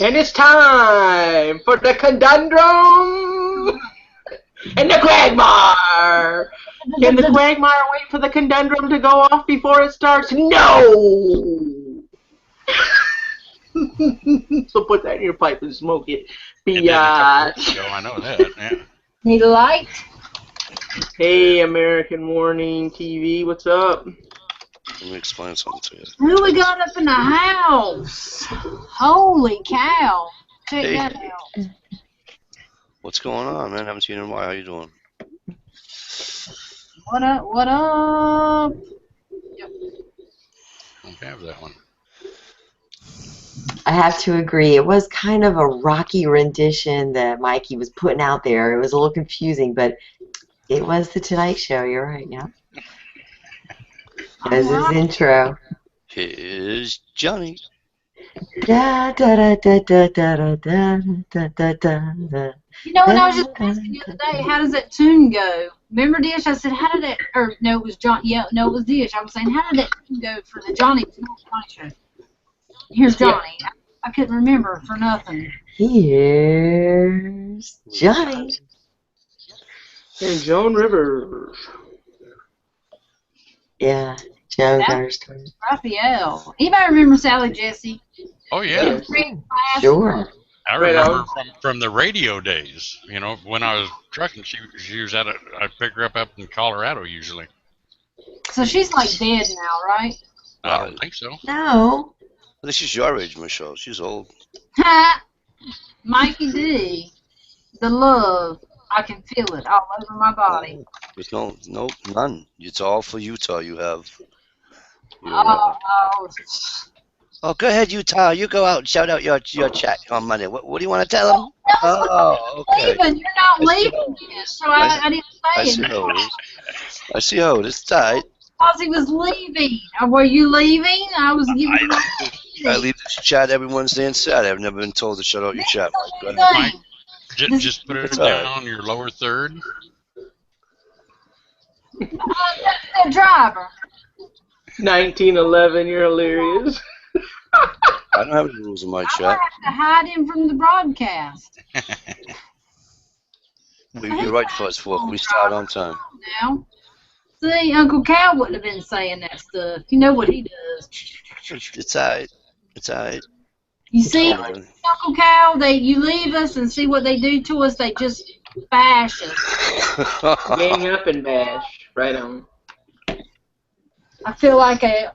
And it's time for the Conundrum and the Quagmire. Can the quagmire wait for the conundrum to go off before it starts? No! So put that in your pipe and smoke it. It did a couple weeks ago, I know that. Yeah. Need a light? Hey, American Morning TV, what's up? Let me explain something to you. Who we got up in the house? Holy cow. Check Hey. that out. What's going on, man? Haven't seen you in a while. How you doing? What up, what up? Don't have that one. I have to agree. It was kind of a rocky rendition that Mikey was putting out there. It was a little confusing, but it was the Tonight Show. You're right, yeah. As his intro. Here's Johnny. Da da da da da da da da da da. You know, when I was just asking the other day, how does that tune go? Remember Dish? I said, how did that, or no, it was John, yeah, no, it was Dish. I was saying, how did that tune go for the Johnny Show? Here's Johnny. I couldn't remember for nothing. Here's Johnny. And Joan Rivers. Yeah, Joan got her started. Raphael. Anybody remember Sally Jesse? Oh, yeah. Sure. I remember from the radio days, you know, when I was trucking, she was I'd pick her up in Colorado usually. So she's like dead now, right? I don't think so. No. This is your age, Michelle. She's old. Ha! Mikey D. The love. I can feel it all over my body. There's none. It's all for Utah. You have. Oh, go ahead, Utah. You go out and shout out your chat on Monday. What do you want to tell them? Oh, okay. You're not leaving yet, so I didn't say I see it. how it is. I see how it is. It's tight. Because he was leaving. Were you leaving? I was giving I leave this chat every Wednesday and Saturday. I've never been told to shut out your chat. Go ahead. Mike, just put it down on your lower third. The driver. 1911, you're hilarious. I don't have any rules in my I chat. have to hide him from the broadcast. You're right, Fuzz Fork. We start on time. Now, see, Uncle Cal wouldn't have been saying that stuff. You know what he does. It's alright. It's alright. You see, Uncle Cal, you leave us and see what they do to us. They just bash us. Gang up and bash. Right on. I feel like a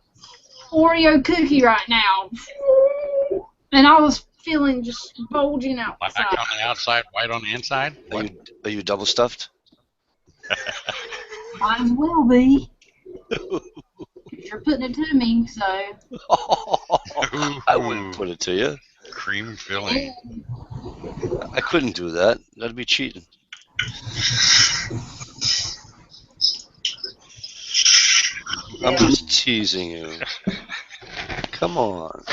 Oreo cookie right now. And I was feeling just bulging outside. Black on the outside, white on the inside. Are you double stuffed? Might as well be. You're putting it to me, so. I wouldn't put it to you. Cream filling. I couldn't do that. That'd be cheating. I'm just teasing you. Come on.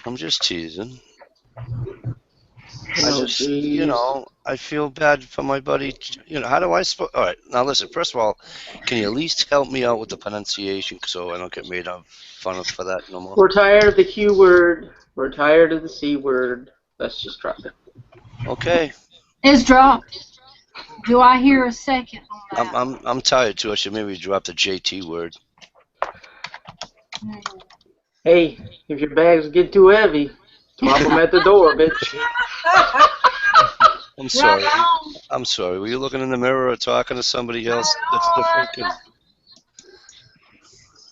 I'm just teasing. I feel bad for my buddy. How do I all right, now listen, first of all, can you at least help me out with the pronunciation so I don't get made fun of for that no more? We're tired of the Q word. We're tired of the C word. Let's just drop it. Okay. It's dropped. Do I hear a second on that? I'm tired too. I should maybe drop the JT word. Hey, if your bags get too heavy, drop them at the door, bitch. I'm sorry. I'm sorry. Were you looking in the mirror or talking to somebody else? That's different.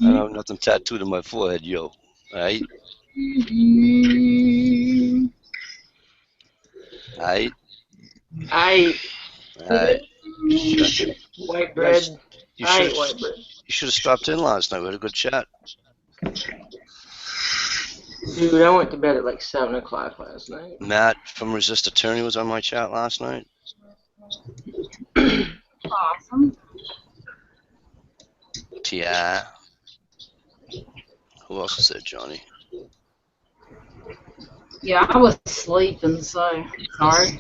I don't have nothing tattooed on my forehead, yo. All right? All right? All right. White bread. You should have stopped in last night. We had a good chat. Dude, I went to bed at like 7 o'clock last night. Matt from Resist Attorney was on my chat last night. Awesome. Yeah. Who else is there, Johnny? Yeah, I was sleeping, so sorry.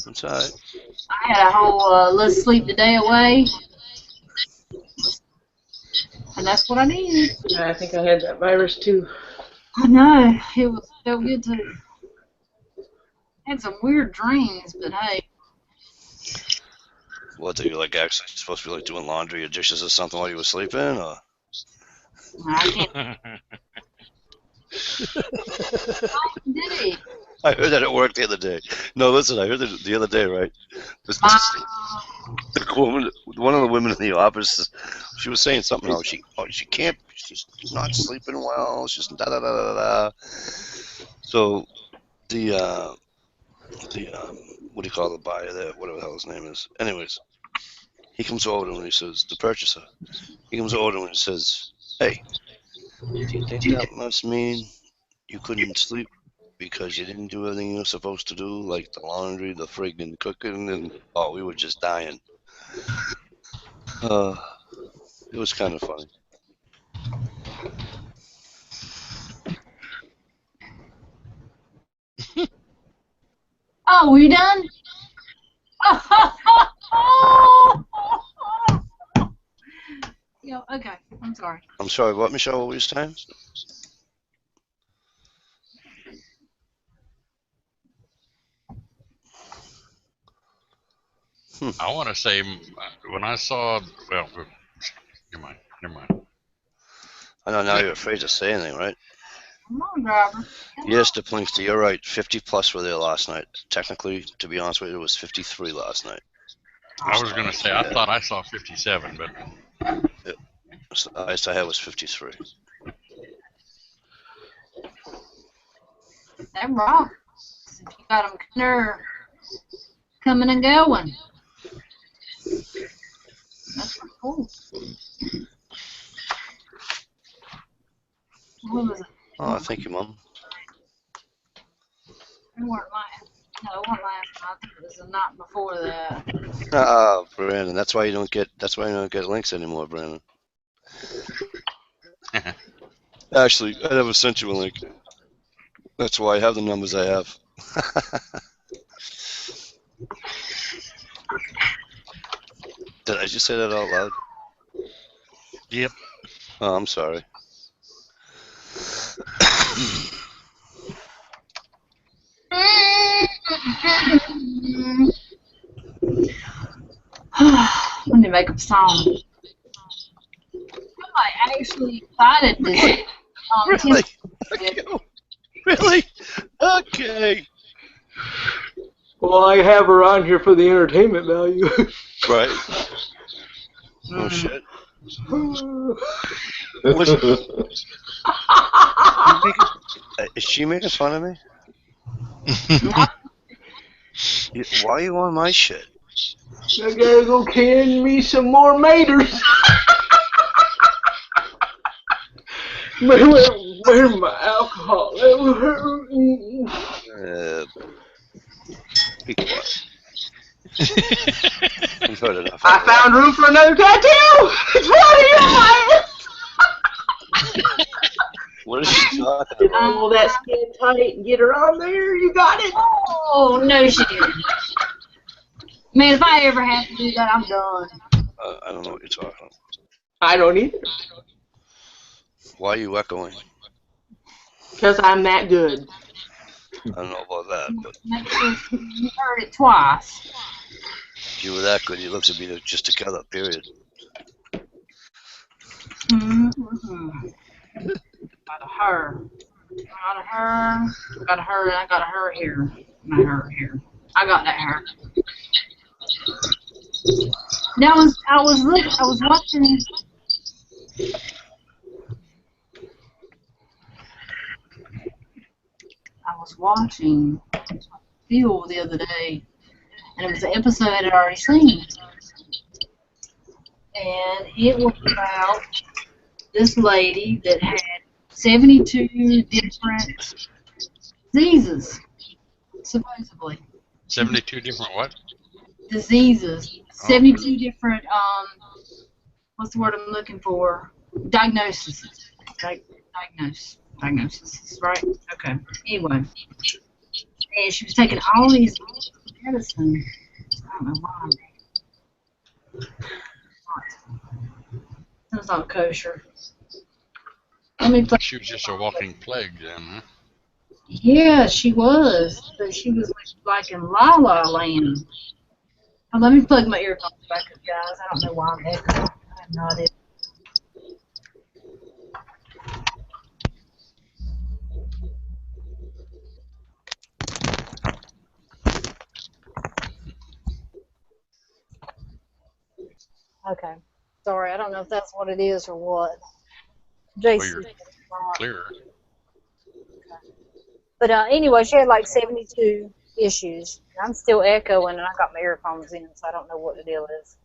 That's all right. I had a whole let's sleep the day away. And that's what I needed. I think I had that virus too. I know. Felt good too. Had some weird dreams, but hey. What, are you like actually supposed to be like doing laundry or dishes or something while you were sleeping, or? I can't. Did I heard that at work the other day. No, listen, I heard it the other day, right? This woman, one of the women in the office, she was saying something how she can't, she's not sleeping well, she's da da da da da. So the what do you call the buyer there, whatever the hell his name is. Anyways, he comes over to him and he says, the purchaser, he comes over to him and he says, hey, do you think that must mean you couldn't sleep because you didn't do everything you were supposed to do, like the laundry, the friggin' cooking, and oh, we were just dying. It was kind of funny. Oh, were you done? Yeah, okay. I'm sorry. I'm sorry, what, Michelle? What were you saying? I want to say when I saw, well, never mind. I know now you're afraid to say anything, right? Come on, driver. Yes, DePlinkster, you're right. 50 plus were there last night. Technically, to be honest with you, it was 53 last night. I was going to say, I thought I saw 57, but the highest I had was 53. That rocks. You got them coming and going. That's pretty cool. What was it? Oh, thank you, Mom. It weren't last. No, it weren't last night. I think it was the night before that. Ah, Brandon, that's why you don't get links anymore, Brandon. Actually, I never sent you a link. That's why I have the numbers I have. Did I just say that out loud? Yep. Oh, I'm sorry. Let me make up a song. I actually excited this. Really? Really? Okay. Well, I have her on here for the entertainment value. Right. Oh shit. Is she making fun of me? Why are you on my shit? I gotta go can me some more maters. Where's my alcohol? Be quiet. We've heard enough. I found room for another tattoo. It's right here, man. What is she talking about? Pull that skin tight and get her on there. You got it. Oh, no, she didn't. Man, if I ever have to do that, I'm done. I don't know what you're talking about. I don't either. Why are you echoing? Because I'm that good. I don't know about that, but You heard it twice. if you were that good, you'd love to be just together, period. Mm-hmm. Got a her. Got a her. Got a her, and I got a her here. And a her here. I got that her. Now I was watching. I was watching Phil the other day, and it was an episode I'd already seen, and it was about this lady that had 72 different diseases, supposedly. 72 different what? Diseases. 72 different, what's the word I'm looking for? Diagnoses. Diagnosis, right? Okay. Anyway. And she was taking all these medicine. I don't know why. That's not kosher. Let me play. She was just a walking plague then, huh? Yeah, she was. But she was like in La La Land. Oh, let me plug my earphones back up, guys. I don't know why I'm echoing. I have no idea. Okay. Sorry, I don't know if that's what it is or what. Well, JC. you're clear. But anyway, she had like 72 issues. I'm still echoing, and I got my earphones in, so I don't know what the deal is.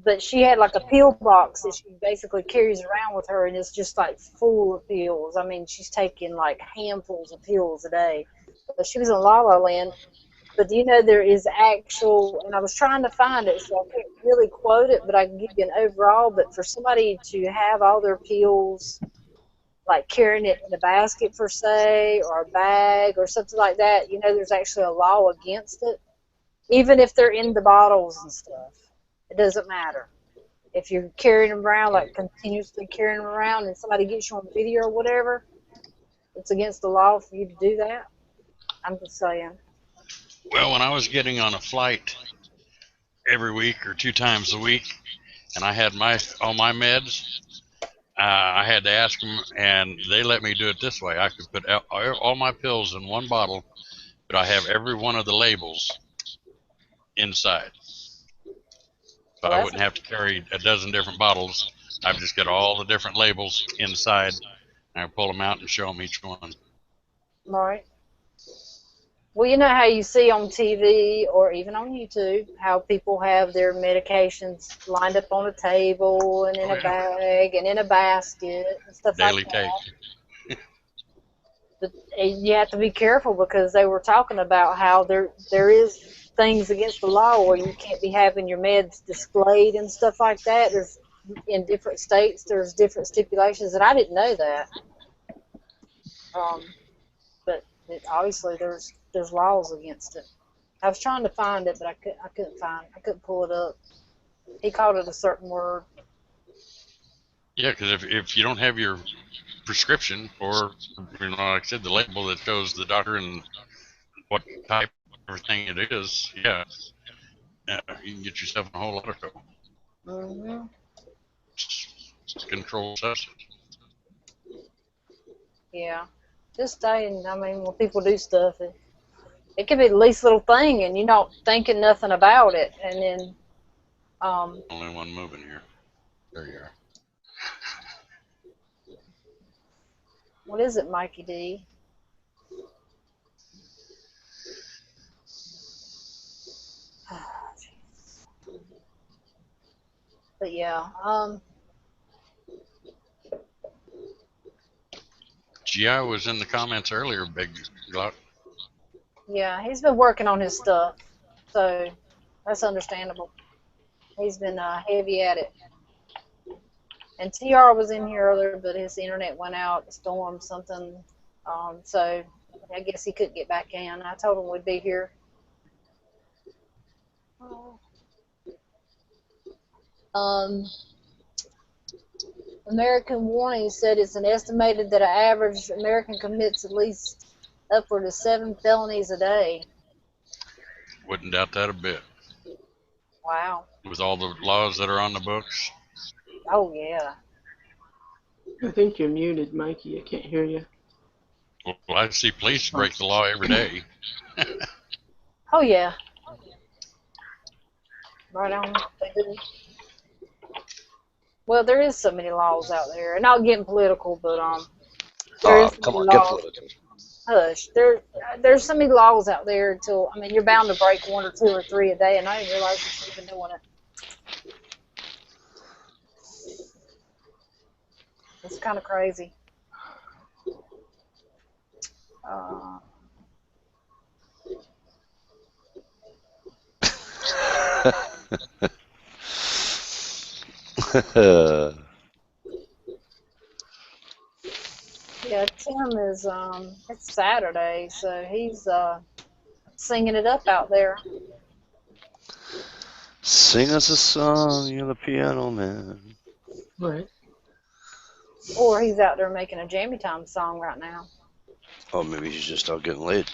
But she had like a pill box that she basically carries around with her, and it's just like full of pills. I mean, she's taking like handfuls of pills a day. But she was in La La Land. But do you know there is actual, and I was trying to find it, so I can't really quote it, but I can give you an overall. But for somebody to have all their pills, like carrying it in a basket per se, or a bag, or something like that, you know, there's actually a law against it, even if they're in the bottles and stuff. It doesn't matter. If you're carrying them around, like continuously carrying them around, and somebody gets you on video or whatever, it's against the law for you to do that. I'm just saying. Well, when I was getting on a flight every week or 2 times a week, and I had all my meds, I had to ask them, and they let me do it this way. I could put all my pills in one bottle, but I have every one of the labels inside. So I wouldn't have to carry a dozen different bottles. I've just got all the different labels inside, and I pull them out and show them each one. Right. Well, you know how you see on TV or even on YouTube how people have their medications lined up on a table and in a bag and in a basket and stuff Daily like that. take. But you have to be careful because they were talking about how there is things against the law where you can't be having your meds displayed and stuff like that. There's in different states there's different stipulations, and I didn't know that. But obviously there's laws against it. I was trying to find it, but I couldn't pull it up. He called it a certain word. Yeah, because if you don't have your prescription, or like I said, the label that shows the doctor and what type everything it is, yeah, you can get yourself in a whole lot of trouble. Mm-hmm. It's a controlled substance. Yeah, just saying. I mean, when people do stuff, it could be the least little thing, and you're not thinking nothing about it, and then. Only one moving here. There you are. What is it, Mikey D? But yeah, GI was in the comments earlier, Big Glock. yeah, he's been working on his stuff, so that's understandable. He's been heavy at it. And TR was in here earlier, but his internet went out, a storm, something. So I guess he couldn't get back in. I told him we'd be here. American Warning said it's an estimated that an average American commits at least upward of 7 felonies a day. Wouldn't doubt that a bit. Wow. With all the laws that are on the books. Oh, yeah. I think you're muted, Mikey. I can't hear you. Well, I see police break the law every day. Oh, yeah. Right on. They do. Well, there is so many laws out there. And not getting political, but there is come on, laws. get political. Hush. There's so many laws out there until, I mean, you're bound to break 1 or 2 or 3 a day, and I didn't realize you're even doing it. It's kind of crazy. Yeah, Tim is, it's Saturday, so he's singing it up out there. Sing us a song, you're the piano man. Right. Or he's out there making a Jammy Time song right now. Or maybe he's just out getting laid.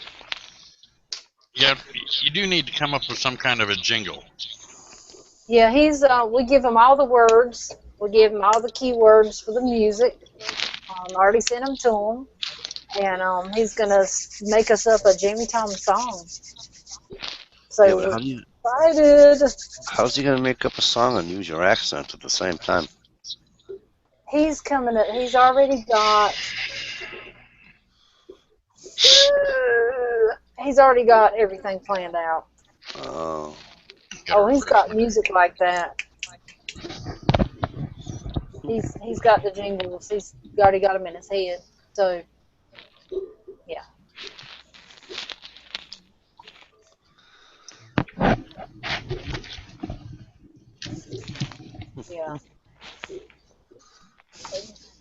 Yeah, you do need to come up with some kind of a jingle. Yeah, we give him all the words. We give him all the keywords for the music. I already sent them to him. And he's going to make us up a Jammy Time song. So Yeah, but we're excited. how's he gonna make up a song and use your accent at the same time? He's coming up. He's already got. He's already got everything planned out. Oh. Oh, he's got music like that. He's got the jingles. He's already got them in his head. So, yeah. Yeah.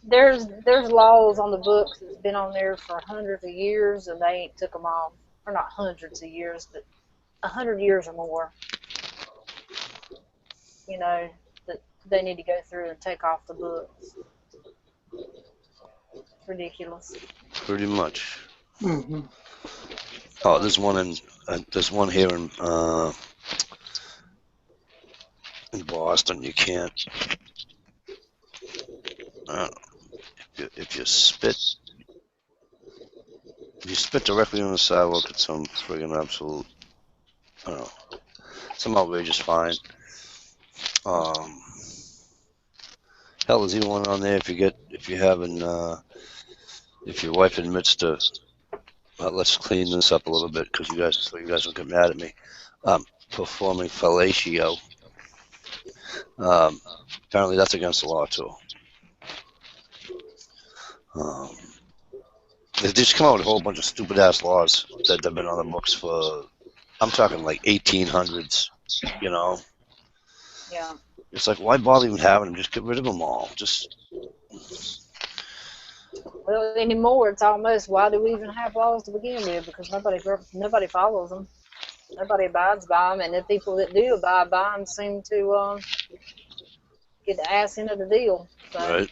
There's laws on the books that's been on there for hundreds of years, and they ain't took them off. Or not hundreds of years, but 100 years or more. You know, that they need to go through and take off the books. It's ridiculous. Pretty much. Mm-hmm. Oh, there's one here in Boston. You can't. If you spit directly on the sidewalk, it's some friggin' absolute, I don't know, some outrageous fine. Hell, there's even one on there if your wife admits to, let's clean this up a little bit because you guys will get mad at me. Performing fellatio. Apparently that's against the law too. They just come out with a whole bunch of stupid ass laws that have been on the books for, I'm talking like 1800s, you know. Yeah. It's like, why bother even having them? Just get rid of them all. Well, anymore, it's almost, why do we even have laws to begin with? Because nobody follows them. Nobody abides by them, and the people that do abide by them seem to get the ass into the deal. So, right.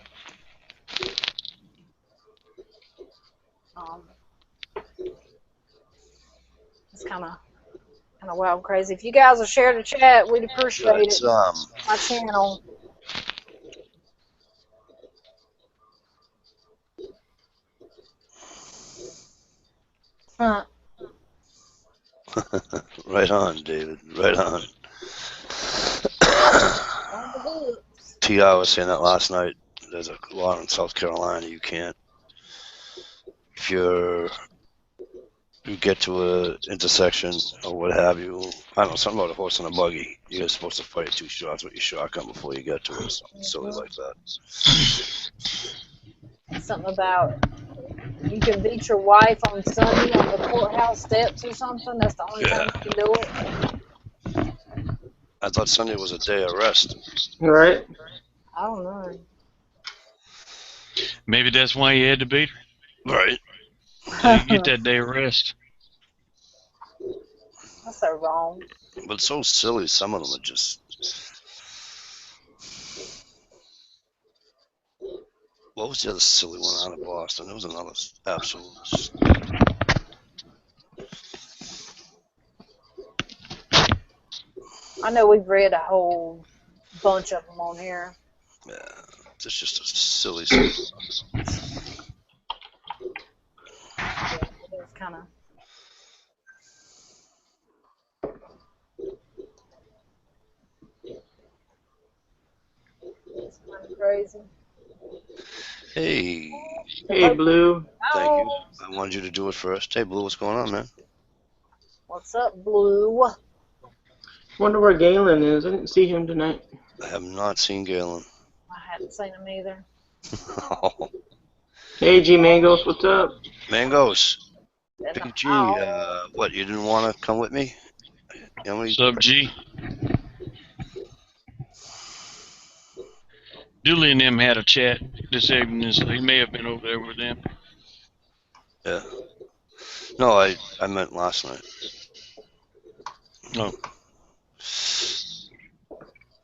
It's kind of wild, crazy. If you guys will share the chat, we'd appreciate it. My channel. Right on, David. Right on. T.I. was saying that last night. There's a law in South Carolina. You can't, if you get to a intersection or what have you, I don't know, something about a horse and a buggy. You're supposed to fire 2 shots with your shotgun before you get to it, or something silly like that. Something about you can beat your wife on Sunday on the courthouse steps or something. That's the only time you can do it. I thought Sunday was a day of rest. Right. I don't know. Maybe that's why you had to beat her. Right. So you get that day of rest. That's so wrong. But it's so silly. Some of them are just. What was the other silly one out of Boston? There was another absolute. I know we've read a whole bunch of them on here. Yeah, it's just a silly stuff. Yeah, it's kind of. It's kind of crazy. Hey. Hey, Blue. Thank you. I wanted you to do it first. Hey, Blue, what's going on, man? What's up, Blue? Wonder where Galen is. I didn't see him tonight. I have not seen Galen. I hadn't seen him either. Hey, G Mangos, what's up? Mangos. Big G, what, you didn't want to come with me? What's up, G? Dooley and them had a chat this evening, so he may have been over there with them. Yeah. No, I meant last night. No.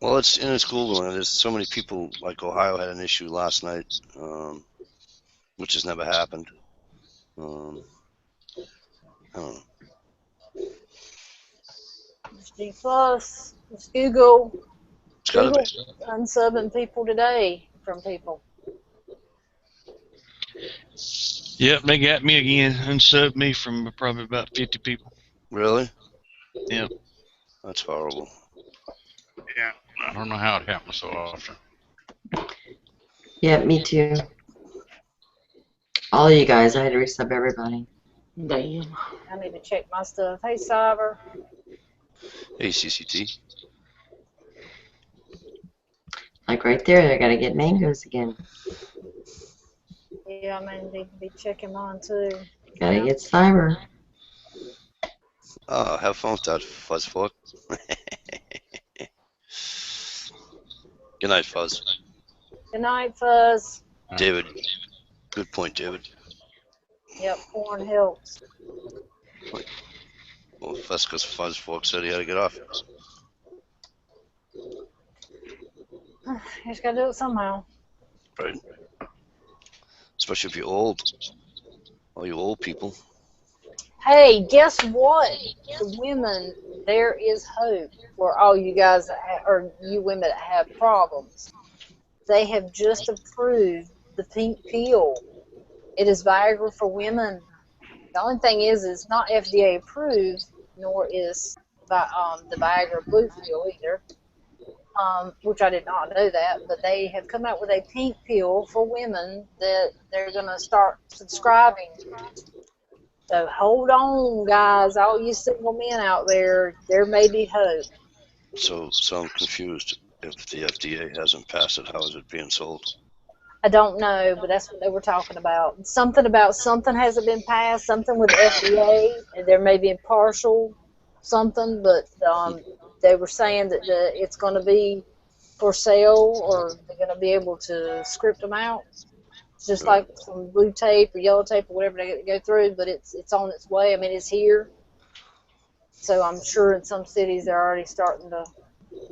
Well, it's Googling. There's so many people, like Ohio had an issue last night, which has never happened. I don't know. G Plus, just Google. It's gotta be. Unsubbing people today from people. Yep, they got me again. Unsubbed me from probably about 50 people. Really? Yep. That's horrible. Yeah, I don't know how it happens so often. Yeah, me too. All of you guys, I had to resub everybody. Damn. I need to check my stuff. Hey, Cyber. Hey, CCT. Like right there, I gotta get mangoes again. Yeah, I may need to be checking mine too. Gotta get cyber. Oh, have fun with that, Fuzz Fork. Good night, Fuzz. Good night, Fuzz. David. Good point, David. Yep, porn helps. Well, that's because Fuzz Fork said he had to get off. You just gotta do it somehow. Right. Especially if you're old. All you old people. Hey, guess what? The women, there is hope for all you guys that or you women that have problems. They have just approved the pink pill. It is Viagra for women. The only thing is, it's not FDA approved, nor is the Viagra blue pill either. Which I did not know that, but they have come out with a pink pill for women that they're going to start subscribing. So hold on, guys, all you single men out there may be hope. So I'm confused. If the FDA hasn't passed it, how is it being sold? I don't know, but that's what they were talking about. Something hasn't been passed, something with the FDA, and there may be a partial something, but they were saying that it's going to be for sale, or they're going to be able to script them out. It's just like some blue tape or yellow tape or whatever they go through, but it's on its way. I mean, it's here. So I'm sure in some cities they're already starting to.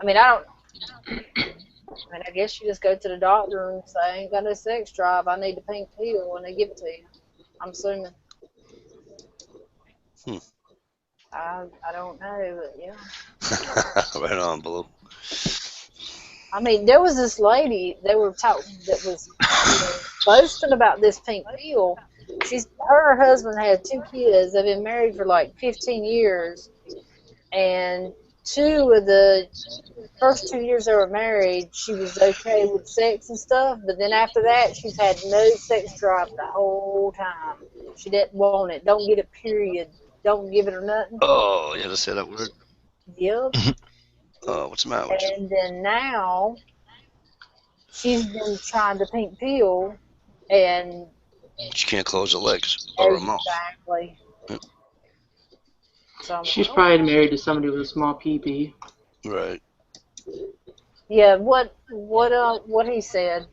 I mean, I guess you just go to the doctor and say, I ain't got no sex drive, I need the pink pill, and they give it to you. I'm assuming. I don't know, but yeah. Right on, Blue. I mean, there was this lady they were talking that was boasting about this pink pill. Her and her husband had 2 kids. They've been married for like 15 years, and 2 of the first 2 years they were married, she was okay with sex and stuff, but then after that, she's had no sex drive the whole time. She didn't want it. Don't get a period. Don't give it or nothing. Oh, you had to say that word? Yep. What's the matter with you? And then now, she's been trying the pink pill, and She can't close her legs or her mouth. Exactly. So She's probably married to somebody with a small pee-pee. Right. Yeah, what he said.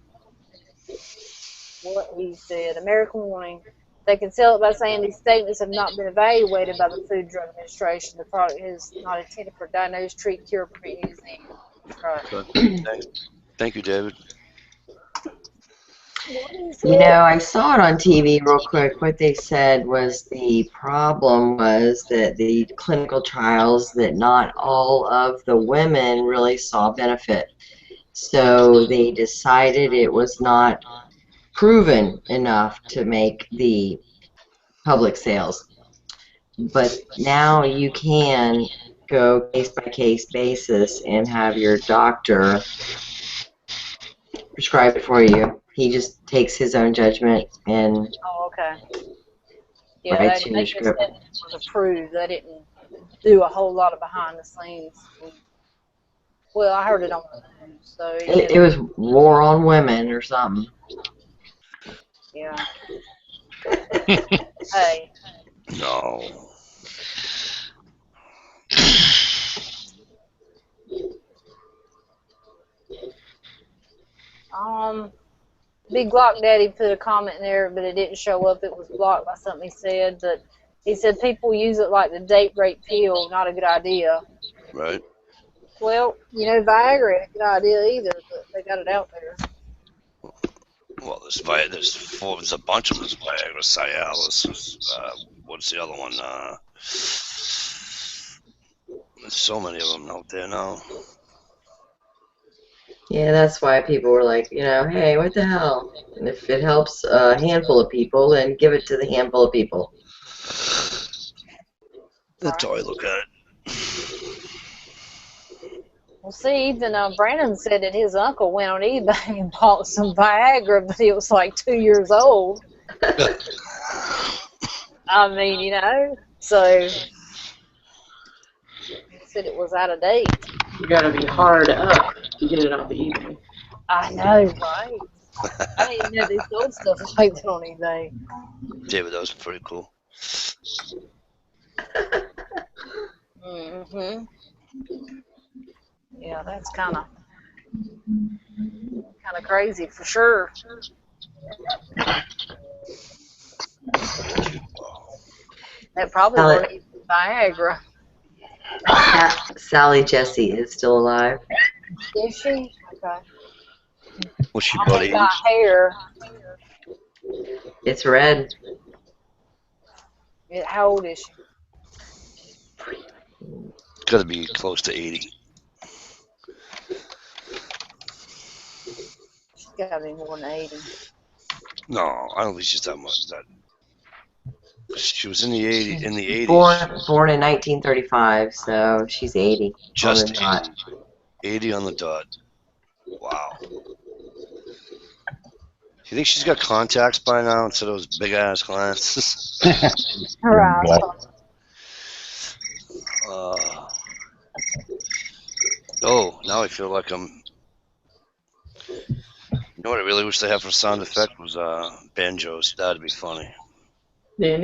What he said. American warning. They can sell it by saying these statements have not been evaluated by the Food and Drug Administration. The product is not intended for diagnose, treat, cure, prevent disease. Right. Thank you, David. You know, I saw it on TV real quick. What they said was the problem was that the clinical trials, that not all of the women really saw benefit. So they decided it was not proven enough to make the public sales. But now you can go case by case basis and have your doctor prescribe it for you. He just takes his own judgment and okay. Yeah, writes you they your just said script. it was approved. They didn't do a whole lot of behind the scenes. Well, I heard it on the news, so It was War on Women or something. Yeah. Hey. No. Big Glock Daddy put a comment in there, but it didn't show up. It was blocked by something he said. But he said people use it like the date rape pill. Not a good idea. Right. Well, Viagra ain't a good idea either, but they got it out there. Well, there's a bunch of them. There's Viagra, Cialis. What's the other one? There's so many of them out there now. Yeah, that's why people were like, hey, what the hell? And if it helps a handful of people, then give it to the handful of people. That's how I look at it. Well, see, even Brandon said that his uncle went on eBay and bought some Viagra, but it was like 2 years old. I mean, so he said it was out of date. You gotta be hard up to get it off of eBay. I know, right? I didn't know they sold stuff like that on eBay. David, that was pretty cool. Mm-hmm. Yeah, that's kind of crazy for sure. That probably weren't even Viagra. Sally Jesse is still alive. Is she? Okay. Was she about 80? Got hair. It's red. How old is she? Got to be close to 80. She's got to be more than 80. No, I don't think she's that much. She was in the 80s. Born in 1935, so she's 80. Just on the dot. 80 on the dot. Wow. You think she's got contacts by now instead of those big ass glasses? Her eyes. Oh, now I feel like I'm. You know what I really wish they had for sound effect was banjos. That'd be funny. That's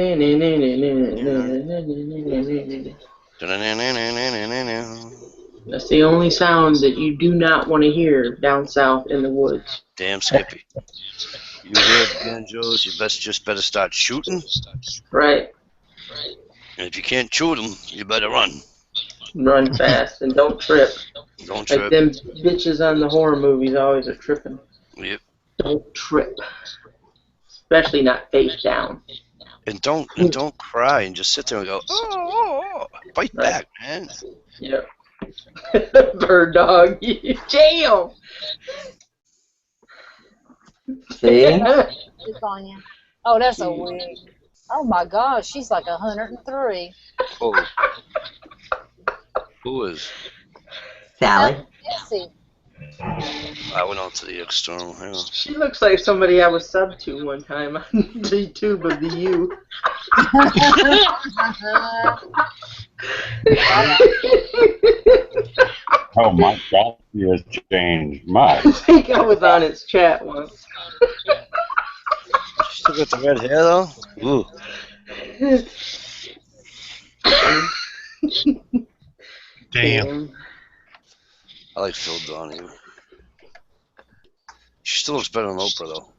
the only sound that you do not want to hear down south in the woods. Damn, Skippy. You hear banjos, you just better start shooting. Right. And if you can't shoot them, you better run. Run fast and don't trip. Don't trip. Like them bitches on the horror movies always are tripping. Yep. Don't trip. Especially not face down. And don't cry and just sit there and go, oh. Fight back, man. Yep. Bird dog. Jail. See? Oh, that's a wig. Oh my gosh, she's like 103. Oh. Who is? Sally. Jessie. I went on to the external. Hang on. She looks like somebody I was sub to one time on the tube of the U. Oh my God, he has changed. My. I think I was on its chat once. She still got the red hair though? Ooh. Damn. I like Phil Donahue. She still looks better than Oprah though.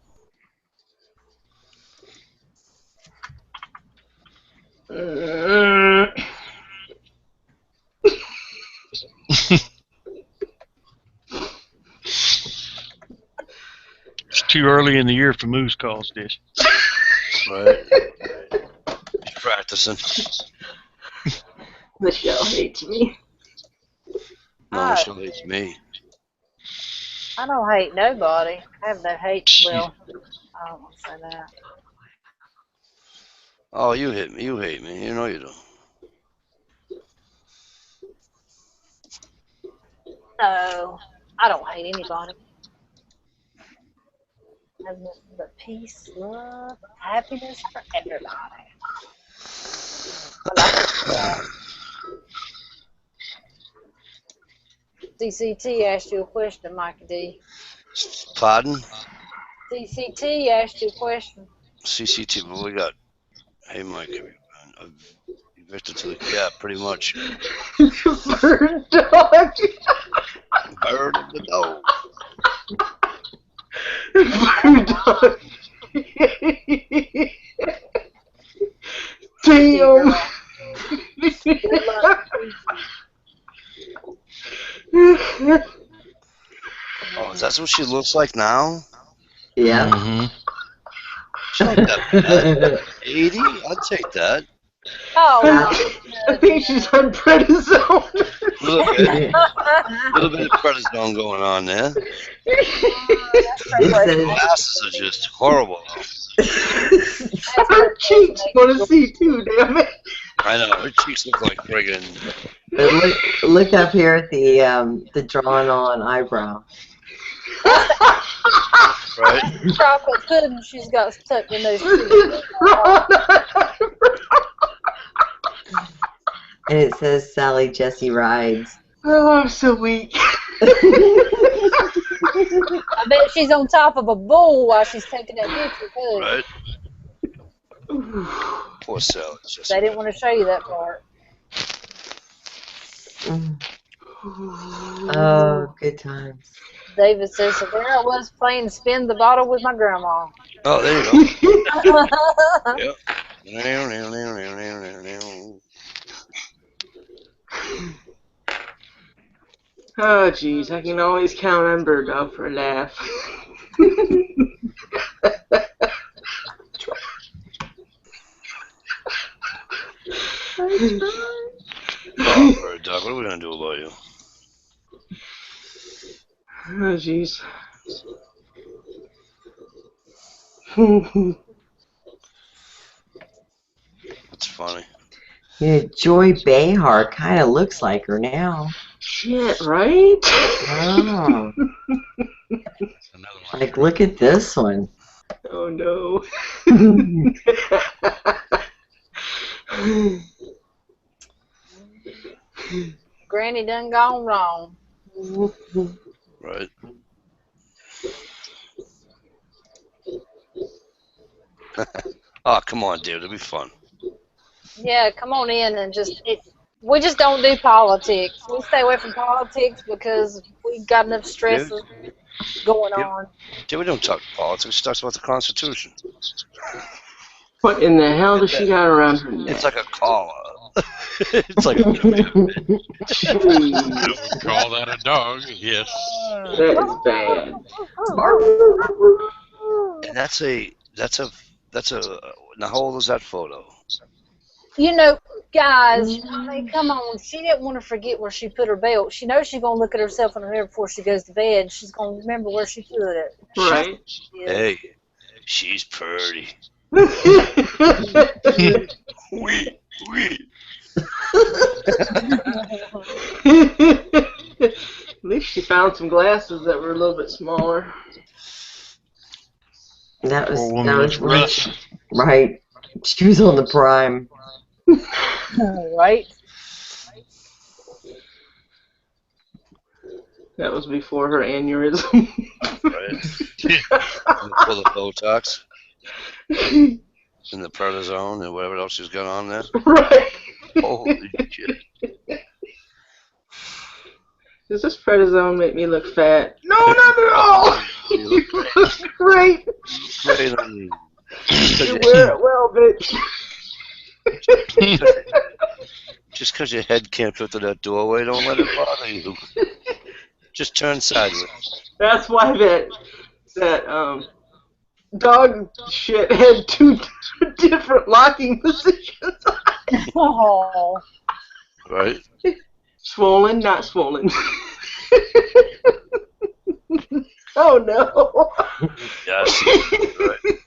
It's too early in the year for moose calls, Dish. Right. She's practicing. Michelle hates me. No, Michelle hates me. I don't hate nobody. I have no hate. Well, I don't want to say that. Oh, you hate me. You hate me. You know you do. No, I don't hate anybody. I have nothing but peace, love, happiness for everybody. CCT asked you a question, Mike D. Pardon? CCT asked you a question. CCT, what we got? Hey, Mike, evicted to the... Yeah, pretty much. Bird dog. Bird of the dog. Bird dog. Damn. Oh, is that what she looks like now? Yeah. Mm-hmm. She don't that bad. 80? I'd take that. Oh, I think she's on prednisone. A little bit of prednisone going on there. It says, Glasses are just horrible, though. Her cheeks want to see too, damn it. I know, her cheeks look like friggin'. but look up here at the drawn on eyebrow. Right? chocolate pudding she's got stuck in those cheeks. And it says Sally Jesse rides. Oh, I'm so weak. I bet she's on top of a bull while she's taking that picture too. Right? Poor Sally. They didn't want to show you that part. Oh, good times. David says, so there I was playing spin the bottle with my grandma. Oh, there you go. Yep. Oh, jeez, I can always count on Bird Dog for a laugh. Oh, Bird Dog, what are we going to do about you? Oh, jeez. That's funny. Yeah, Joy Behar kind of looks like her now. Shit, right? Oh. Like, look at this one. Oh, no. Granny done gone wrong. Right. Oh, come on, David. It'll be fun. Yeah, come on in and we just don't do politics. We stay away from politics because we got enough stress going on. David don't talk politics. She talks about the Constitution. What in the hell does she got around her neck? It's like a collar. It's like a Call that a dog? Yes. That is bad. And that's a. Now, how old is that photo? You know, guys, I mean, come on. She didn't want to forget where she put her belt. She knows she's going to look at herself in the mirror before she goes to bed. She's going to remember where she put it. Right. Hey, she's pretty. At least she found some glasses that were a little bit smaller. That was rough. Right. She was on the prime. Right? That was before her aneurysm. Right. Before the Botox. And the prednisone and whatever else she's got on there. Right. Holy shit. Does this prednisone make me look fat? No, not at all. You look great. Great. You wear it well, bitch. Just because your head can't fit through that doorway, don't let it bother you. Just turn sideways. That's why that dog shit had two different locking positions. Oh. Right? Swollen, not swollen. Oh no. Yeah, I see. Right.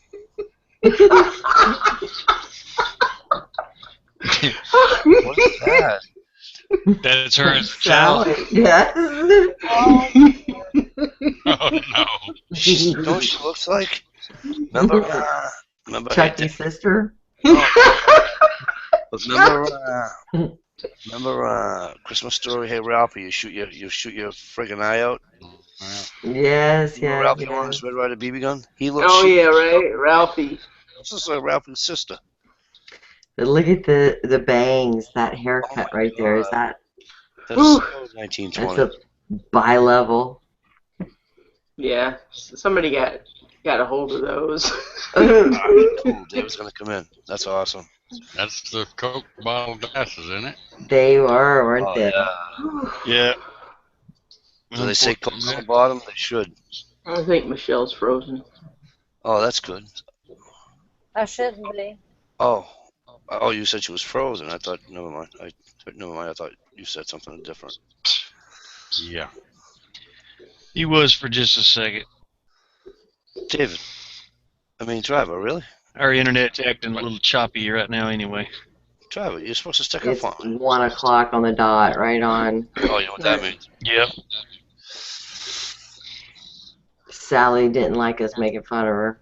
What is that? That's her as a child. Yes. Oh no. You know what she looks like? Remember Chucky's sister? Remember Christmas Story? Hey Ralphie, you shoot your friggin' eye out. Yes, yeah. Ralphie on his Red Ryder BB gun. He looks. Oh yeah, right, Ralphie. This is like Ralphie's sister. But look at the bangs, that haircut right there. Is that? That's 1920. That's a bi-level. Yeah, somebody got a hold of those. Cool, David's gonna come in. That's awesome. That's the Coke bottle glasses, isn't it? They were, weren't they? Yeah. Do they say Coke on the bottom? They should. I think Michelle's frozen. Oh, that's good. I shouldn't be. Oh, Oh, you said she was frozen. I thought, never mind. Never mind. I thought you said something different. Yeah. He was for just a second. David. I mean, Driver, really? Our internet's acting a little choppy right now anyway. Driver, you're supposed to stick up It's for me. 1 o'clock on the dot, right on. Oh, you know what that means? Yep. Sally didn't like us making fun of her.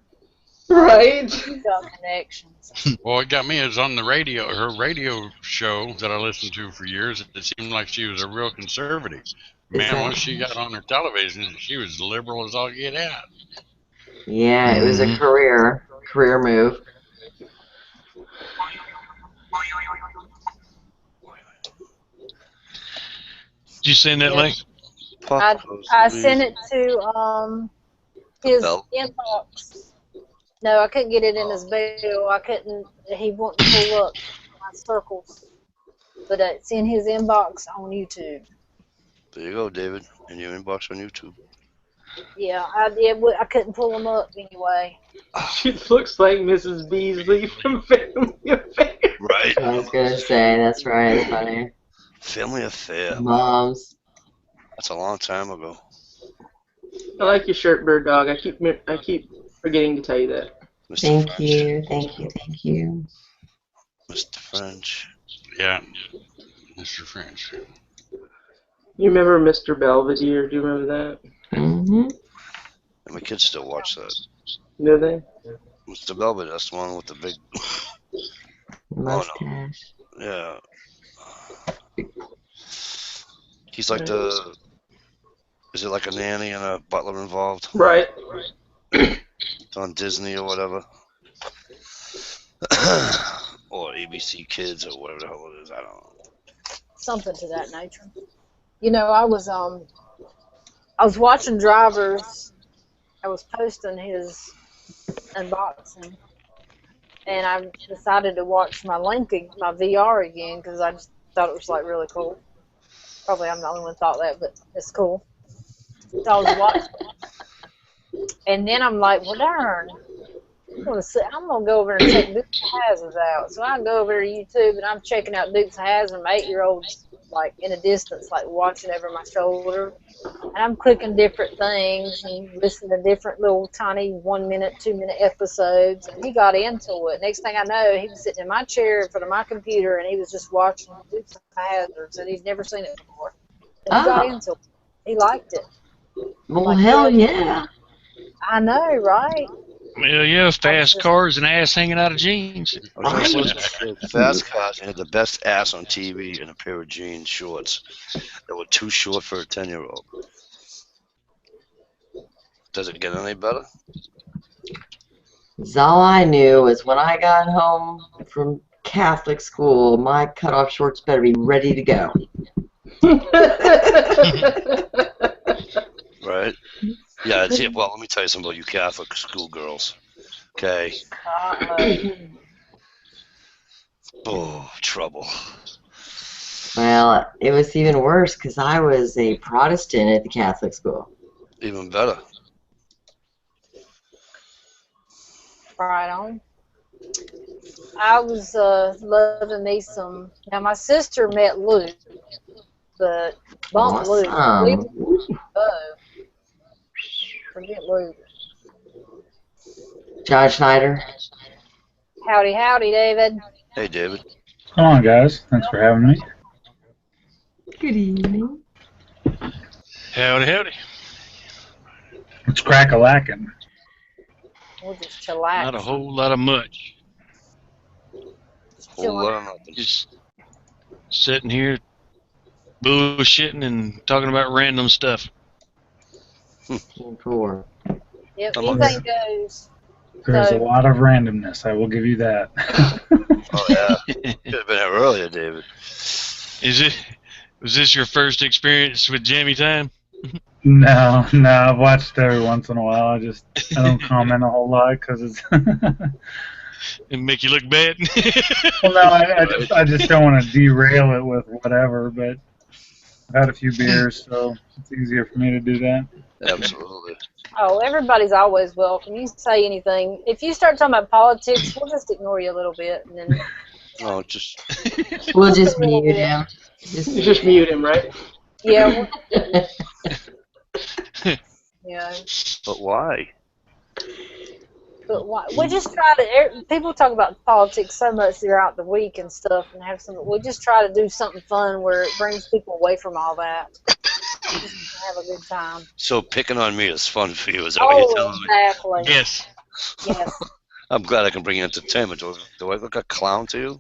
Right. Got connections. Well, it got me. It was on the radio, her radio show that I listened to for years. It seemed like she was a real conservative. Man, once she got on her television, she was liberal as all get out. Yeah, it was a career move. Did you send that link? I sent it to his inbox. No, I couldn't get it in his bill. I couldn't. He wouldn't pull up my circles, but it's in his inbox on YouTube. There you go, David. In your inbox on YouTube. Yeah, I couldn't pull them up anyway. She looks like Mrs. Beasley from Family Affair. Right. I was gonna say, that's right. It's funny. Family Affair. Moms. That's a long time ago. I like your shirt, Bird Dog. I keep forgetting to tell you that. Thank you. Mr. French. Yeah, Mr. French. You remember Mr. Belvedere? Do you remember that? Mm-hmm. And my kids still watch that. Do they? Mr. Belvedere, that's the one with the big mustache. Oh, no. Yeah. He's like the. Is it like a nanny and a butler involved? Right. It's on Disney or whatever. Or ABC Kids or whatever the hell it is. I don't know. Something to that nature. You know, I was watching Drivers. I was posting his unboxing, and I decided to watch my VR again because I just thought it was like really cool. Probably I'm the only one who thought that, but it's cool. So I was watching, and then I'm like, well, darn, I'm gonna go over and check Dukes of Hazzard out. So I go over to YouTube and I'm checking out Dukes of Hazzard. My 8-year-old's like in a distance, like watching over my shoulder, and I'm clicking different things and listening to different little tiny 1-minute, 2-minute episodes. And he got into it. Next thing I know, he was sitting in my chair in front of my computer and he was just watching Dukes of Hazzard, and he's never seen it before. And he got into it. He liked it. Well, like, hell yeah. I know, right? Well, yeah, fast cars and ass hanging out of jeans. Fast cars had the best ass on TV and a pair of jeans shorts that were too short for a 10-year-old. Does it get any better? All I knew was when I got home from Catholic school, my cutoff shorts better be ready to go. Right? Yeah, well, let me tell you something about you Catholic schoolgirls. Okay. Oh, trouble. Well, it was even worse because I was a Protestant at the Catholic school. Even better. Right on. I was loving me some. Now, my sister met Luke, but bumped Luke. Forget Luke. John Schneider. Howdy, howdy, David. Hey, David. Come on, guys. Thanks for having me. Good evening. Howdy, howdy. It's crack-a-lackin'. We'll just chillax. Not a whole lot of much. Just sitting here bullshitting and talking about random stuff. Poor. Yep, anything goes. There's a lot of randomness, I will give you that. Oh, yeah. Could have been here earlier, David. Was this your first experience with Jammy Time? No, I've watched every once in a while. I don't comment a whole lot because it's... And make you look bad? Well, no, I just don't want to derail it with whatever, but I've had a few beers, so it's easier for me to do that. Absolutely. Oh, everybody's always welcome. You say anything. If you start talking about politics, we'll just ignore you a little bit and then No, just We'll just mute him. Just mute him, right? Yeah. Yeah. But why? But why? We just try to. People talk about politics so much throughout the week and stuff, and have some. We just try to do something fun where it brings people away from all that. Just have a good time. So picking on me is fun for you, is that what you're telling me? Exactly. Yes. Yes. I'm glad I can bring entertainment. Do I look a clown to you?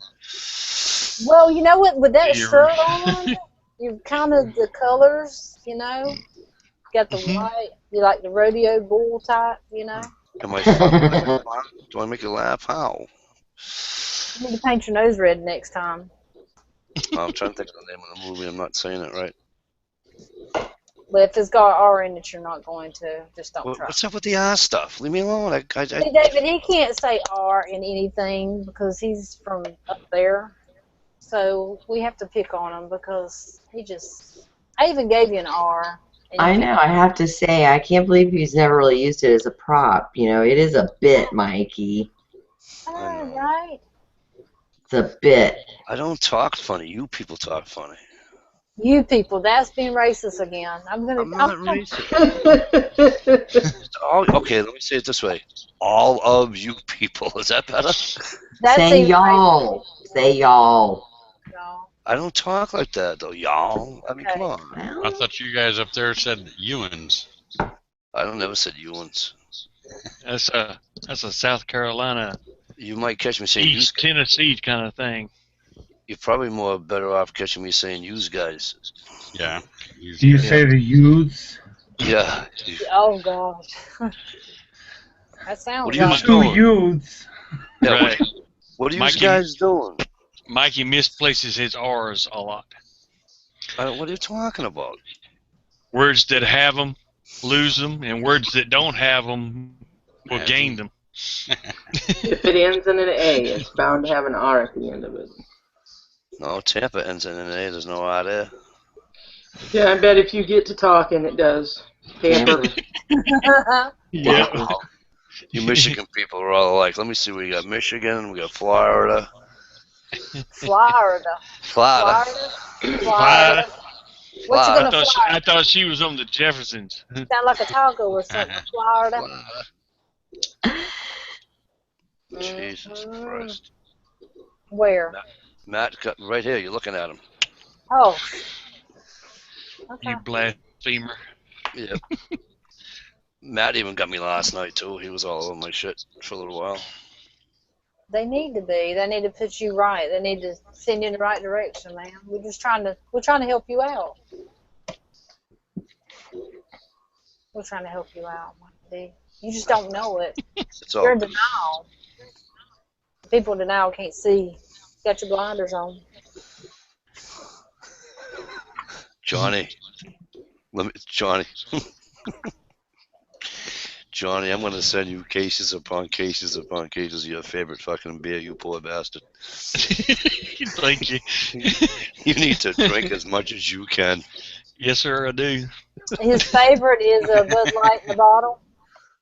Well, you know what? With that You're- shirt on, you've kind of the colors, you know. Got the white. You like the rodeo bull type, you know. Am I fun? Do I make you laugh? How? You need to paint your nose red next time. I'm trying to think of the name of the movie. I'm not saying it right. But if it's got R in it, you're not going to. Just don't try. What's up with the R stuff? Leave me alone. See, David, he can't say R in anything because he's from up there. So we have to pick on him because he just. I even gave you an R. I know. I have to say, I can't believe he's never really used it as a prop. You know, it is a bit, Mikey. Right? It's a bit. I don't talk funny. You people talk funny. You people, that's being racist again. I'm not racist. Okay, let me say it this way. All of you people. Is that better? Say y'all. Say y'all. I don't talk like that, though, y'all. I mean, come on. I thought you guys up there said Ewans. I don't never said Ewans. That's a South Carolina. You might catch me saying East Tennessee kind of thing. You're probably more better off catching me saying "use guys." Yeah. Do you say the youths? Yeah. Oh gosh. That sounds What are you like Two youths. Yeah, Right. what are you guys doing? Mikey misplaces his R's a lot. What are you talking about? Words that have them, lose them, and words that don't have them will gain them. If it ends in an A, it's bound to have an R at the end of it. No, Tampa ends in an A. There's no R there. Yeah, I bet if you get to talking, it does. Tampa. Yeah. Wow. You Michigan people are all alike. Let me see. We got Michigan. We got Florida. Florida. What you gonna fly? I thought she was on the Jeffersons. Sound like a taco or something. Florida. Jesus Christ. Where? Matt, right here. You're looking at him. Oh. Okay. You blasphemer. Yeah. Matt even got me last night too. He was all over my shit for a little while. They need to be. They need to put you right. They need to send you in the right direction, man. We're trying to help you out. We're trying to help you out, Mikey. You just don't know it. You're in denial. People in denial can't see. You got your blinders on. Johnny. Johnny, I'm going to send you cases upon cases upon cases of your favorite fucking beer, you poor bastard. Thank you. You need to drink as much as you can. Yes, sir, I do. His favorite is a Bud Light in the bottle.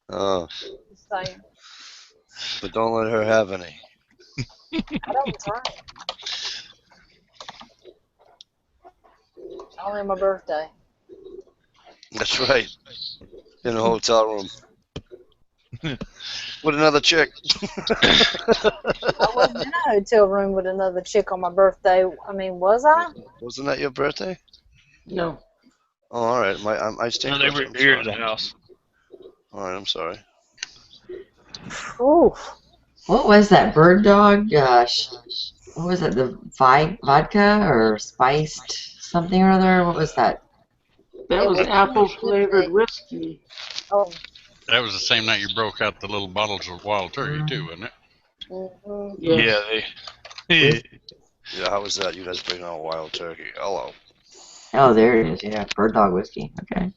Oh. Just saying. But don't let her have any. I don't drink. Only on my birthday. That's right. In a hotel room. With another chick. I wasn't in a hotel room with another chick on my birthday. I mean, was I? Wasn't that your birthday? No. Oh, all right. I stayed. No, they were here at the house. All right, I'm sorry. Ooh. What was that? Bird dog? Gosh. What was it? The vodka or spiced something or other? What was that? That was apple flavored whiskey. Oh. That was the same night you broke out the little bottles of wild turkey too, wasn't it? Mm-hmm. Yes. Yeah, how was that? You guys bring out wild turkey. Hello. Oh, there it is. Yeah, bird dog whiskey. Okay.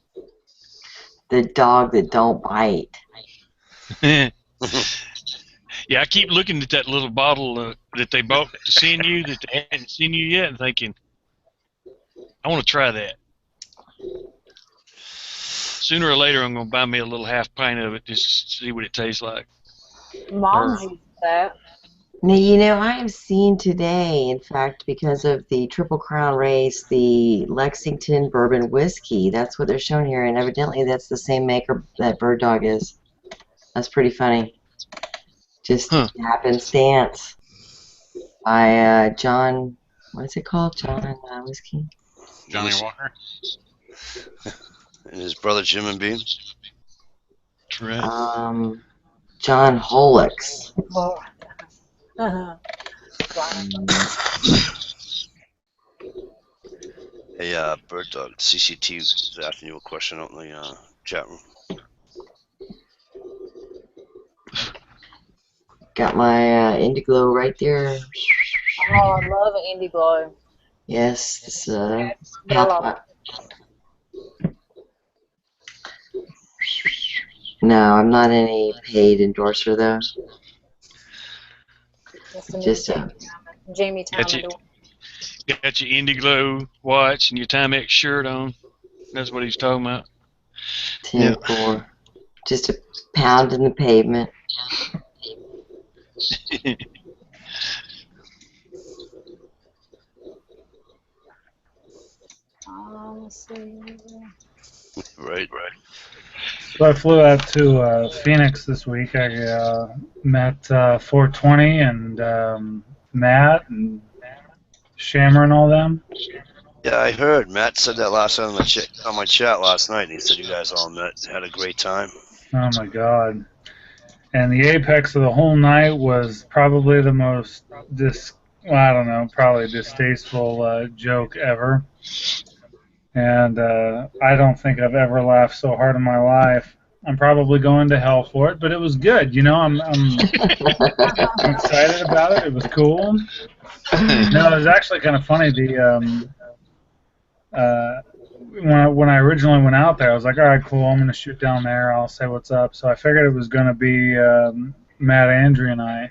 The dog that don't bite. Yeah, I keep looking at that little bottle that they bought to send you that they hadn't seen you yet and thinking, I want to try that. Sooner or later, I'm going to buy me a little half pint of it just to see what it tastes like. Mom's used that. Now, you know, I have seen today, in fact, because of the Triple Crown race, the Lexington Bourbon Whiskey. That's what they're showing here, and evidently that's the same maker that Bird Dog is. That's pretty funny. Just happenstance. By John, what is it called? John Whiskey? Johnny Walker? And his brother Jim and Beam? That's right. John Holix. Hey, Bird Dog, CCT is asking you a question out in the chat room. Got my Indiglo right there. Oh, I love an Indiglo. Yes, this Bella. No, I'm not any paid endorser though. That's the new Just Jammy Timers. Got your Indiglo watch and your Timex shirt on. That's what he's talking about. 10-4. Just a pound in the pavement. Let's see. Right. So I flew out to Phoenix this week. I met 420 and Matt and Shammer and all them. Yeah, I heard. Matt said that last time on my chat last night, and he said you guys all met, had a great time. Oh my God. And the apex of the whole night was probably the most, probably distasteful joke ever. And I don't think I've ever laughed so hard in my life. I'm probably going to hell for it, but it was good. You know, I'm excited about it. It was cool. No, it was actually kind of funny. When I originally went out there, I was like, all right, cool, I'm going to shoot down there. I'll say what's up. So I figured it was going to be Matt, Andrew, and I.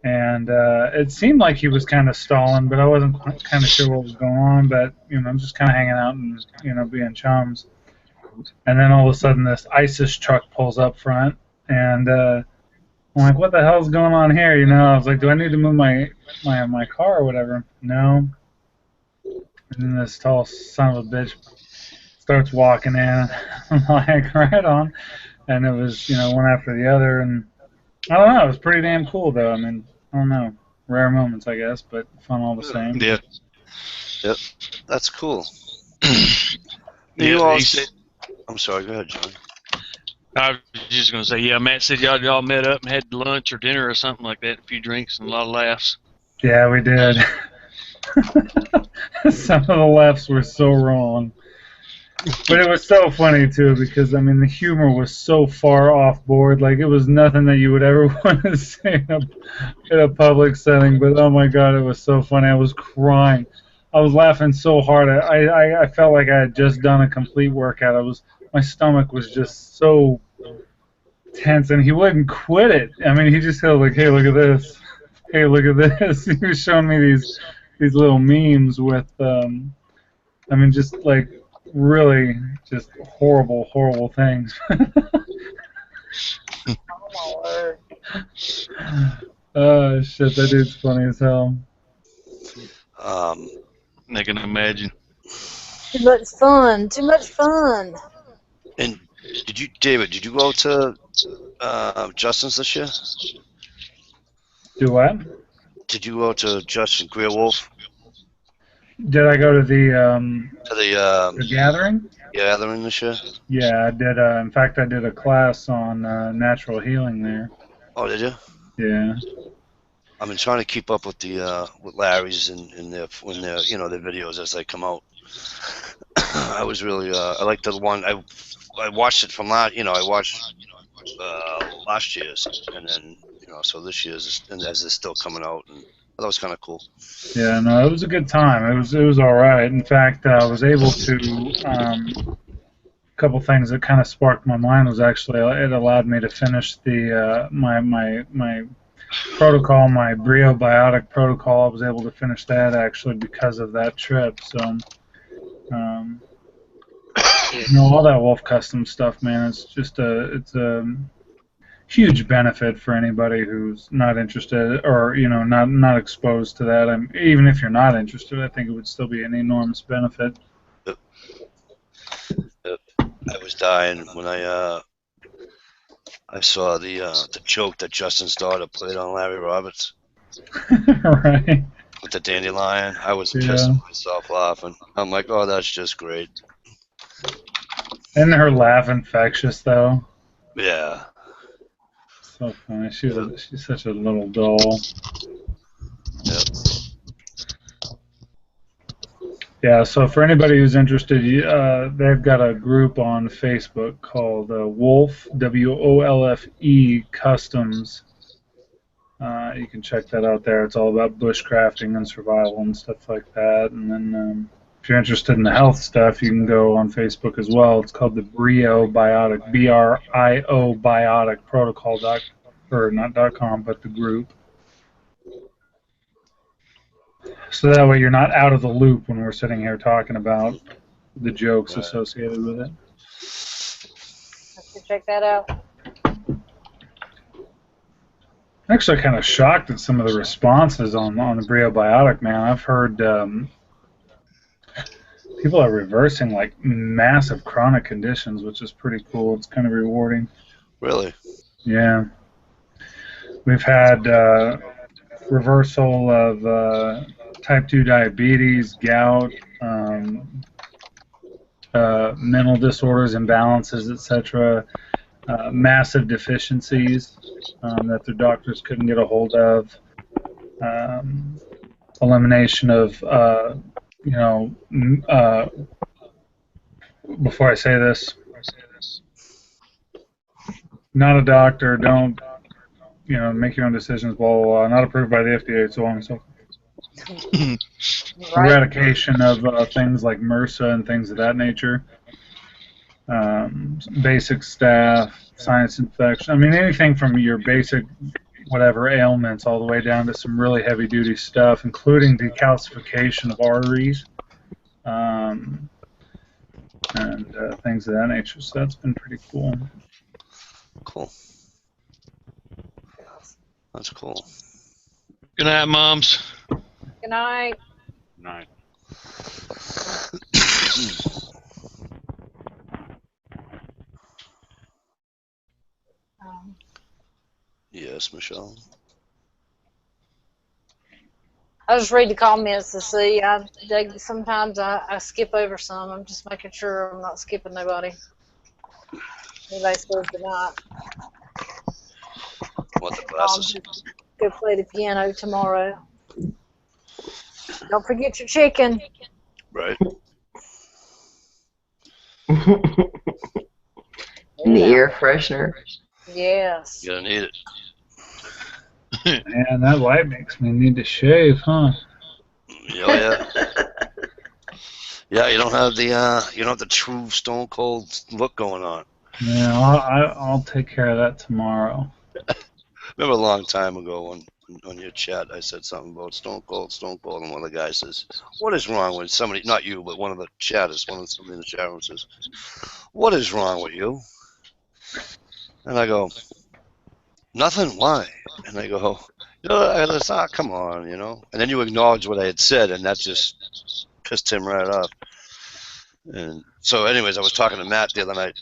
And it seemed like he was kind of stalling, but I wasn't kind of sure what was going on. But, you know, I'm just kind of hanging out and, you know, being chums. And then all of a sudden this ISIS truck pulls up front. And I'm like, what the hell's going on here? You know, I was like, do I need to move my car or whatever? No. And then this tall son of a bitch starts walking in. I'm like, right on. And it was, you know, one after the other. And I don't know. It was pretty damn cool, though. I mean, I don't know. Rare moments, I guess, but fun all the same. Yeah. Yep. That's cool. Yeah, he said, I'm sorry. Go ahead, John. I was just going to say, yeah, Matt said y'all met up and had lunch or dinner or something like that, a few drinks and a lot of laughs. Yeah, we did. Some of the laughs were so wrong. But it was so funny, too, because, I mean, the humor was so far off board. Like, it was nothing that you would ever want to say in a public setting. But, oh, my God, it was so funny. I was crying. I was laughing so hard. I felt like I had just done a complete workout. My stomach was just so tense, and he wouldn't quit it. I mean, he just held like, hey, look at this. Hey, look at this. He was showing me these little memes with, I mean, just like really just horrible, horrible things. Oh, shit, that dude's funny as hell. I can imagine. Too much fun. Too much fun. And David, did you go to Justin's this year? Do what? Did you go to Justin Greerwolf? Did I go to the gathering? Gathering this year? Yeah, I did. In fact, I did a class on natural healing there. Oh, did you? Yeah. I've been trying to keep up with the with Larry's and their their videos as they come out. I was really I liked the one I watched it from I watched last year's, and then so this year's, and as it's still coming out, and that was kind of cool. Yeah, no, it was a good time. It was all right. In fact, I was able to a couple things that kind of sparked my mind was actually it allowed me to finish the my protocol, my biotic protocol. I was able to finish that actually because of that trip. So, all that Wolf Custom stuff, man, it's just it's a huge benefit for anybody who's not interested or not exposed to that. Even if you're not interested, I think it would still be an enormous benefit. I was dying when I saw the joke that Justin's daughter played on Larry Roberts. Right. With the dandelion. I was pissing myself laughing. I'm like, oh, that's just great. Isn't her laugh infectious, though? Yeah. So funny. She's such a little doll. Yep. Yeah, so for anybody who's interested, they've got a group on Facebook called Wolf, WOLFE Customs. You can check that out there. It's all about bushcrafting and survival and stuff like that. And then if you're interested in the health stuff, you can go on Facebook as well. It's called the BRIO Biotic, BRIO Biotic Protocol, not .com, but the group. So that way you're not out of the loop when we're sitting here talking about the jokes associated with it. Have to check that out. Actually, kind of shocked at some of the responses on the BRIO Biotic, man. I've heard people are reversing like massive chronic conditions, which is pretty cool. It's kind of rewarding. Really? Yeah. We've had reversal of type 2 diabetes, gout, mental disorders, imbalances, etc., massive deficiencies that their doctors couldn't get a hold of, elimination of, before I say this, not a doctor, don't, make your own decisions, blah, blah, blah, not approved by the FDA, so on and so forth. Right. Eradication of things like MRSA and things of that nature. Basic staff, sinus infection. I mean, anything from your basic whatever ailments all the way down to some really heavy-duty stuff, including decalcification of arteries and things of that nature. So that's been pretty cool. Cool. That's cool. Good night, moms. Good night. Night. Yes, Michelle. I just read the comments to see. Sometimes I skip over some. I'm just making sure I'm not skipping nobody. Anybody says good night. What the glasses? Go play the piano tomorrow. Don't forget your chicken. Right. And the air freshener. Yes. You're gonna need it. Man, that light makes me need to shave, huh? Oh yeah. Yeah, you don't have the true stone cold look going on. Yeah, I'll take care of that tomorrow. Remember a long time ago on your chat, I said something about stone cold, and one of the guys says, "What is wrong with somebody?" Not you, but one of the chatters, somebody in the chat room says, "What is wrong with you?" And I go, "Nothing. Why?" And I go, come on, And then you acknowledge what I had said, and that just pissed him right off. And so, anyways, I was talking to Matt the other night,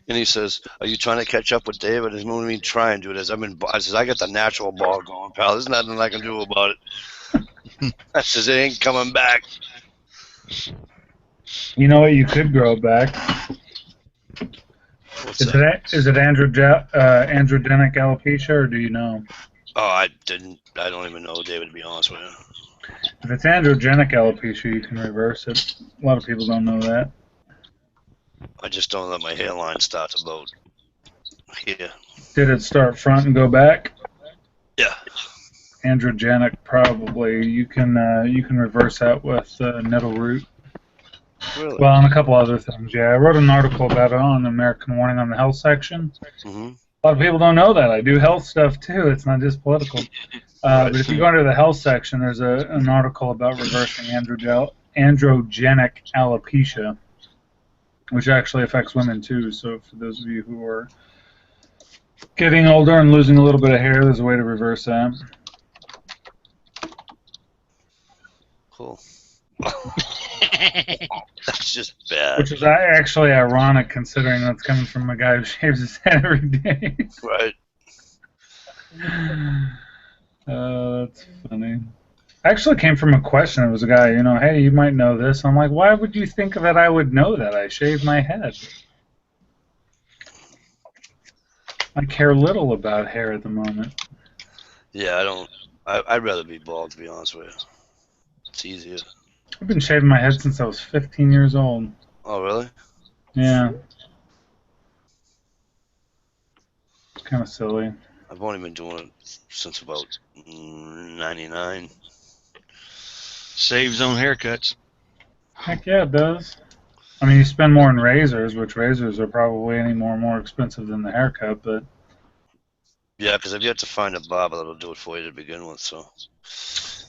and he says, "Are you trying to catch up with David?" What do you mean trying, dude? I says, "I got the natural ball going, pal. There's nothing I can do about it." I says, "It ain't coming back." You know what? You could grow it back. Is it androgenic alopecia, or do you know? Oh, I don't even know, David, to be honest with you. If it's androgenic alopecia, you can reverse it. A lot of people don't know that. I just don't let my hairline start about here. Did it start front and go back? Yeah. Androgenic, probably. You can reverse that with nettle root. Really? Well, and a couple other things. Yeah, I wrote an article about it on the American Warning on the Health section. Mm-hmm. A lot of people don't know that. I do health stuff too. It's not just political. But if you go into the health section, there's an article about reversing androgenic alopecia, which actually affects women too. So for those of you who are Getting older and losing a little bit of hair, there's a way to reverse that. Cool. That's just bad. Which is actually ironic considering that's coming from a guy who shaves his head every day. Right. That's funny. Actually came from a question. It was a guy, hey, you might know this. I'm like, why would you think that I would know that? I shave my head. I care little about hair at the moment. Yeah, I don't. I'd rather be bald, to be honest with you. It's easier. I've been shaving my head since I was 15 years old. Oh, really? Yeah. It's kind of silly. I've only been doing it since about 99. Saves on haircuts. Heck yeah, it does. I mean, you spend more in razors, which razors are probably any more expensive than the haircut, but... Yeah, because I've yet to find a barber that'll do it for you to begin with, so...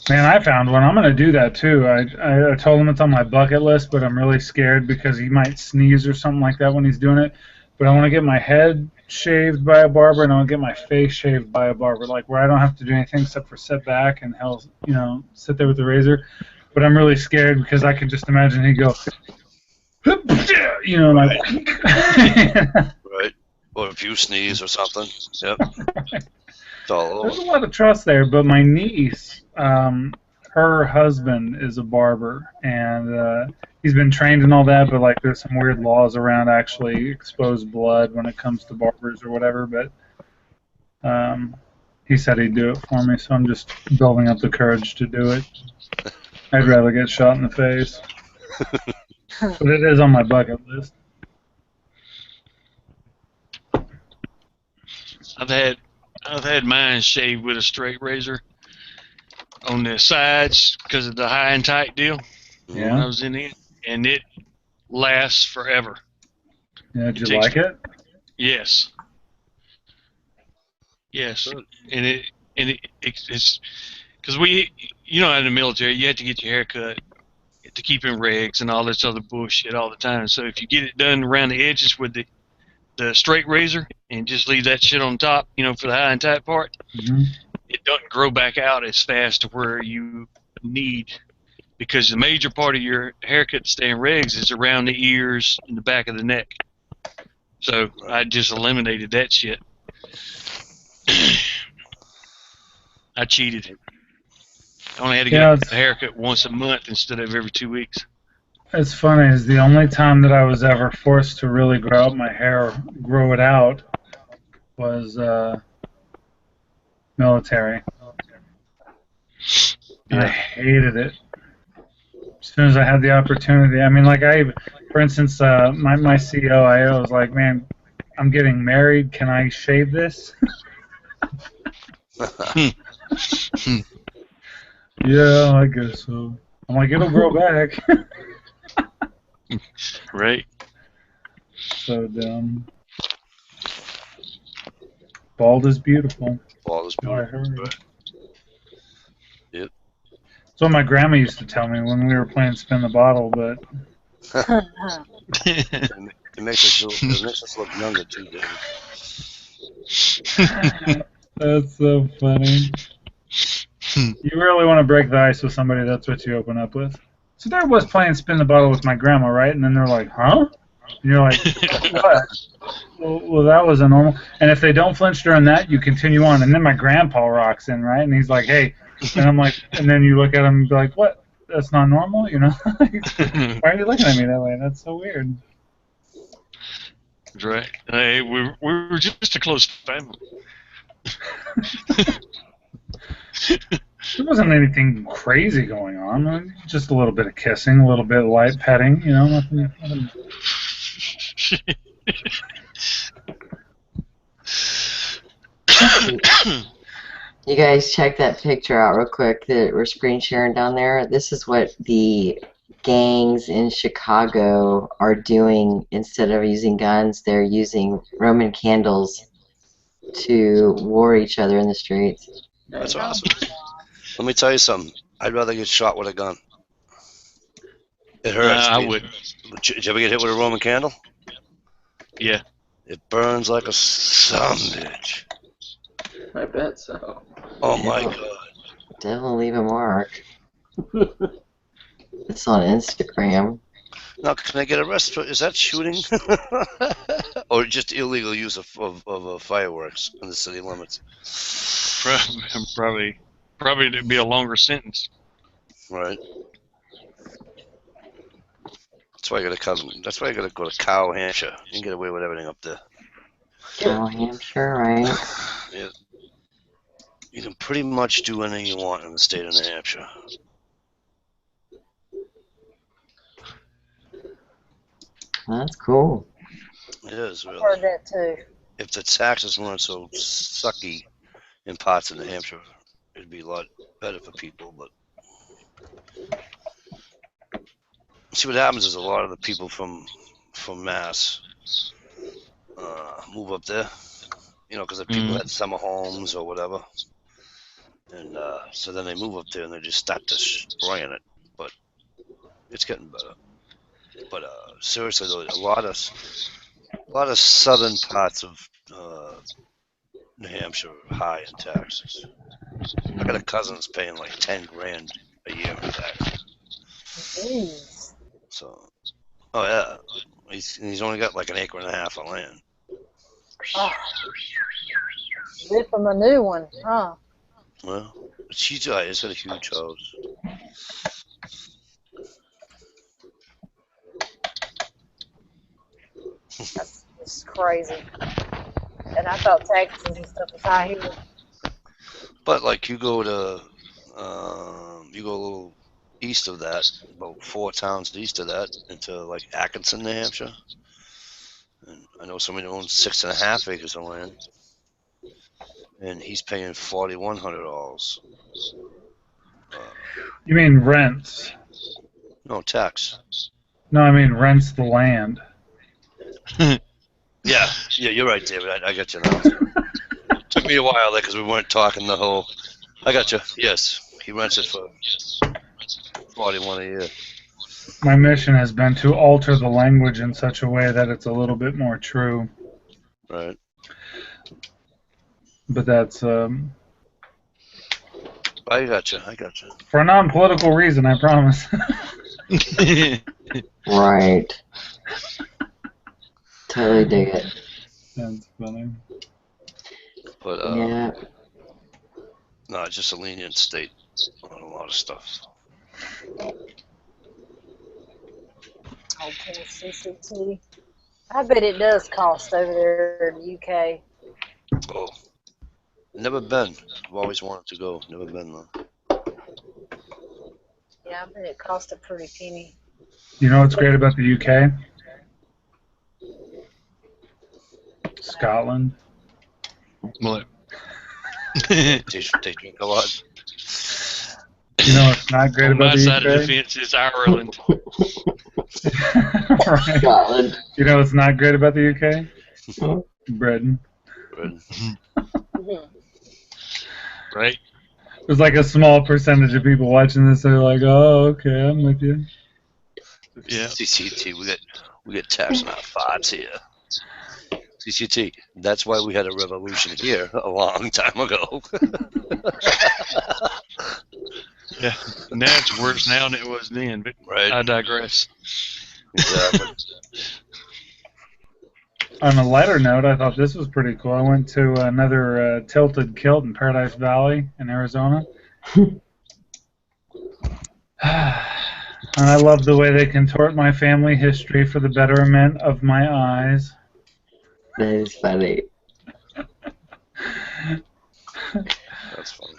Man, I found one. I'm going to do that, too. I told him it's on my bucket list, but I'm really scared because he might sneeze or something like that when he's doing it. But I want to get my head shaved by a barber, and I want to get my face shaved by a barber, like where I don't have to do anything except for sit back and sit there with the razor. But I'm really scared because I can just imagine he'd go, like... Right. Or if you sneeze or something. Yep. It's all over. There's a lot of trust there, but my niece, her husband is a barber, and he's been trained and all that, but like there's some weird laws around actually exposed blood when it comes to barbers or whatever, but he said he'd do it for me, so I'm just building up the courage to do it. I'd rather get shot in the face. But it is on my bucket list. I've had mine shaved with a straight razor on the sides because of the high and tight deal. Yeah. When I was in it, and it lasts forever. Yeah, did you like it? Yes. Yes, and it's because in the military you have to get your hair cut to keep in regs and all this other bullshit all the time. So if you get it done around the edges with the straight razor and just leave that shit on top, for the high and tight part, it doesn't grow back out as fast to where you need, because the major part of your haircut to stay in regs is around the ears and the back of the neck. So I just eliminated that shit. I cheated. I only had to get a haircut once a month instead of every 2 weeks. It's funny, is the only time that I was ever forced to really grow out my hair, grow it out, was military. And I hated it. As soon as I had the opportunity. I mean, for instance, my COIO was like, man, I'm getting married. Can I shave this? Yeah, I guess so. I'm like, it'll grow back. Right. So dumb. Bald is beautiful. Bald is beautiful. Yep. That's what my grandma used to tell me when we were playing Spin the Bottle, but... It makes us look younger, too, David. That's so funny. You really want to break the ice with somebody, that's what you open up with. So there was playing Spin the Bottle with my grandma, right? And then they're like, huh? And you're like, what? Well, that was a normal. And if they don't flinch during that, you continue on. And then my grandpa rocks in, right? And he's like, hey. And I'm like, and then you look at him and be like, what? That's not normal? Why are you looking at me that way? That's so weird. Right. Hey, we were just a close family. There wasn't anything crazy going on. Just a little bit of kissing, a little bit of light petting, nothing. You guys check that picture out real quick that we're screen sharing down there. This is what the gangs in Chicago are doing. Instead of using guns, they're using Roman candles to war each other in the streets. That's awesome. Let me tell you something. I'd rather get shot with a gun. It hurts. I would. Did you ever get hit with a Roman candle? Yeah. It burns like a sumbitch. I bet so. Oh my Yeah. god. Devil leave a mark. It's on Instagram. Now, can I get arrested? Is that shooting? Or just illegal use of fireworks in the city limits? Probably it'd be a longer sentence. Right. That's why I gotta come. That's why I gotta go to Cow, Hampshire. You can get away with everything up there. Cow, Hampshire, right? Yeah. You can pretty much do anything you want in the state of New Hampshire. That's cool. It is, I've really. heard that too. If the taxes weren't so sucky in parts of New Hampshire, it'd be a lot better for people. But see, what happens is a lot of the people from Mass move up there, you know, because the people had summer homes or whatever, and so then they move up there and they just start destroying it. But it's getting better. But seriously, though, a lot of southern parts of New Hampshire are high in taxes. I got a cousin that's paying like 10 grand a year in taxes. Jeez. So, oh yeah, he's only got like an acre and a half of land. Oh. Rip him a new one, huh? Well, he's got a huge house. That's just crazy. And I thought taxes and stuff was high here. But like you go a little east of that, about 4 towns east of that, into like Atkinson, New Hampshire. And I know somebody who owns 6.5 acres of land, and he's paying $4,100. You mean rents? No tax. No, I mean rents the land. Yeah, you're right, David. I got you now. Took me a while there because we weren't talking the whole. I got you. Yes, he rents it for $41 a year. My mission has been to alter the language in such a way that it's a little bit more true. Right. But that's I got you. for a non-political reason, I promise. Right. Totally dig it. That's funny. But Yeah. no, it's just a lenient state on a lot of stuff. Oh, CCT. I bet it does cost over there in the UK. Oh, never been. I've always wanted to go. Never been though. Yeah, I bet it costs a pretty penny. You know what's great about the UK? Scotland. What? They drink a lot. You know what's not great On about my the side UK? of the fence is Ireland. Right. Scotland. You know what's not great about the UK? Britain. Right? There's like a small percentage of people watching this that are like, oh, okay, I'm with you. Yeah. CCT, we get taxed on our farts here. CCT, that's why we had a revolution here a long time ago. Yeah. Now it's worse now than it was then, but Right. I digress. Exactly. On a lighter note, I thought this was pretty cool. I went to another tilted kilt in Paradise Valley in Arizona. And I love the way they contort my family history for the betterment of my eyes. That is funny. That's funny.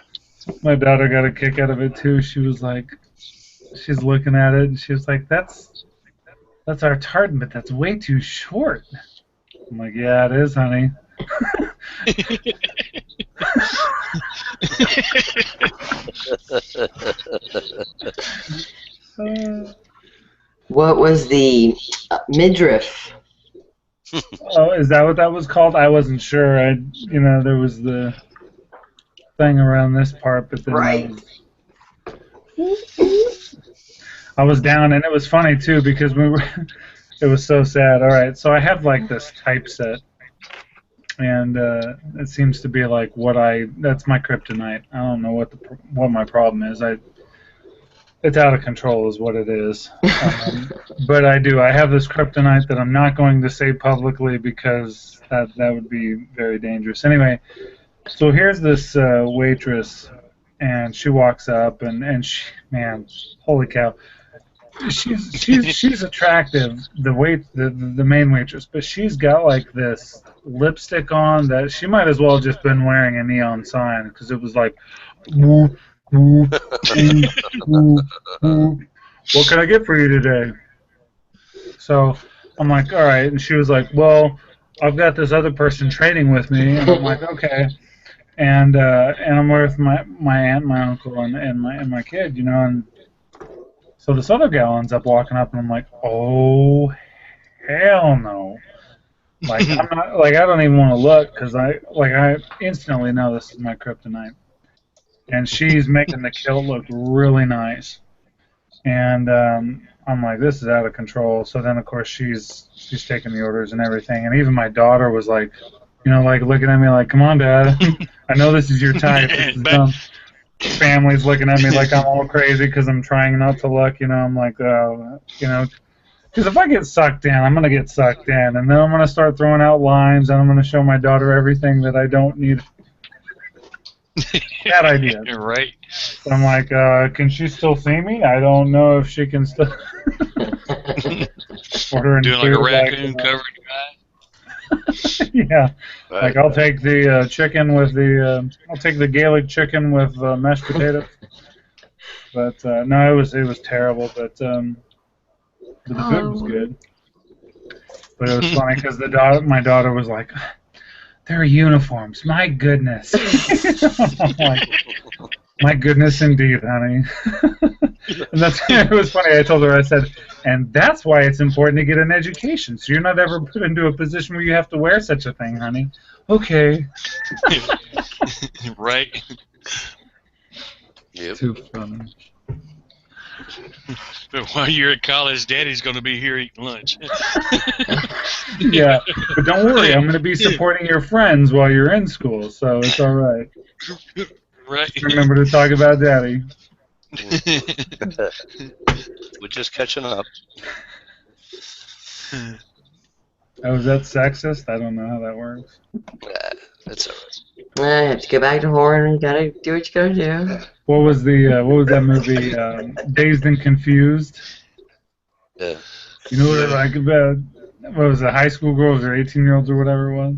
My daughter got a kick out of it too. She was like, she's looking at it and she was like, that's our tartan, but that's way too short. I'm like, yeah, it is, honey. What was the midriff? Oh, is that what that was called? I wasn't sure. There was the thing around this part, but then Right. I was down, and it was funny too because it was so sad. All right, so I have like this typeset and it seems to be like that's my kryptonite. I don't know what my problem is. It's out of control is what it is. But I have this kryptonite that I'm not going to say publicly because that would be very dangerous. Anyway, so here's this waitress, and she walks up, and she, man, holy cow, she's attractive, the main waitress, but she's got like this lipstick on that she might as well have just been wearing a neon sign because it was like, whoop, whoop, whoop, whoop, whoop. What can I get for you today? So I'm like, all right, and she was like, well, I've got this other person trading with me, and I'm like, okay. And I'm with my aunt, my uncle, and my kid, and so this other gal ends up walking up, and I'm like, oh hell no! Like I'm not, like I don't even want to look because I instantly know this is my kryptonite. And she's making the kilt look really nice, and I'm like, this is out of control. So then of course she's taking the orders and everything, and even my daughter was like, like looking at me like, come on, Dad, I know this is your type. This is dumb. Family's looking at me like I'm all crazy because I'm trying not to look, I'm like, because if I get sucked in, I'm going to get sucked in, and then I'm going to start throwing out lines, and I'm going to show my daughter everything that I don't need. Bad idea. You're right. So I'm like, can she still see me? I don't know if she can still. Ordering doing like a raccoon covering your eye. Yeah, right. Like I'll take the chicken with I'll take the Gaelic chicken with mashed potatoes. But no, it was terrible. But the food was good. But it was funny because my daughter was like, "There are uniforms. My goodness." I'm like, my goodness, indeed, honey. And it was funny. I told her, I said, and that's why it's important to get an education, so you're not ever put into a position where you have to wear such a thing, honey. Okay. Right. Yep. Too funny. But while you're at college, Daddy's going to be here eating lunch. Yeah, but don't worry, I'm going to be supporting your friends while you're in school, so it's all right. Right. Just remember to talk about Daddy. We're just catching up. Oh, is that sexist? I don't know how that works. That's all right. I have to go back to horror. You gotta do what you gotta do. What was that movie? Dazed and Confused. Yeah. You know what I like about? What was it? High school girls or 18-year-olds or whatever it was.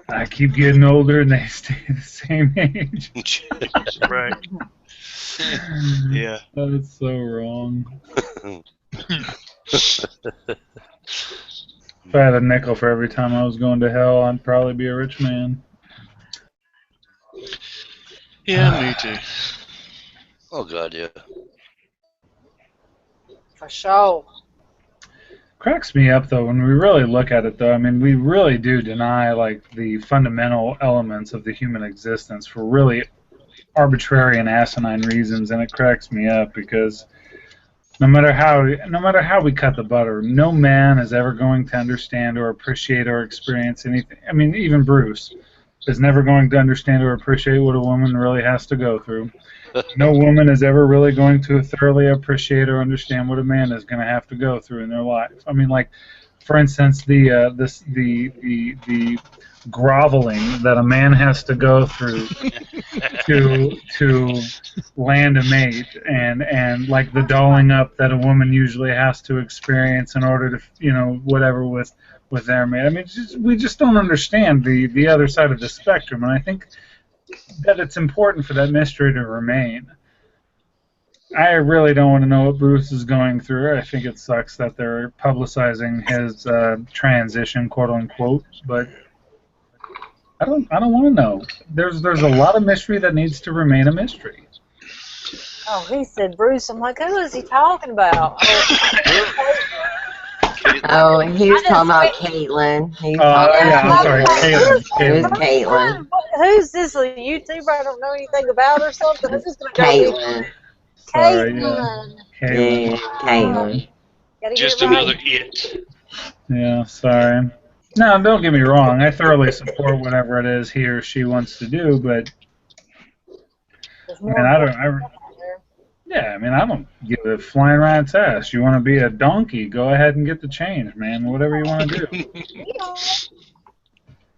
I keep getting older and they stay the same age. Right. Yeah. That's so wrong. If I had a nickel for every time I was going to hell, I'd probably be a rich man. Yeah, me too. Oh, God, yeah. For sure. Cracks me up, though, when we really look at it, though. I mean, we really do deny, like, the fundamental elements of the human existence for really arbitrary and asinine reasons, and it cracks me up because no matter how we cut the butter, no man is ever going to understand or appreciate or experience anything. I mean, even Bruce is never going to understand or appreciate what a woman really has to go through. No woman is ever really going to thoroughly appreciate or understand what a man is going to have to go through in their life. I mean, like, for instance, the groveling that a man has to go through to land a mate, and like the dolling up that a woman usually has to experience in order to, whatever with their mate. I mean, we just don't understand the other side of the spectrum, and I think that it's important for that mystery to remain. I really don't want to know what Bruce is going through. I think it sucks that they're publicizing his transition, quote unquote, but I don't want to know. There's a lot of mystery that needs to remain a mystery. Oh, he said Bruce. I'm like, who is he talking about? Oh, he was talking about Caitlin. I'm sorry, Caitlin. It was Caitlin. Who's this, a YouTuber I don't know anything about or something? I'm just gonna go Caitlin. Caitlin. Caitlin. Caitlin. Just another it. Yeah, sorry. No, don't get me wrong. I thoroughly support whatever it is he or she wants to do, but There's I mean, more I important don't. stuff out there. Yeah, I mean, I don't give a flying rat's ass. You want to be a donkey? Go ahead and get the change, man. Whatever you want to do.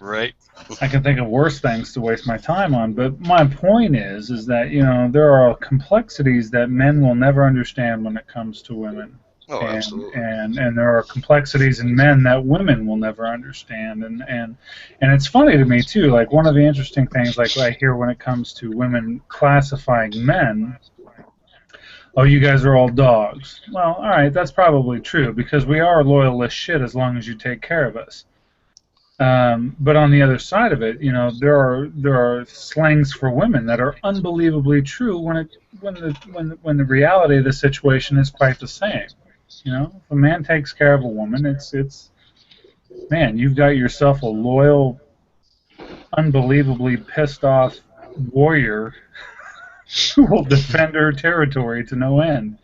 Right. I can think of worse things to waste my time on. But my point is that there are complexities that men will never understand when it comes to women. Oh, absolutely. And there are complexities in men that women will never understand. And it's funny to me too. Like one of the interesting things, like I hear when it comes to women classifying men. Oh, you guys are all dogs. Well, all right, that's probably true because we are loyal as shit as long as you take care of us. But on the other side of it, there are slangs for women that are unbelievably true when the reality of the situation is quite the same. If a man takes care of a woman, it's man, you've got yourself a loyal, unbelievably pissed off warrior who will defend her territory to no end.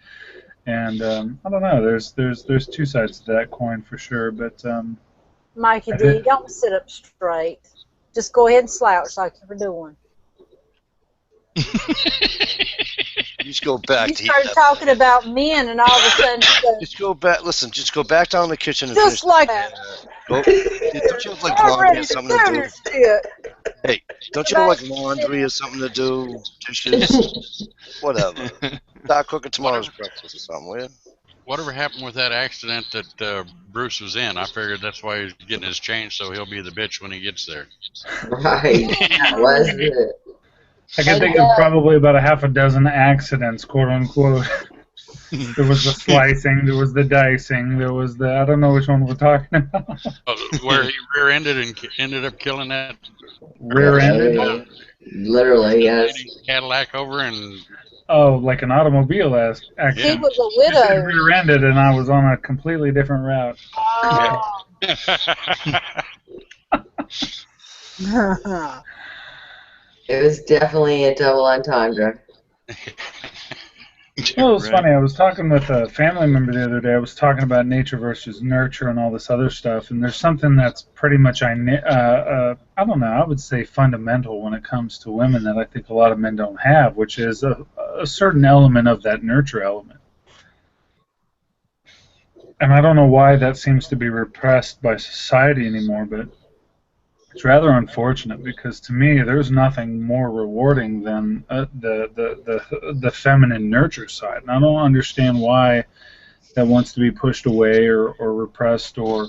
And I don't know. There's two sides to that coin for sure. But Mikey D, don't sit up straight. Just go ahead and slouch like you were doing. Just go back. You started talking about men, and all of a sudden, just go back. Listen, just go back down the kitchen and just like that. Go. Don't you have like laundry or something to do? Hey, don't you have like laundry or something to do? Dishes, whatever. Start cooking tomorrow's breakfast or something, will you? Whatever happened with that accident that Bruce was in, I figured that's why he's getting his change, so he'll be the bitch when he gets there. Right, that was it. I can think of probably about a half a dozen accidents, quote unquote. There was the slicing, there was the dicing, there was the, I don't know which one we're talking about. Where he rear-ended and ended up killing that. Rear-ended? Literally, yes. Cadillac over and. Oh, like an automobile accident. He was a widow. Rear-ended, and I was on a completely different route. Oh. It was definitely a double entendre. Well, it was funny. I was talking with a family member the other day. I was talking about nature versus nurture and all this other stuff. And there's something that's pretty much, I don't know, I would say fundamental when it comes to women that I think a lot of men don't have, which is a certain element of that nurture element. And I don't know why that seems to be repressed by society anymore, but it's rather unfortunate because to me, there's nothing more rewarding than the feminine nurture side, and I don't understand why that wants to be pushed away or repressed or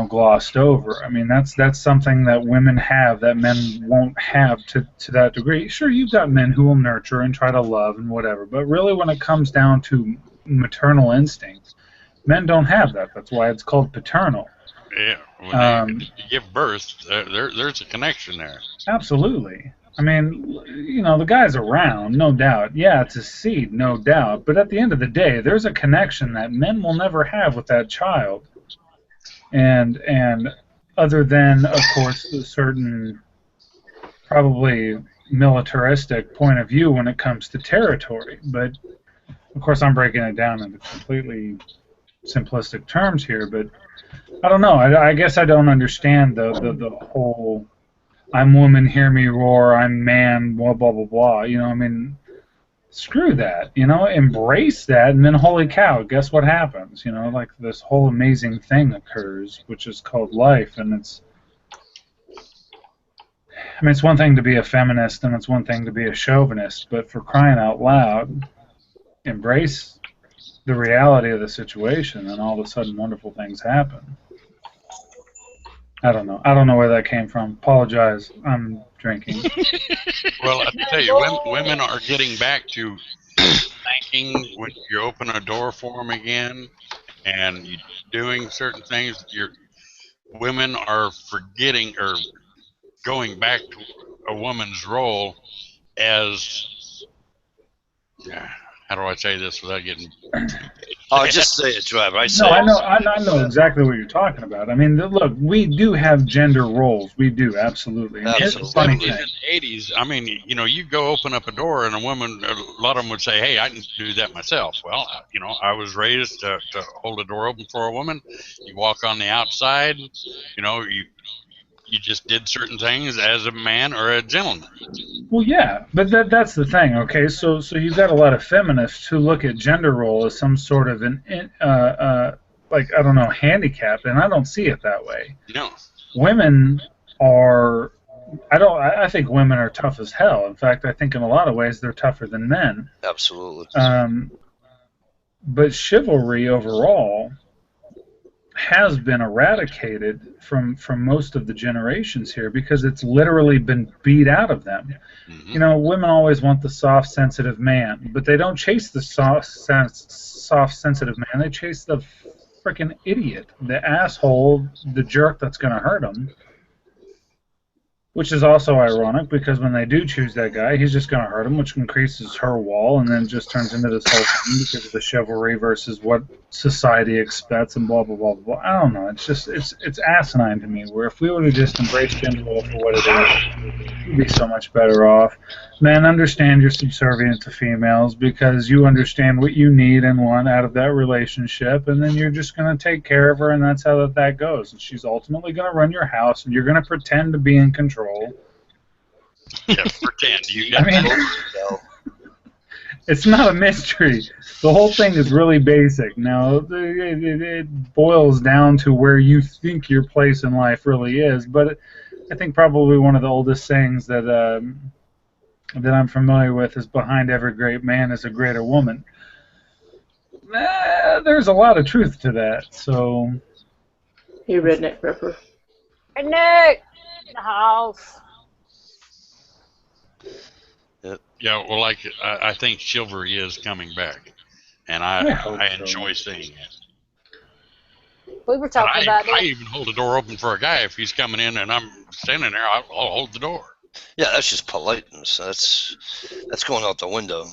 glossed over. I mean, that's something that women have that men won't have to that degree. Sure, you've got men who will nurture and try to love and whatever, but really, when it comes down to maternal instinct, men don't have that. That's why it's called paternal. Yeah, when you give birth, there's a connection there. Absolutely. I mean, the guy's around, no doubt. Yeah, it's a seed, no doubt. But at the end of the day, there's a connection that men will never have with that child. And other than, of course, a certain probably militaristic point of view when it comes to territory. But, of course, I'm breaking it down into completely simplistic terms here, but I don't know. I guess I don't understand the whole I'm woman, hear me roar, I'm man, blah, blah, blah, blah. I mean, screw that. Embrace that, and then holy cow, guess what happens? Like this whole amazing thing occurs, which is called life, and it's one thing to be a feminist, and it's one thing to be a chauvinist, but for crying out loud, embrace the reality of the situation, and all of a sudden wonderful things happen. I don't know. I don't know where that came from. Apologize. I'm drinking. Well, I tell you, women are getting back to thanking when you open a door for them again, and you doing certain things. Women are forgetting or going back to a woman's role as how do I say this without getting? Oh, just say it, driver. I say No, it. I know exactly what you're talking about. I mean, look, we do have gender roles. We do, absolutely. And here's the funny Absolutely. thing. In the 80s, I mean, you know, you go open up a door and a woman, a lot of them would say, "Hey, I can do that myself." Well, you know, I was raised to hold a door open for a woman. You walk on the outside, you know, you just did certain things as a man or a gentleman. Well, yeah, but that's the thing, okay? So you've got a lot of feminists who look at gender role as some sort of like, I don't know, handicap, and I don't see it that way. No. Women are, I think women are tough as hell. In fact, I think in a lot of ways they're tougher than men. Absolutely. But chivalry overall has been eradicated from most of the generations here because it's literally been beat out of them. Mm-hmm. You know, women always want the soft, sensitive man, but they don't chase the soft, sensitive man. They chase the freaking idiot, the asshole, the jerk that's going to hurt them. Which is also ironic because when they do choose that guy, he's just going to hurt him, which increases her wall and then just turns into this whole thing because of the chivalry versus what society expects and blah, blah, blah, blah. I don't know. It's just, it's asinine to me where if we would have just embraced gender role for what it is, we'd be so much better off. Men, understand you're subservient to females because you understand what you need and want out of that relationship, and then you're just going to take care of her, and that's how that goes. And she's ultimately going to run your house, and you're going to pretend to be in control. Yeah, pretend. It's not a mystery. The whole thing is really basic. Now, it boils down to where you think your place in life really is, but I think probably one of the oldest sayings that I'm familiar with is behind every great man is a greater woman. There's a lot of truth to that, so... Hey, Redneck Prepper. Redneck! In the house. Yeah, well, like, I think chivalry is coming back, and I enjoy seeing it. We were talking about it. I even hold the door open for a guy if he's coming in and I'm standing there. I'll hold the door. Yeah, that's just politeness. That's going out the window.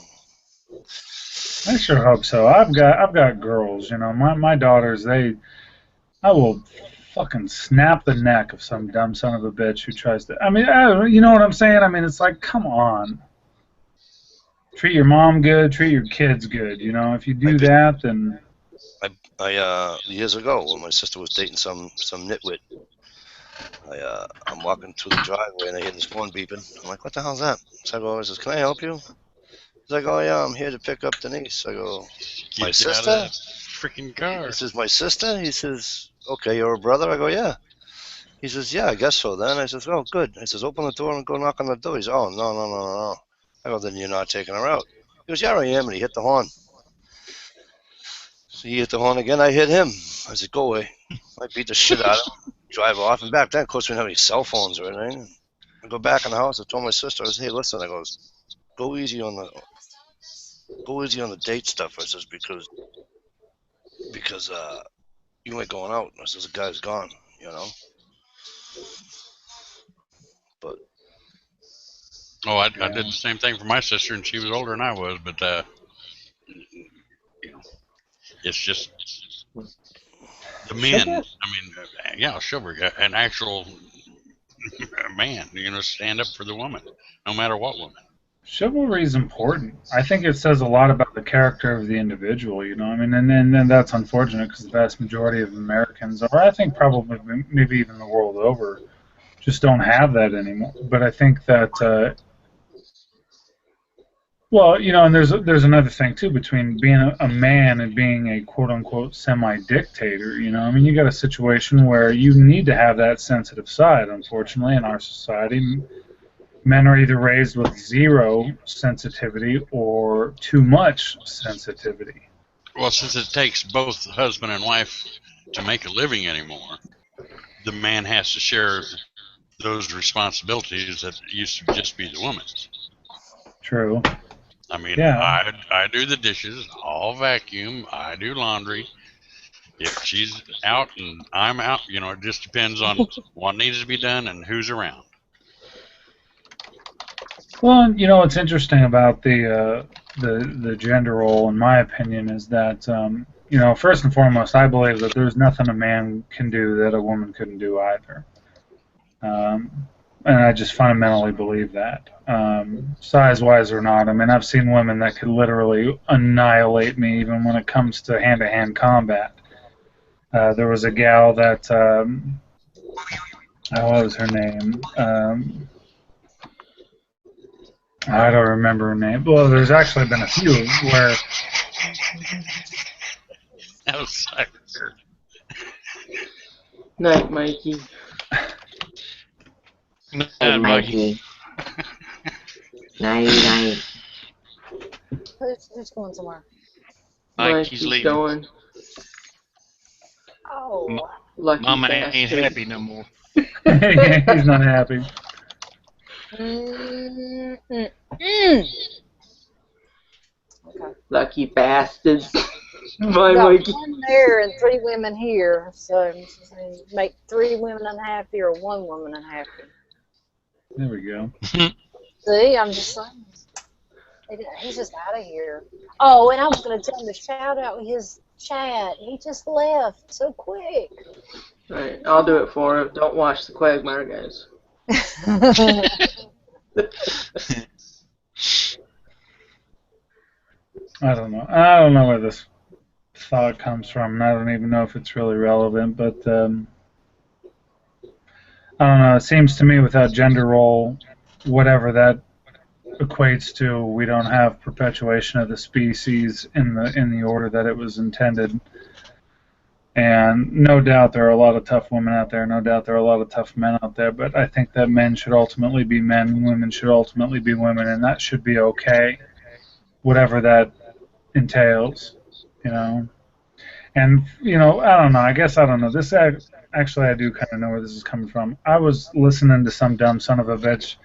I sure hope so. I've got girls, you know. My daughters, I will fucking snap the neck of some dumb son of a bitch who tries to. I mean, you know what I'm saying? I mean, it's like, come on. Treat your mom good. Treat your kids good. You know, if you do that, then. I years ago when my sister was dating some nitwit, I'm walking through the driveway and I hear this phone beeping. I'm like, what the hell's that? So I go, I says, can I help you? He's like, oh yeah, I'm here to pick up Denise. I go, my sister? Out of that freaking car. He says, my sister? He says, okay, you're a brother? I go, yeah. He says, yeah, I guess so then. I says, oh, good. I says, open the door and go knock on the door. He says, oh, no. I go, then you're not taking her out. He goes, yeah, I am, and he hit the horn. So he hit the horn again, I hit him. I said, go away. I beat the shit out of him, drive off. And back then, of course, we didn't have any cell phones or anything. I go back in the house. I told my sister, I said, hey, listen, I goes, go easy on the date stuff. I says, because you ain't going out. I says, the guy's gone, you know. But I did the same thing for my sister, and she was older than I was. But you know, it's just the men. I mean, yeah, chivalry, an actual man. You know, stand up for the woman, no matter what woman. Chivalry is important. I think it says a lot about the character of the individual, you know. I mean, and then that's unfortunate because the vast majority of Americans, or I think probably maybe even the world over, just don't have that anymore. But I think that, well, you know, and there's another thing too between being a man and being a quote unquote semi-dictator. You know, I mean, you got a situation where you need to have that sensitive side. Unfortunately, in our society. Men are either raised with zero sensitivity or too much sensitivity. Well, since it takes both husband and wife to make a living anymore, the man has to share those responsibilities that used to just be the woman's. True. I mean, yeah. I do the dishes, I'll vacuum, I do laundry. If she's out and I'm out, you know, it just depends on what needs to be done and who's around. Well, you know what's interesting about the gender role, in my opinion, is that you know, first and foremost, I believe that there's nothing a man can do that a woman couldn't do either, um, and I just fundamentally believe that, size-wise or not. I mean, I've seen women that could literally annihilate me, even when it comes to hand-to-hand combat. There was a gal that what was her name? I don't remember her name. Well, there's actually been a few where. Outside. Night, Mikey. Night, Mikey. Night. Who's going somewhere? Mikey's leaving. Going. Oh. Lucky Mama bastard. ain't happy no more. He's not happy. Okay. Lucky bastards. We Bye, got Mikey. one there and 3 women here, so make 3 women unhappy or 1 woman unhappy. There we go. See, I'm just saying. He's just out of here. Oh, and I was going to tell him to shout out his chat. He just left so quick. Alright, I'll do it for him. Don't watch the Quagmire, guys. I don't know. I don't know where this thought comes from, and I don't even know if it's really relevant, but I don't know. It seems to me without gender role, whatever that equates to, we don't have perpetuation of the species in the order that it was intended. And no doubt there are a lot of tough women out there. No doubt there are a lot of tough men out there. But I think that men should ultimately be men, women should ultimately be women, and that should be okay, whatever that entails, you know. And, you know, I don't know. I guess I don't know. This actually, I do kind of know where this is coming from. I was listening to some dumb son of a bitch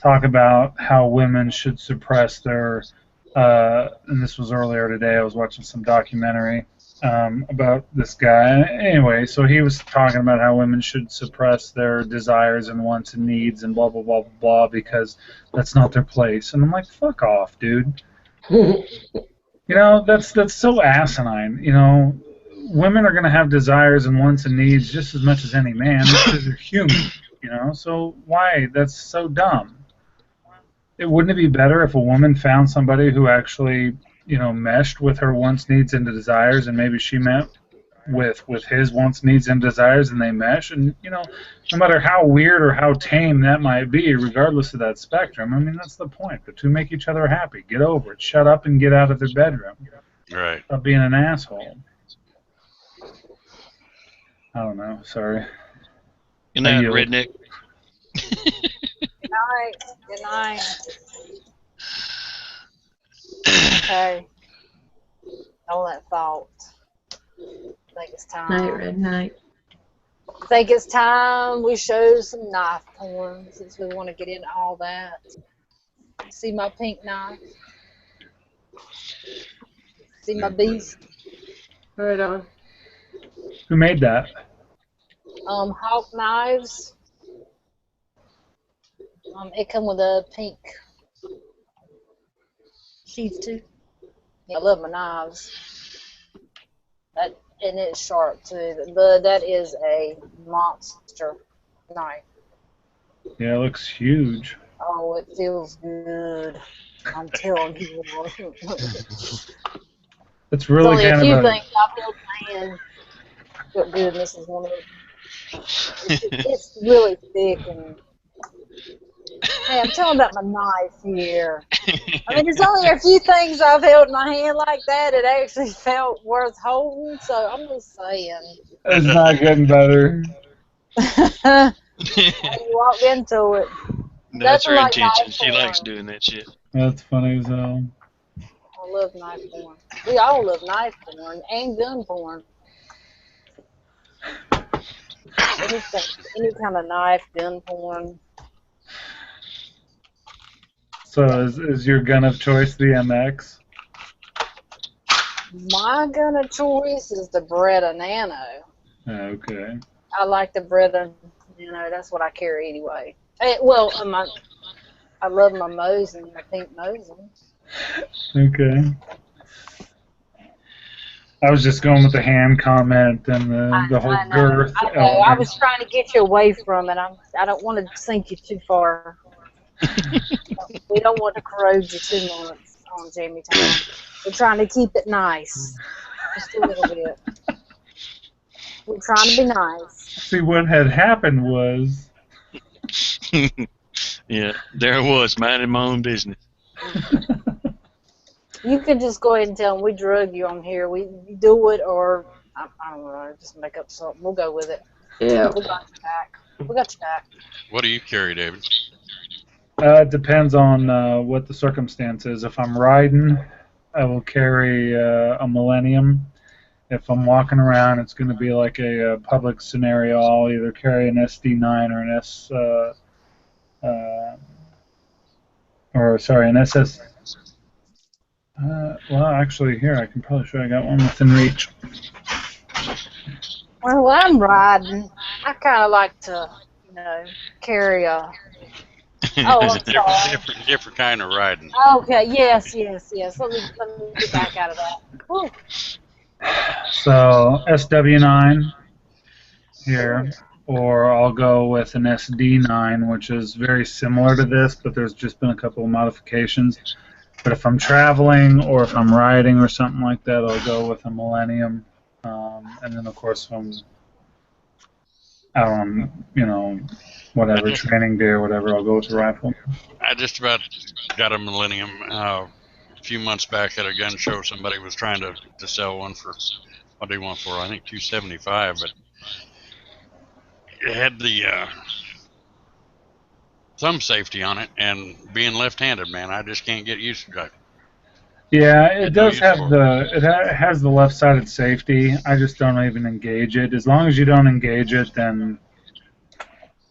talk about how women should suppress their, and this was earlier today. I was watching some documentary about this guy. Anyway, so he was talking about how women should suppress their desires and wants and needs and blah, blah, blah, blah, blah, because that's not their place. And I'm like, fuck off, dude. You know, that's so asinine. You know, women are going to have desires and wants and needs just as much as any man because they're human, you know? So why? That's so dumb. Wouldn't it be better if a woman found somebody who actually, you know, meshed with her wants, needs, and desires, and maybe she met with his wants, needs, and desires, and they mesh? And, you know, no matter how weird or how tame that might be, regardless of that spectrum, I mean, that's the point. The two make each other happy. Get over it. Shut up and get out of their bedroom. Right. Stop being an asshole. I don't know. Sorry. Good night, redneck. Good night. Good night. Okay. All that thought. I think it's time. Night, red night. I think it's time we show some knife porn since we want to get into all that. See my pink knife? See my beast? Right on. Who made that? Hawk knives. It come with a pink sheath too. Yeah, I love my knives. And it's sharp too. But that is a monster knife. Yeah, it looks huge. Oh, it feels good. I'm telling you. It's really There's only kind a of few things I've held my hand feel good, and this is one of them. It's really thick and. Hey, I'm telling about my knife here. I mean, there's only a few things I've held in my hand like that it actually felt worth holding, so I'm just saying. It's not getting better. You walk into it. That's her like intention. She likes doing that shit. That's funny as hell. I love knife porn. We all love knife porn and gun porn. Any kind of knife, gun porn. So is your gun of choice the MX? My gun of choice is the Beretta Nano. Okay. I like the Beretta Nano. That's what I carry anyway. I I love my Mosin, my pink Mosin. Okay. I was just going with the hand comment and the whole I know. girth I know. I element. was trying to get you away from it. I don't want to sink you too far. We don't want to corrode you too much on Jammy Time. We're trying to keep it nice, just a little bit. We're trying to be nice. See, what had happened was. Yeah, there I was, minding my own business. You can just go ahead and tell them we drug you on here. We do it, or I don't know, just make up something. We'll go with it. Yeah. We got your back. We got your back. What do you carry, David? It depends on what the circumstance is. If I'm riding, I will carry a Millennium. If I'm walking around, it's going to be like a public scenario. I'll either carry an SD9 or an SS. Well, actually, here I can probably show I got one within reach. Well, when I'm riding, I kind of like to, carry a. Oh, I'm sorry. Different kind of riding. Okay, yes. Let me get back out of that. Whew. So SW9 here, or I'll go with an SD9, which is very similar to this, but there's just been a couple of modifications. But if I'm traveling or if I'm riding or something like that, I'll go with a Millennium. And then, of course, if I'm out on, whatever, training day or whatever, I'll go with the rifle. I just about got a Millennium a few months back at a gun show. Somebody was trying to sell one for, what do you want for? I think $275, but it had the thumb safety on it, and being left-handed, man, I just can't get used to it. Yeah, it does have it has the left-sided safety. I just don't even engage it. As long as you don't engage it, then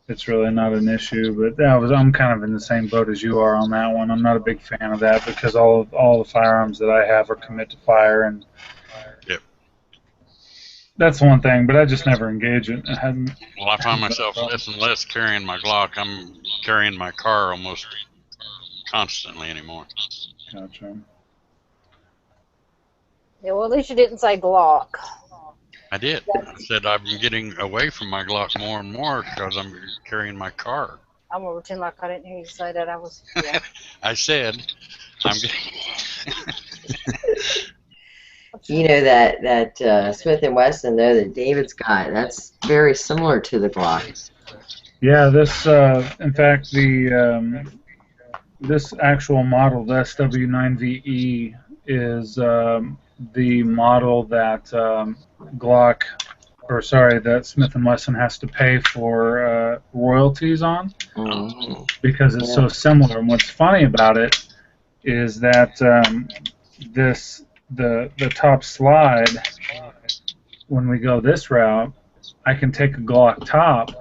it's really not an issue. But I'm kind of in the same boat as you are on that one. I'm not a big fan of that because all the firearms that I have are commit to fire, and yep. That's one thing. But I just never engage it. Well, I find myself less and less carrying my Glock. I'm carrying my car almost constantly anymore. Gotcha. Yeah, well, at least you didn't say Glock. I did. I said I'm getting away from my Glock more and more because I'm carrying my car. I'm gonna pretend like I didn't hear you say that. Yeah. I said I'm getting. that Smith & Wesson there that David's got, that's very similar to the Glock. Yeah, this in fact this actual model, the SW9VE, is the model that that Smith & Wesson has to pay for royalties on, because it's so similar. And what's funny about it is that the top slide, when we go this route, I can take a Glock top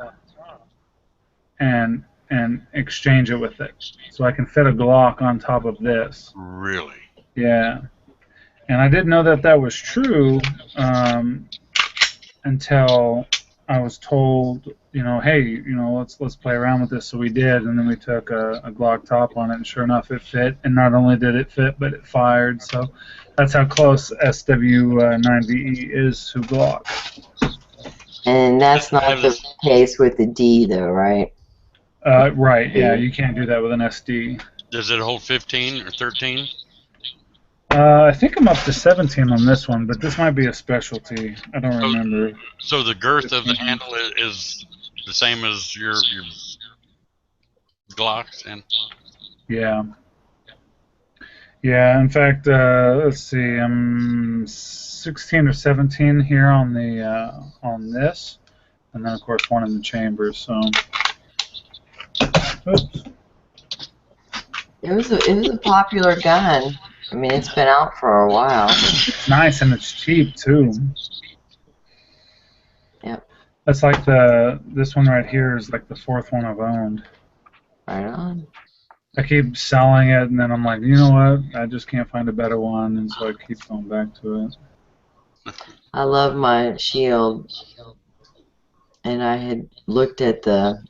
and exchange it with it. So I can fit a Glock on top of this. Really? Yeah. And I didn't know that was true until I was told, hey, let's play around with this. So we did, and then we took a Glock top on it, and sure enough, it fit. And not only did it fit, but it fired. So that's how close SW9VE is to Glock. And that's not the case with the D, though, right? Right, yeah, you can't do that with an SD. Does it hold 15 or 13? I think I'm up to 17 on this one, but this might be a specialty. I don't remember. So the girth of the handle is the same as your Glocks? Yeah. Yeah, in fact, let's see, I'm 16 or 17 here on this, and then of course one in the chamber. So, oops. It was a popular gun. I mean, it's been out for a while. It's nice and it's cheap too. Yep. That's like this one right here is like the fourth one I've owned. Right on. I keep selling it, and then I'm like, you know what? I just can't find a better one, and so I keep going back to it. I love my Shield, and I had looked at the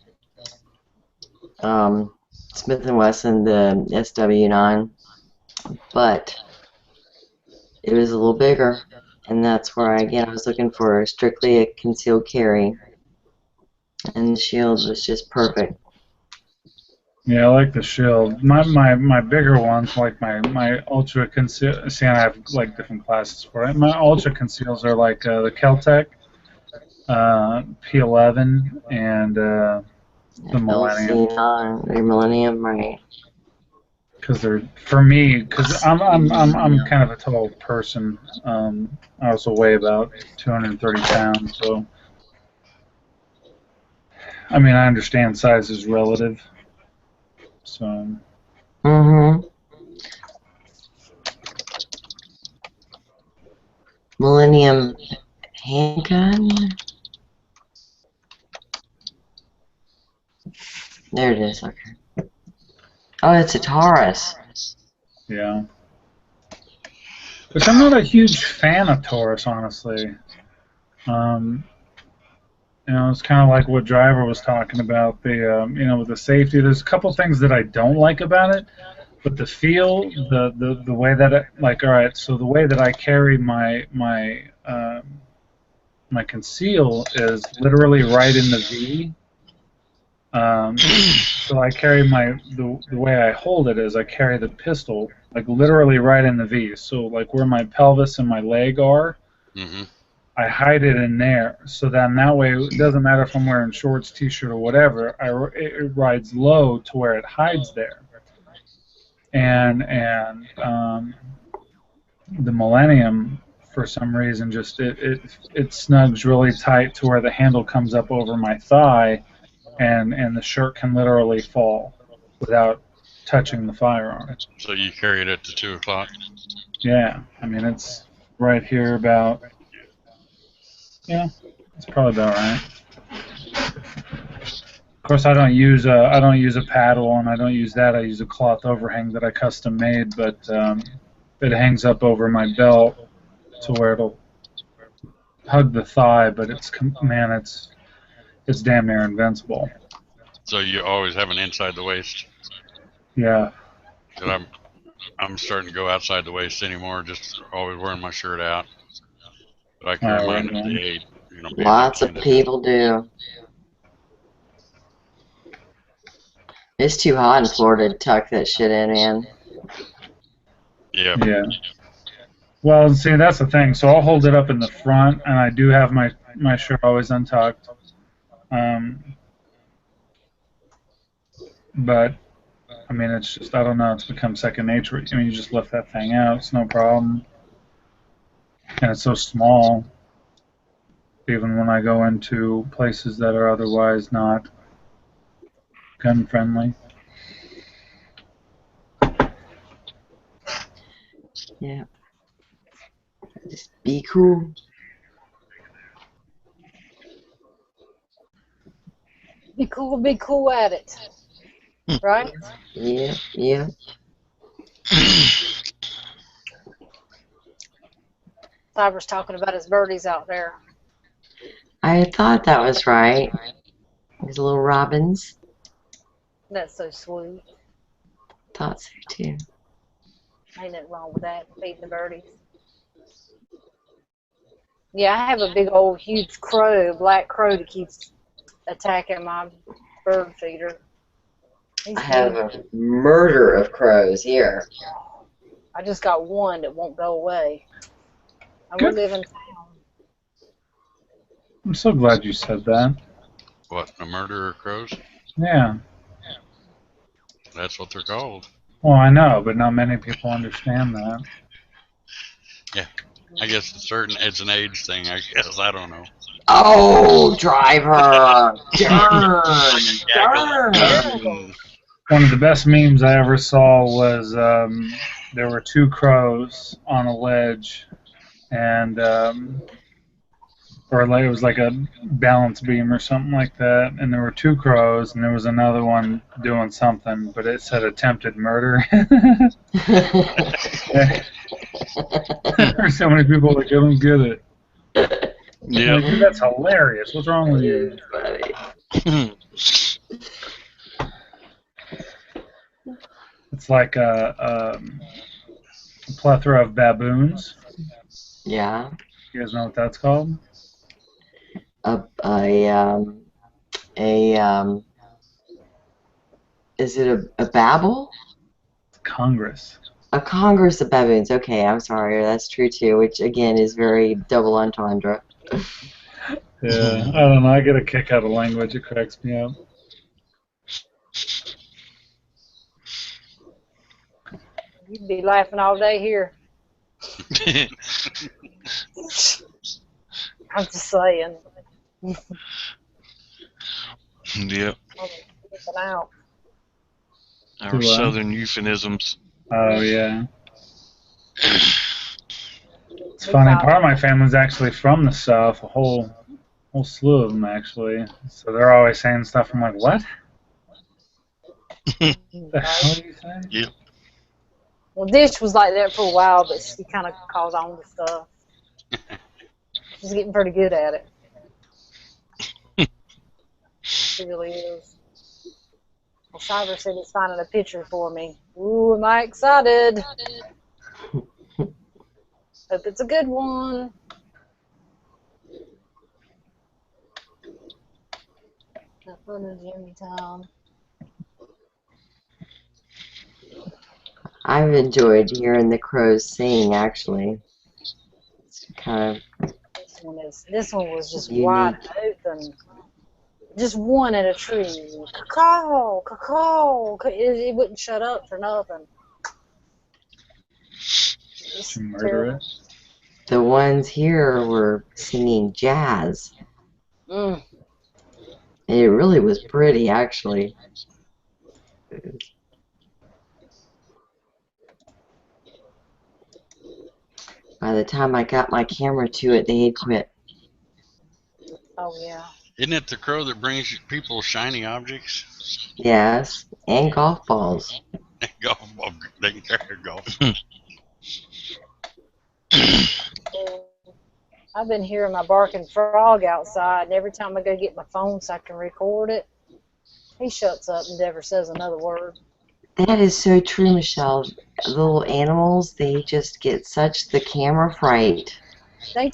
Smith & Wesson, the SW9, but it was a little bigger, and that's where I was looking for strictly a concealed carry, and the shield was just perfect. Yeah, I like the shield. My bigger ones, like my ultra conceal. See, I have like different classes for it. My ultra conceals are like the Keltec, P11, and the Millennium. LC9, the Millennium, right? Because they're for me, because I'm kind of a tall person. I also weigh about 230 pounds, so I mean I understand size is relative. So. Millennium handgun. There it is. Okay. Oh, it's a Taurus. Yeah. Which I'm not a huge fan of Taurus, honestly. It's kind of like what Driver was talking about. With the safety. There's a couple things that I don't like about it, but the feel, the way that all right. So the way that I carry my conceal is literally right in the V. So I carry the way I hold it is I carry the pistol like literally right in the V. So like where my pelvis and my leg are, I hide it in there. So then that way it doesn't matter if I'm wearing shorts, t-shirt, or whatever. It rides low to where it hides there. And the Millennium, for some reason, just it snugs really tight to where the handle comes up over my thigh. And the shirt can literally fall without touching the firearm. So you carry it at the 2 o'clock? Yeah, I mean it's right here about. Yeah, it's probably about right. Of course, I don't use a paddle, and I don't use that. I use a cloth overhang that I custom made, but it hangs up over my belt to where it'll hug the thigh. But it's damn near invincible. So you always have an inside the waist? Yeah. And I'm starting to go outside the waist anymore, just always wearing my shirt out. But I carry mine at the 8. Lots of people do. It's too hot in Florida to tuck that shit in, man. Yeah. Yeah. Well, see, that's the thing. So I'll hold it up in the front, and I do have my shirt always untucked. But I mean, it's just, I don't know, it's become second nature. I mean, you just lift that thing out, it's no problem. And it's so small, even when I go into places that are otherwise not gun friendly. Yeah. Just be cool. Be cool at it. Right? Yeah, yeah. Cyber's talking about his birdies out there. I thought that was right. These little robins. That's so sweet. Thought so too. Ain't nothing wrong with that, feeding the birdies. Yeah, I have a big old huge crow, black crow that keeps attacking my bird feeder. I have a murder of crows here. I just got one that won't go away. And we live in town. I'm so glad you said that. What, a murder of crows? Yeah. That's what they're called. Well, I know, but not many people understand that. Yeah. I guess it's an age thing, I guess. I don't know. Oh, Driver! Darn! One of the best memes I ever saw was there were 2 crows on a ledge, and or like it was like a balance beam or something like that, and there were 2 crows, and there was another one doing something, but it said attempted murder. There's so many people that don't get it. Yeah, like, dude, that's hilarious. What's wrong with you? It's like a plethora of baboons. Yeah. You guys know what that's called? Is it a babel? Congress. A congress of baboons. Okay, I'm sorry. That's true too, which again is very double entendre. Yeah, I don't know. I get a kick out of language. It cracks me up. You'd be laughing all day here. I'm just saying. Yep. Out. Our southern euphemisms. Oh, yeah. It's funny. Part of my family's actually from the South. A whole slew of them, actually. So they're always saying stuff. I'm like, what? The hell do you say? Yep. Well, Dish was like that for a while, but she kind of caught on to stuff. She's getting pretty good at it. She really is. Well, Cyber said he's finding a picture for me. Ooh, am I excited? Hope it's a good one. Have fun in Jammy Time. I've enjoyed hearing the crows sing, actually. It's kind of This one was just unique. wide open. Just one in a tree. Caw, caw. It wouldn't shut up for nothing. Did you murder it? The ones here were singing jazz. Mm. It really was pretty, actually. By the time I got my camera to it, they had quit. Oh, yeah. Isn't it the crow that brings people shiny objects? Yes, and golf balls. Golf ball. They can carry golf. I've been hearing my barking frog outside, and every time I go get my phone so I can record it, he shuts up and never says another word. That is so true, Michelle. Little animals, they just get such the camera fright. I'm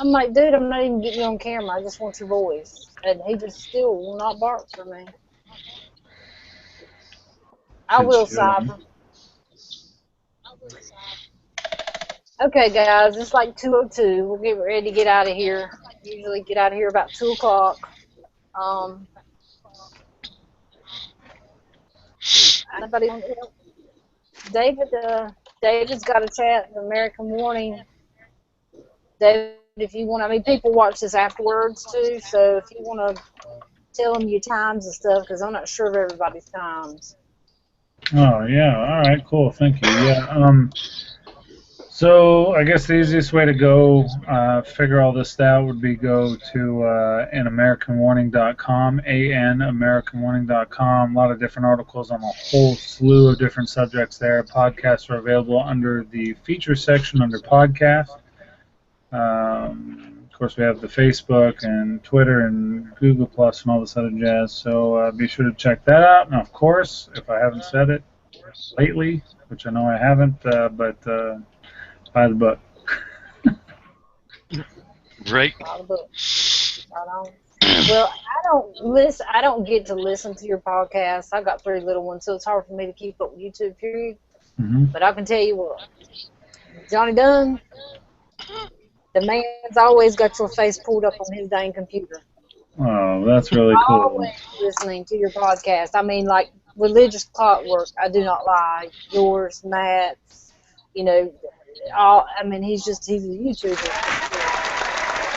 like, dude, I'm not even getting you on camera. I just want your voice. And he just still will not bark for me. I will, Cyber. Okay, guys, it's like 2:02. We'll get ready to get out of here. Usually get out of here about 2 o'clock. Anybody want to help? David's got a chat in American Morning. David, if you want, people watch this afterwards too, so if you want to tell them your times and stuff, because I'm not sure of everybody's times. Oh, yeah. All right, cool. Thank you. Yeah. So I guess the easiest way to go figure all this out would be go to anamericanwarning.com, anamericanwarning.com. A lot of different articles on a whole slew of different subjects there. Podcasts are available under the feature section under podcast. Of course, we have the Facebook and Twitter and Google Plus and all this other jazz. So be sure to check that out. And of course, if I haven't said it lately, which I know I haven't, but buy the book. Right. Buy the book. Right on. Well, I don't get to listen to your podcast. I've got 3 little ones, so it's hard for me to keep up with YouTube, period. Mm-hmm. But I can tell you what, Johnny Dunn, the man's always got your face pulled up on his dang computer. Oh, that's really cool. Always listening to your podcast. Like religious clockwork. I do not lie. Yours, Matt's, he's a YouTuber.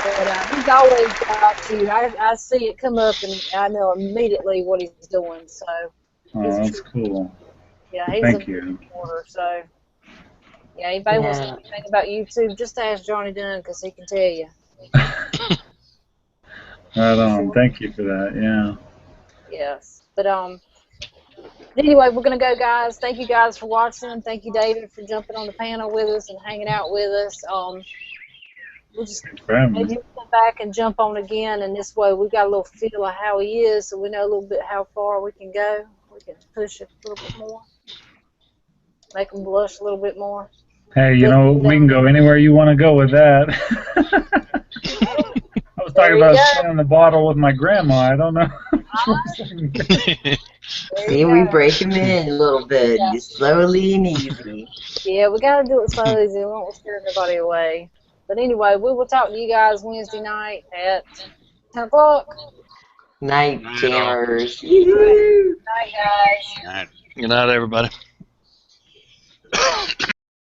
But he's always got you. I see it come up, and I know immediately what he's doing. So. Oh, that's cool. Yeah, he's Thank you. Reporter, so. Yeah, anybody wants to know anything about YouTube, just ask Johnny Dunn, because he can tell you. Right on. Thank you for that. Yeah. Yes. But anyway, we're gonna go, guys. Thank you guys for watching. Thank you, David, for jumping on the panel with us and hanging out with us. We'll just maybe come back and jump on again, and this way we got a little feel of how he is, so we know a little bit how far we can go. we can push it a little bit more. Make them blush a little bit more. Hey, you know, we can go anywhere you want to go with that. I was talking about spinning the bottle with my grandma. I don't know. See, we break them in a little bit, just slowly and easy. Yeah, we got to do it slowly. We won't scare everybody away. But anyway, we will talk to you guys Wednesday night at 10 o'clock. Night jammers. Night, guys. Good night, everybody.